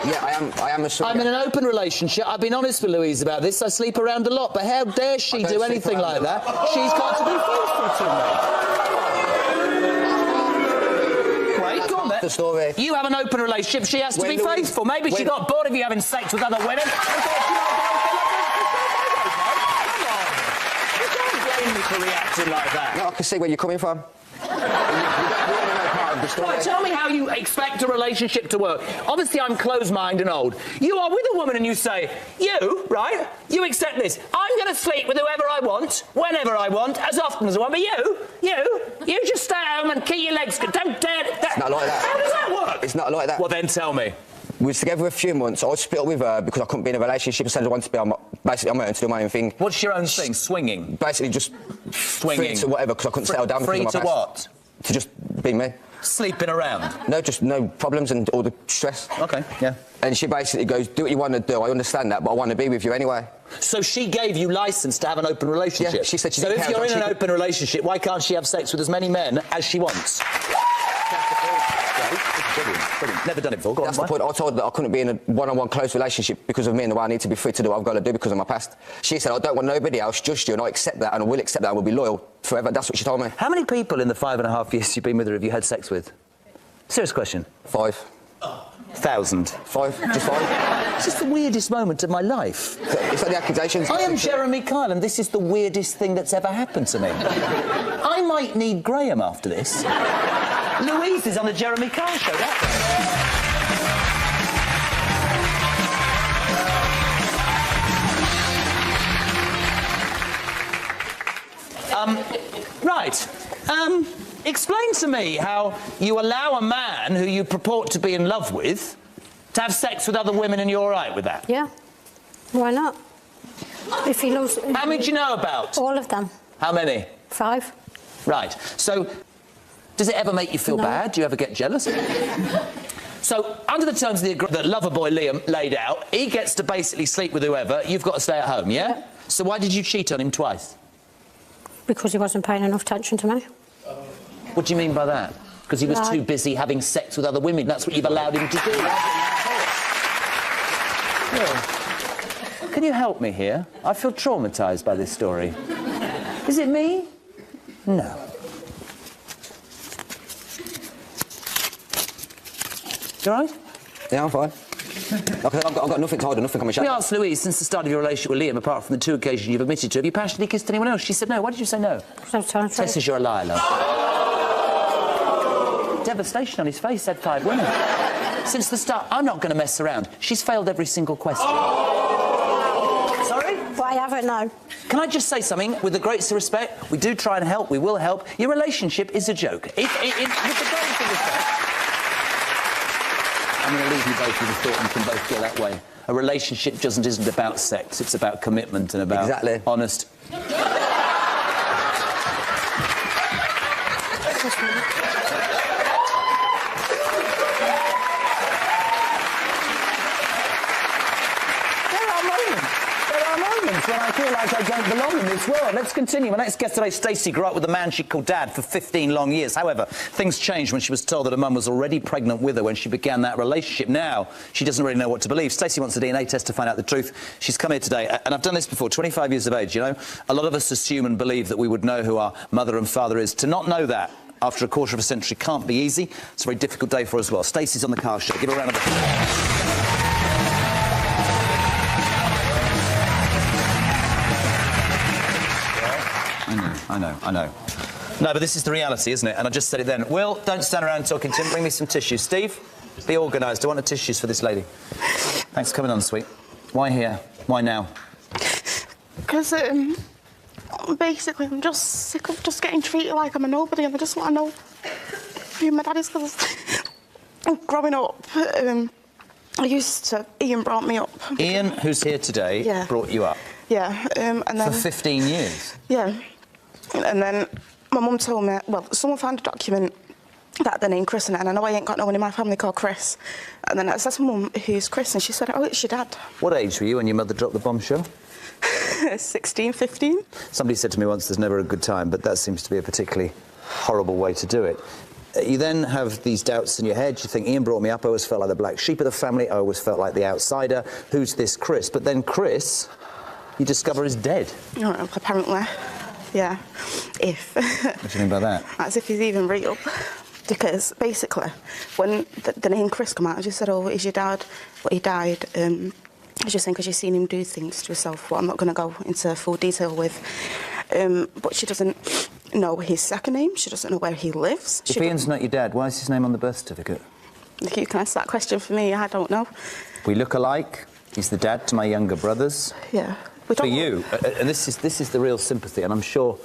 Yeah, I am a swinger. I'm in an open relationship. I've been honest with Louise about this. I sleep around a lot, but how dare she do anything like that? She's got to be faithful to me. Wait, go on then. The story. You have an open relationship. She has to be faithful. Maybe she got bored of you having sex with other women. You can't blame me for reacting like that. No, I can see where you're coming from. Right, tell me how you expect a relationship to work. Obviously, I'm closed-minded and old. You are with a woman and you say, you, right, you accept this. I'm going to sleep with whoever I want, whenever I want, as often as I want. But you just stay at home and keep your legs... Don't dare... It's not like that. How does that work? It's not like that. Well, then tell me. We was together a few months. I was split up with her because I couldn't be in a relationship. I said I wanted to be on my own to do my own thing. What's your own thing? Swinging? Basically just... Swinging? Free to whatever, because I couldn't settle down. Free to what? To just be me. Sleeping around? No, just no problems and all the stress. OK, yeah. And she basically goes, do what you want to do, I understand that, but I want to be with you anyway. So she gave you licence to have an open relationship? Yeah, she said she So didn't if care you're as in long an as she open relationship, why can't she have sex with as many men as she wants? Brilliant. Never done it before. Go That's on, the point. I told her that I couldn't be in a one-on-one close relationship because of me and the way I need to be free to do what I've got to do because of my past. She said, I don't want nobody else, just you, and I accept that, and I will accept that, and will be loyal forever. That's what she told me. How many people in the 5.5 years you've been with her have you had sex with? Serious question. 5. 1,000. 5. Just 5. This is the weirdest moment of my life. It's like the accusations. I am Jeremy Kyle, and this is the weirdest thing that's ever happened to me. I might need Graham after this. Louise is on the Jeremy Kyle show, right. Explain to me how you allow a man who you purport to be in love with to have sex with other women and you're all right with that? Yeah. Why not? If he loves... How many do you know about? All of them. How many? 5. Right. So, does it ever make you feel bad? Do you ever get jealous? So, under the terms of the agreement that Loverboy Liam laid out, he gets to basically sleep with whoever, you've got to stay at home, yeah? So why did you cheat on him twice? Because he wasn't paying enough attention to me. What do you mean by that? Because he was too busy having sex with other women. That's what you've allowed him to do. Well, can you help me here? I feel traumatised by this story. Is it me? No. You all right? Yeah, I'm fine. Like I said, I've got nothing to hide, nothing on my shadow. We asked Louise, since the start of your relationship with Liam, apart from the 2 occasions you've admitted to, have you passionately kissed anyone else? She said no. Why did you say no? Tess says you're a liar, love. Devastation on his face, said 5 women. Since the start, I'm not going to mess around. She's failed every single question. Sorry? But I haven't, no. Can I just say something? With the greatest respect, we do try and help, we will help. Your relationship is a joke. With the greatest respect... I'm going to leave you both with a thought and you can both go that way. A relationship isn't about sex, it's about commitment and about honest... When I feel like I don't belong in this world. Let's continue. My next guest today, Stacey, grew up with a man she called Dad for 15 long years. However, things changed when she was told that her mum was already pregnant with her when she began that relationship. Now, she doesn't really know what to believe. Stacey wants a DNA test to find out the truth. She's come here today, and I've done this before, 25 years of age, you know. A lot of us assume and believe that we would know who our mother and father is. To not know that after a quarter of a century can't be easy. It's a very difficult day for us as well. Stacey's on the car show. Give her a round of applause. I know. No, but this is the reality, isn't it? And I just said it then. Will, don't stand around talking to him. Bring me some tissues. Steve, be organised. I want the tissues for this lady. Thanks for coming on, sweet. Why here? Why now? Because, basically, I'm just sick of just getting treated like I'm a nobody, and I just want to know who my dad is, because growing up, Ian brought me up. Ian, who's here today, brought you up? Yeah, and then... For 15 years? Yeah. And then my mum told me, well, someone found a document that the name Chris in it, and I know I ain't got no one in my family called Chris. And then I said to Mum, who's Chris? And she said, oh, it's your dad. What age were you when your mother dropped the bombshell? 16, 15. Somebody said to me once, there's never a good time, but that seems to be a particularly horrible way to do it. You then have these doubts in your head. You think, Ian brought me up, I always felt like the black sheep of the family, I always felt like the outsider. Who's this Chris? But then Chris, you discover, is dead. Oh, apparently. Yeah, if. What do you mean by that? As if he's even real. Because, basically, when the name Chris came out, I just said, oh, is your dad? But he died. I was just saying because you've seen him do things to himself, what I'm not going to go into full detail with. But she doesn't know his second name. She doesn't know where he lives. If Ian's not your dad, why is his name on the birth certificate? You can answer that question for me. I don't know. We look alike. He's the dad to my younger brothers. Yeah. For you, and this is the real sympathy, and I'm sure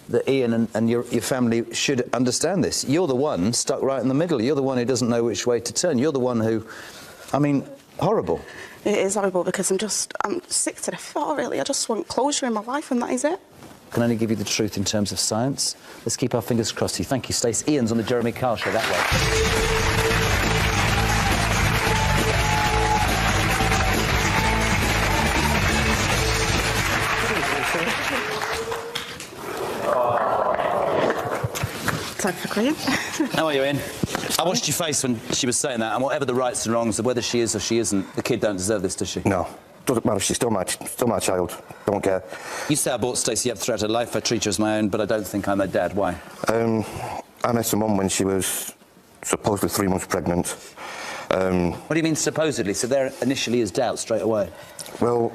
that Ian and your family should understand this. You're the one stuck right in the middle. You're the one who doesn't know which way to turn. You're the one who, I mean, horrible. It is horrible because I'm sick to the thought, really. I just want closure in my life, and that is it. can only give you the truth in terms of science. Let's keep our fingers crossed here. Thank you, Stacey. Ian's on the Jeremy Kyle Show that way. Time for Graham. How are you, Ian? I watched your face when she was saying that, and whatever the rights and wrongs of whether she is or she isn't, the kid don't deserve this, does she? No. Doesn't matter, she's still my child. Don't care. You say I brought Stacey up throughout her life. I treat her as my own, but I don't think I'm her dad. Why? I met her mum when she was supposedly 3 months pregnant. What do you mean supposedly? So there initially is doubt straight away? Well,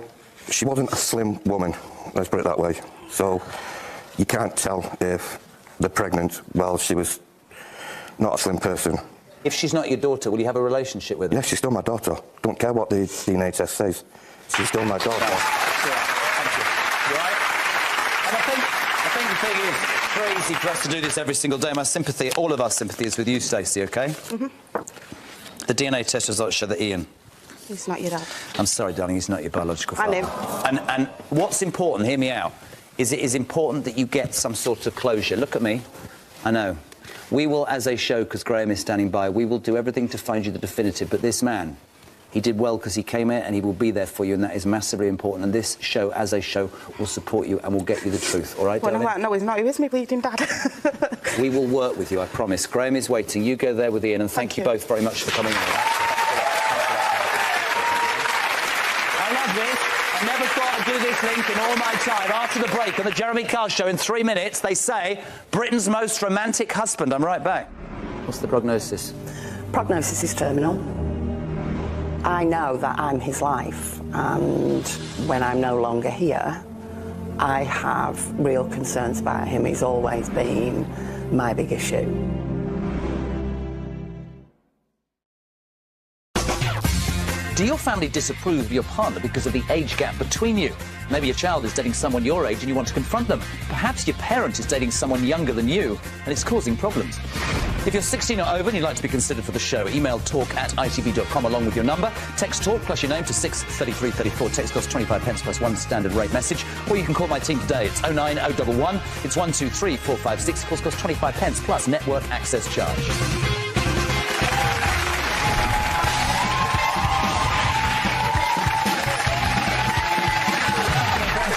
she wasn't a slim woman, let's put it that way. So you can't tell if they're pregnant while she was not a slim person. If she's not your daughter, will you have a relationship with her? Yes, she's still my daughter. Don't care what the DNA test says. She's still my daughter. Thank you. Right? And I think the thing is, it's very easy for us to do this every single day. My sympathy, all of our sympathy is with you, Stacey, OK? Mm-hmm. The DNA test results show that Ian... He's not your dad. I'm sorry, darling, he's not your biological father. I know. And what's important, hear me out, is it is important that you get some sort of closure. Look at me. I know. We will, as a show, because Graham is standing by, we will do everything to find you the definitive. But this man, he did well because he came here and he will be there for you, and that is massively important. And this show, as a show, will support you and will get you the truth, all right, darling? No, he's not. He is me bleeding dad. We will work with you, I promise. Graham is waiting. You go there with Ian, and thank you both very much for coming in. I love this. I never thought I'd do this link in all my time. After the break on the Jeremy Kyle Show in 3 minutes, they say Britain's most romantic husband. I'm right back. What's the prognosis? Prognosis is terminal. I know that I'm his life, and when I'm no longer here, I have real concerns about him. He's always been my big issue. Do your family disapprove of your partner because of the age gap between you? Maybe your child is dating someone your age and you want to confront them. Perhaps your parent is dating someone younger than you and it's causing problems. If you're 16 or over and you'd like to be considered for the show, email talk@itv.com along with your number. Text talk plus your name to 63334. Text costs 25 pence plus one standard rate message. Or you can call my team today. It's 09011. It's 123456. Of course, costs 25 pence plus network access charge.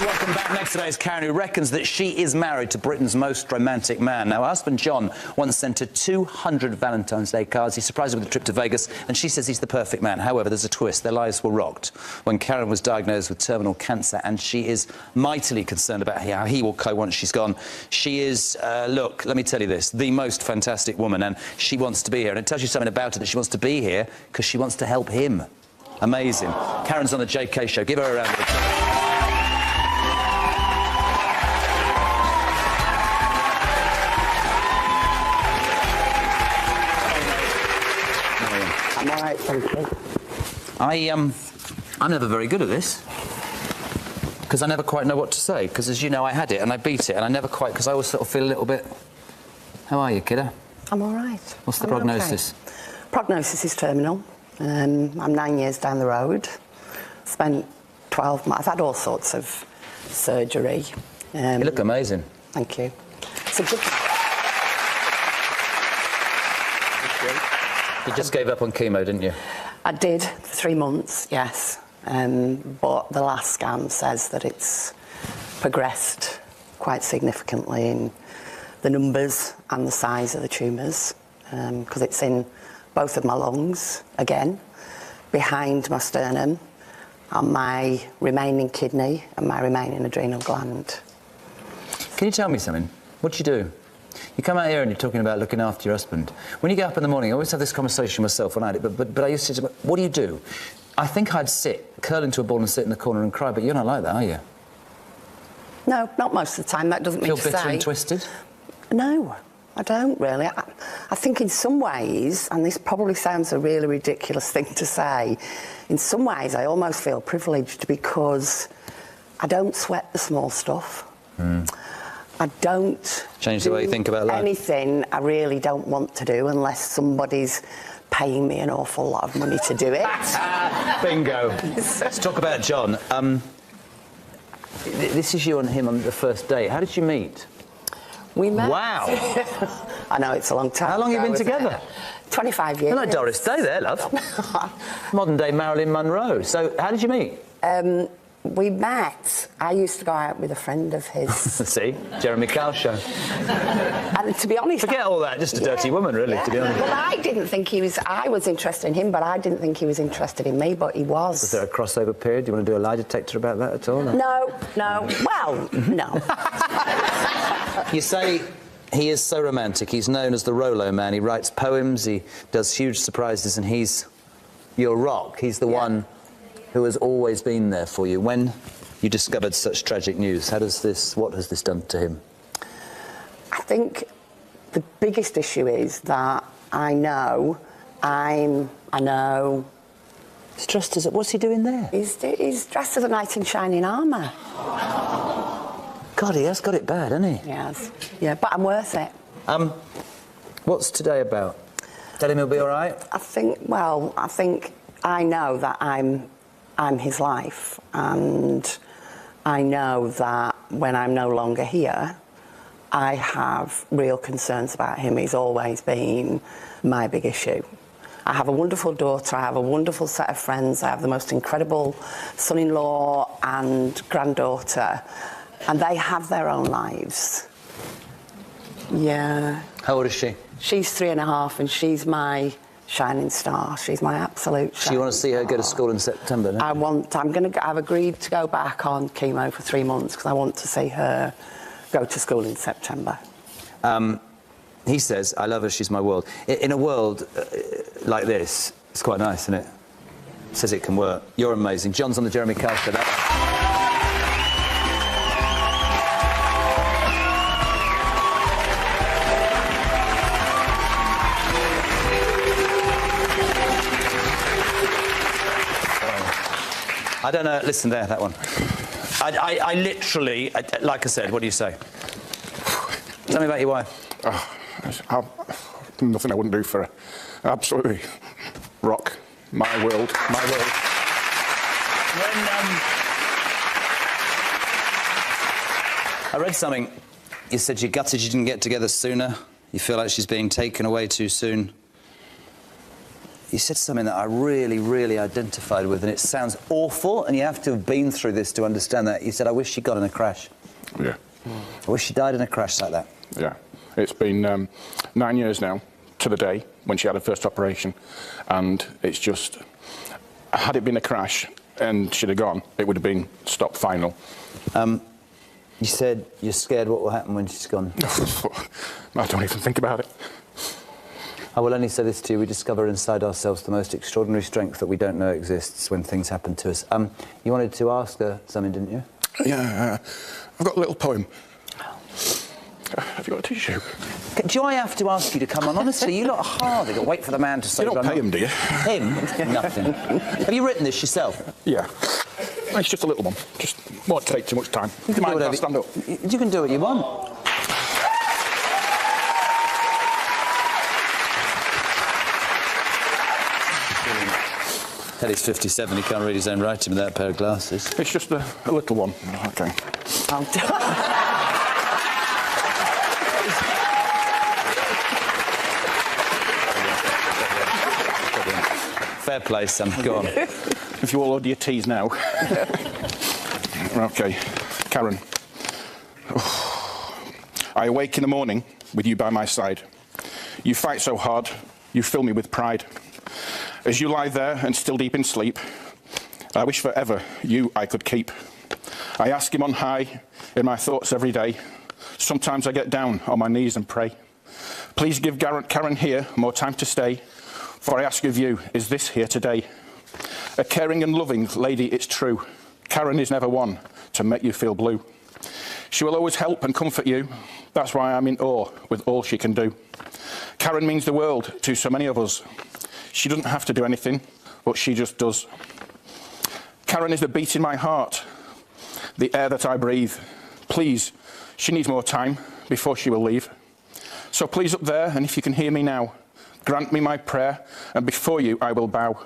Welcome back. Next today is Karen, who reckons that she is married to Britain's most romantic man. Now, her husband John once sent her 200 Valentine's Day cards. He surprised her with a trip to Vegas, and she says he's the perfect man. However, there's a twist. Their lives were rocked when Karen was diagnosed with terminal cancer, and she is mightily concerned about how he will cope once she's gone. She is, look, let me tell you this, the most fantastic woman, and she wants to be here. And it tells you something about her that she wants to be here because she wants to help him. Amazing. Karen's on the JK Show. Give her a round of applause. I'm all right, thank you. I'm never very good at this because I never quite know what to say. Because as you know, I had it and I beat it, and I never quite, because I always sort of feel a little bit. How are you, kiddo? I'm all right. What's the prognosis? Okay. Prognosis is terminal. I'm 9 years down the road. Spent 12 months. I've had all sorts of surgery. You look amazing. Thank you. It's a good. You just gave up on chemo, didn't you? I did for 3 months, yes. But the last scan says that it's progressed quite significantly in the numbers and the size of the tumours, because it's in both of my lungs, again, behind my sternum, on my remaining kidney and my remaining adrenal gland. Can you tell me something? What do you do? You come out here and you're talking about looking after your husband. When you get up in the morning, I always have this conversation myself when I did, but I used to say, what do you do? I think I'd curl into a ball and sit in the corner and cry, but you're not like that, are you? No, not most of the time. That doesn't mean to say... Feel bitter and twisted? No, I don't really. I think in some ways, and this probably sounds a really ridiculous thing to say, in some ways I almost feel privileged because I don't sweat the small stuff. I don't change the way you think about life. Anything I really don't want to do unless somebody's paying me an awful lot of money to do it. Bingo. Let's talk about John. This is you and him on the first date. How did you meet? We met. Wow. I know, it's a long time. How long have you been ago, together? 25 years. You're like Doris Day there, love. Modern day Marilyn Monroe. So, how did you meet? We met. I used to go out with a friend of his. See? Jeremy Kyle show. And to be honest... Forget all that. Just a dirty woman, really, to be honest. Well, I didn't think he was... I was interested in him, but I didn't think he was interested in me, but he was. Was there a crossover period? Do you want to do a lie detector about that at all? No. Well, no. You say he is so romantic. He's known as the Rolo Man. He writes poems, he does huge surprises, and he's your rock. He's the one who has always been there for you. When you discovered such tragic news, what has this done to him? I think the biggest issue is that I know. He's dressed as... What's he doing there? He's dressed as a knight in shining armour. God, he has got it bad, hasn't he? He has. Yeah, but I'm worth it. What's today about? Tell him he'll be all right? I think I know that I'm his life, and I know that when I'm no longer here, I have real concerns about him. He's always been my big issue. I have a wonderful daughter, I have a wonderful set of friends, I have the most incredible son-in-law and granddaughter, and they have their own lives. Yeah. How old is she? She's 3.5, and she's my shining star. She's my absolute shining So you want to see her go to school in September, don't you? I've agreed to go back on chemo for 3 months because I want to see her go to school in September. He says, I love her, she's my world. In a world like this, it's quite nice, isn't it? Says it can work. You're amazing. John's on the Jeremy Kyle show. I don't know. Listen there, that one. I literally, like I said, what do you say? Tell me about your wife. Nothing I wouldn't do for her. Absolutely. Rock. My world. My world. I read something. You said you're gutted you didn't get together sooner. You feel like she's being taken away too soon. You said something that I really, really identified with, and it sounds awful, and you have to have been through this to understand that. You said, I wish she'd gone in a crash. Yeah. I wish she died in a crash like that. Yeah. It's been 9 years now, to the day, when she had her first operation, and it's just... Had it been a crash and she'd have gone, it would have been stop final. You said you're scared what will happen when she's gone. I don't even think about it. I will only say this to you, we discover inside ourselves the most extraordinary strength that we don't know exists when things happen to us. You wanted to ask her something, didn't you? Yeah, I've got a little poem. Have you got a tissue? Do I have to ask you to come on? Honestly, you lot are hard. You've got to wait for the man to say... You don't pay him, do you? Him? Nothing. Have you written this yourself? Yeah. It's just a little one. Just won't take too much time. You can do whatever... Stand up. You can do what you want. Teddy's 57, he can't read his own writing without a pair of glasses. It's just a little one. OK. Fair play, son. Go on. If you all order your teas now. OK. Karen. I awake in the morning with you by my side. You fight so hard, you fill me with pride. As you lie there and still deep in sleep, I wish forever you I could keep. I ask him on high in my thoughts every day. Sometimes I get down on my knees and pray. Please give Karen here more time to stay, for I ask of you, is this here today? A caring and loving lady, it's true. Karen is never one to make you feel blue. She will always help and comfort you. That's why I'm in awe with all she can do. Karen means the world to so many of us. She doesn't have to do anything, but she just does. Karen is the beat in my heart, the air that I breathe. Please, she needs more time before she will leave. So please up there, and if you can hear me now, grant me my prayer, and before you I will bow.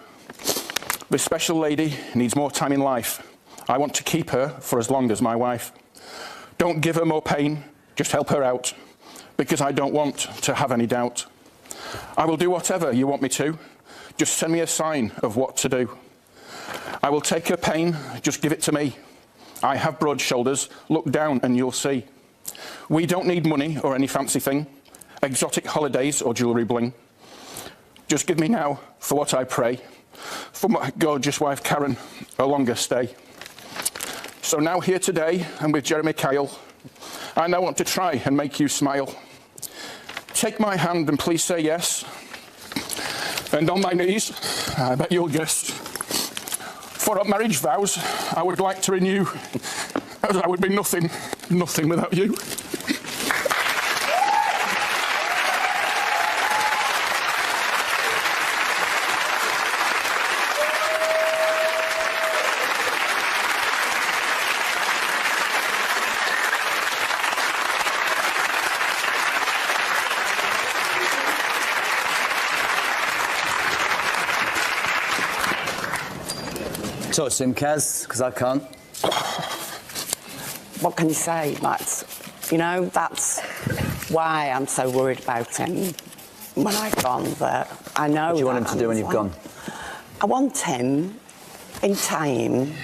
This special lady needs more time in life. I want to keep her for as long as my wife. Don't give her more pain, just help her out, because I don't want to have any doubt. I will do whatever you want me to, just send me a sign of what to do. I will take her pain, just give it to me. I have broad shoulders, look down and you'll see. We don't need money or any fancy thing, exotic holidays or jewellery bling. Just give me now for what I pray, for my gorgeous wife Karen, a longer stay. So now here today, and with Jeremy Kyle, I now want to try and make you smile. Take my hand and please say yes. And on my knees, I bet you'll guess. For our marriage vows, I would like to renew, as I would be nothing without you. Talk to him, Kaz, because I can't. What can you say, Matt? You know, that's why I'm so worried about him when I've gone there. I know. What do you want him to do when you've gone? I want him, in time,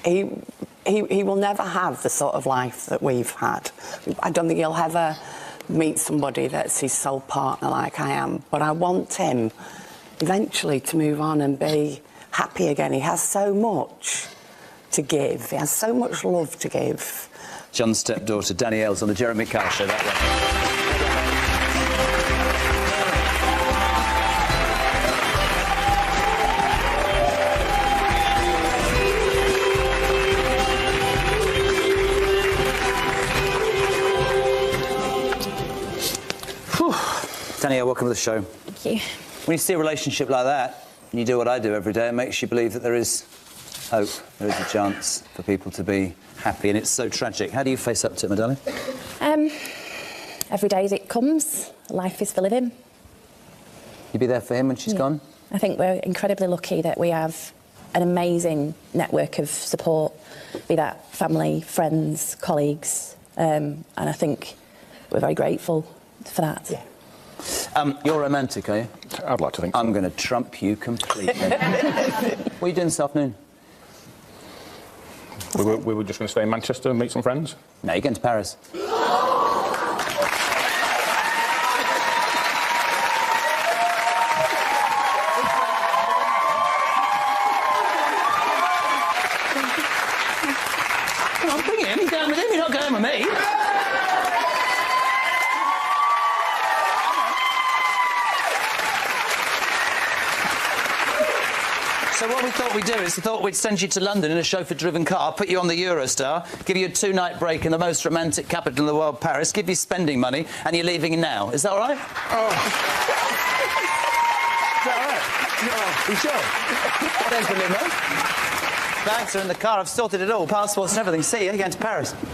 he will never have the sort of life that we've had. I don't think he'll ever meet somebody that's his sole partner like I am. But I want him eventually to move on and be happy again. He has so much to give. He has so much love to give. John's stepdaughter, Danielle's on the Jeremy Kyle show that way. Danielle, welcome to the show. Thank you. When you see a relationship like that, and you do what I do every day, it makes you believe that there is hope, there is a chance for people to be happy, and it's so tragic. How do you face up to it, my darling? Every day as it comes, life is for living. You be there for him when she's gone? I think we're incredibly lucky that we have an amazing network of support, be that family, friends, colleagues, and I think we're very grateful for that. Yeah. You're romantic, are you? I'd like to think so. I'm going to trump you completely. What are you doing this afternoon? We were just going to stay in Manchester and meet some friends. No, you're going to Paris. Come on, bring him. You're going with him, you're not going with me. So what we thought we'd do is we thought we'd send you to London in a chauffeur-driven car, put you on the Eurostar, give you a 2-night break in the most romantic capital in the world, Paris, give you spending money, and you're leaving now. Is that all right? Oh. Is that all right? No. You sure? There's the limo. Bags are in the car. I've sorted it all. Passports and everything. See you. You're going to Paris. Love you.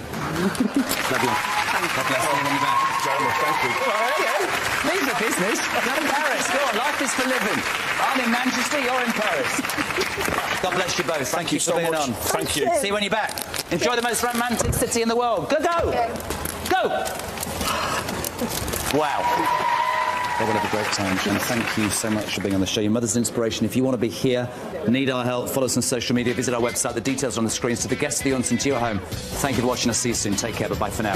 God bless you. On the back. Thank you. All right, yeah. Leave the business. Go to Paris. Go on. Life is for living. I'm in Manchester. You're in Paris. God bless you both. Thank you for being on. Thank you. See you when you're back. Enjoy the most romantic city in the world. Go, go! Go! Wow. They will have a great time, and thank you so much for being on the show. Your mother's an inspiration. If you want to be here, need our help, follow us on social media, visit our website. The details are on the screens. To the guests of the audience and to your home, thank you for watching. I'll see you soon. Take care. Bye-bye for now.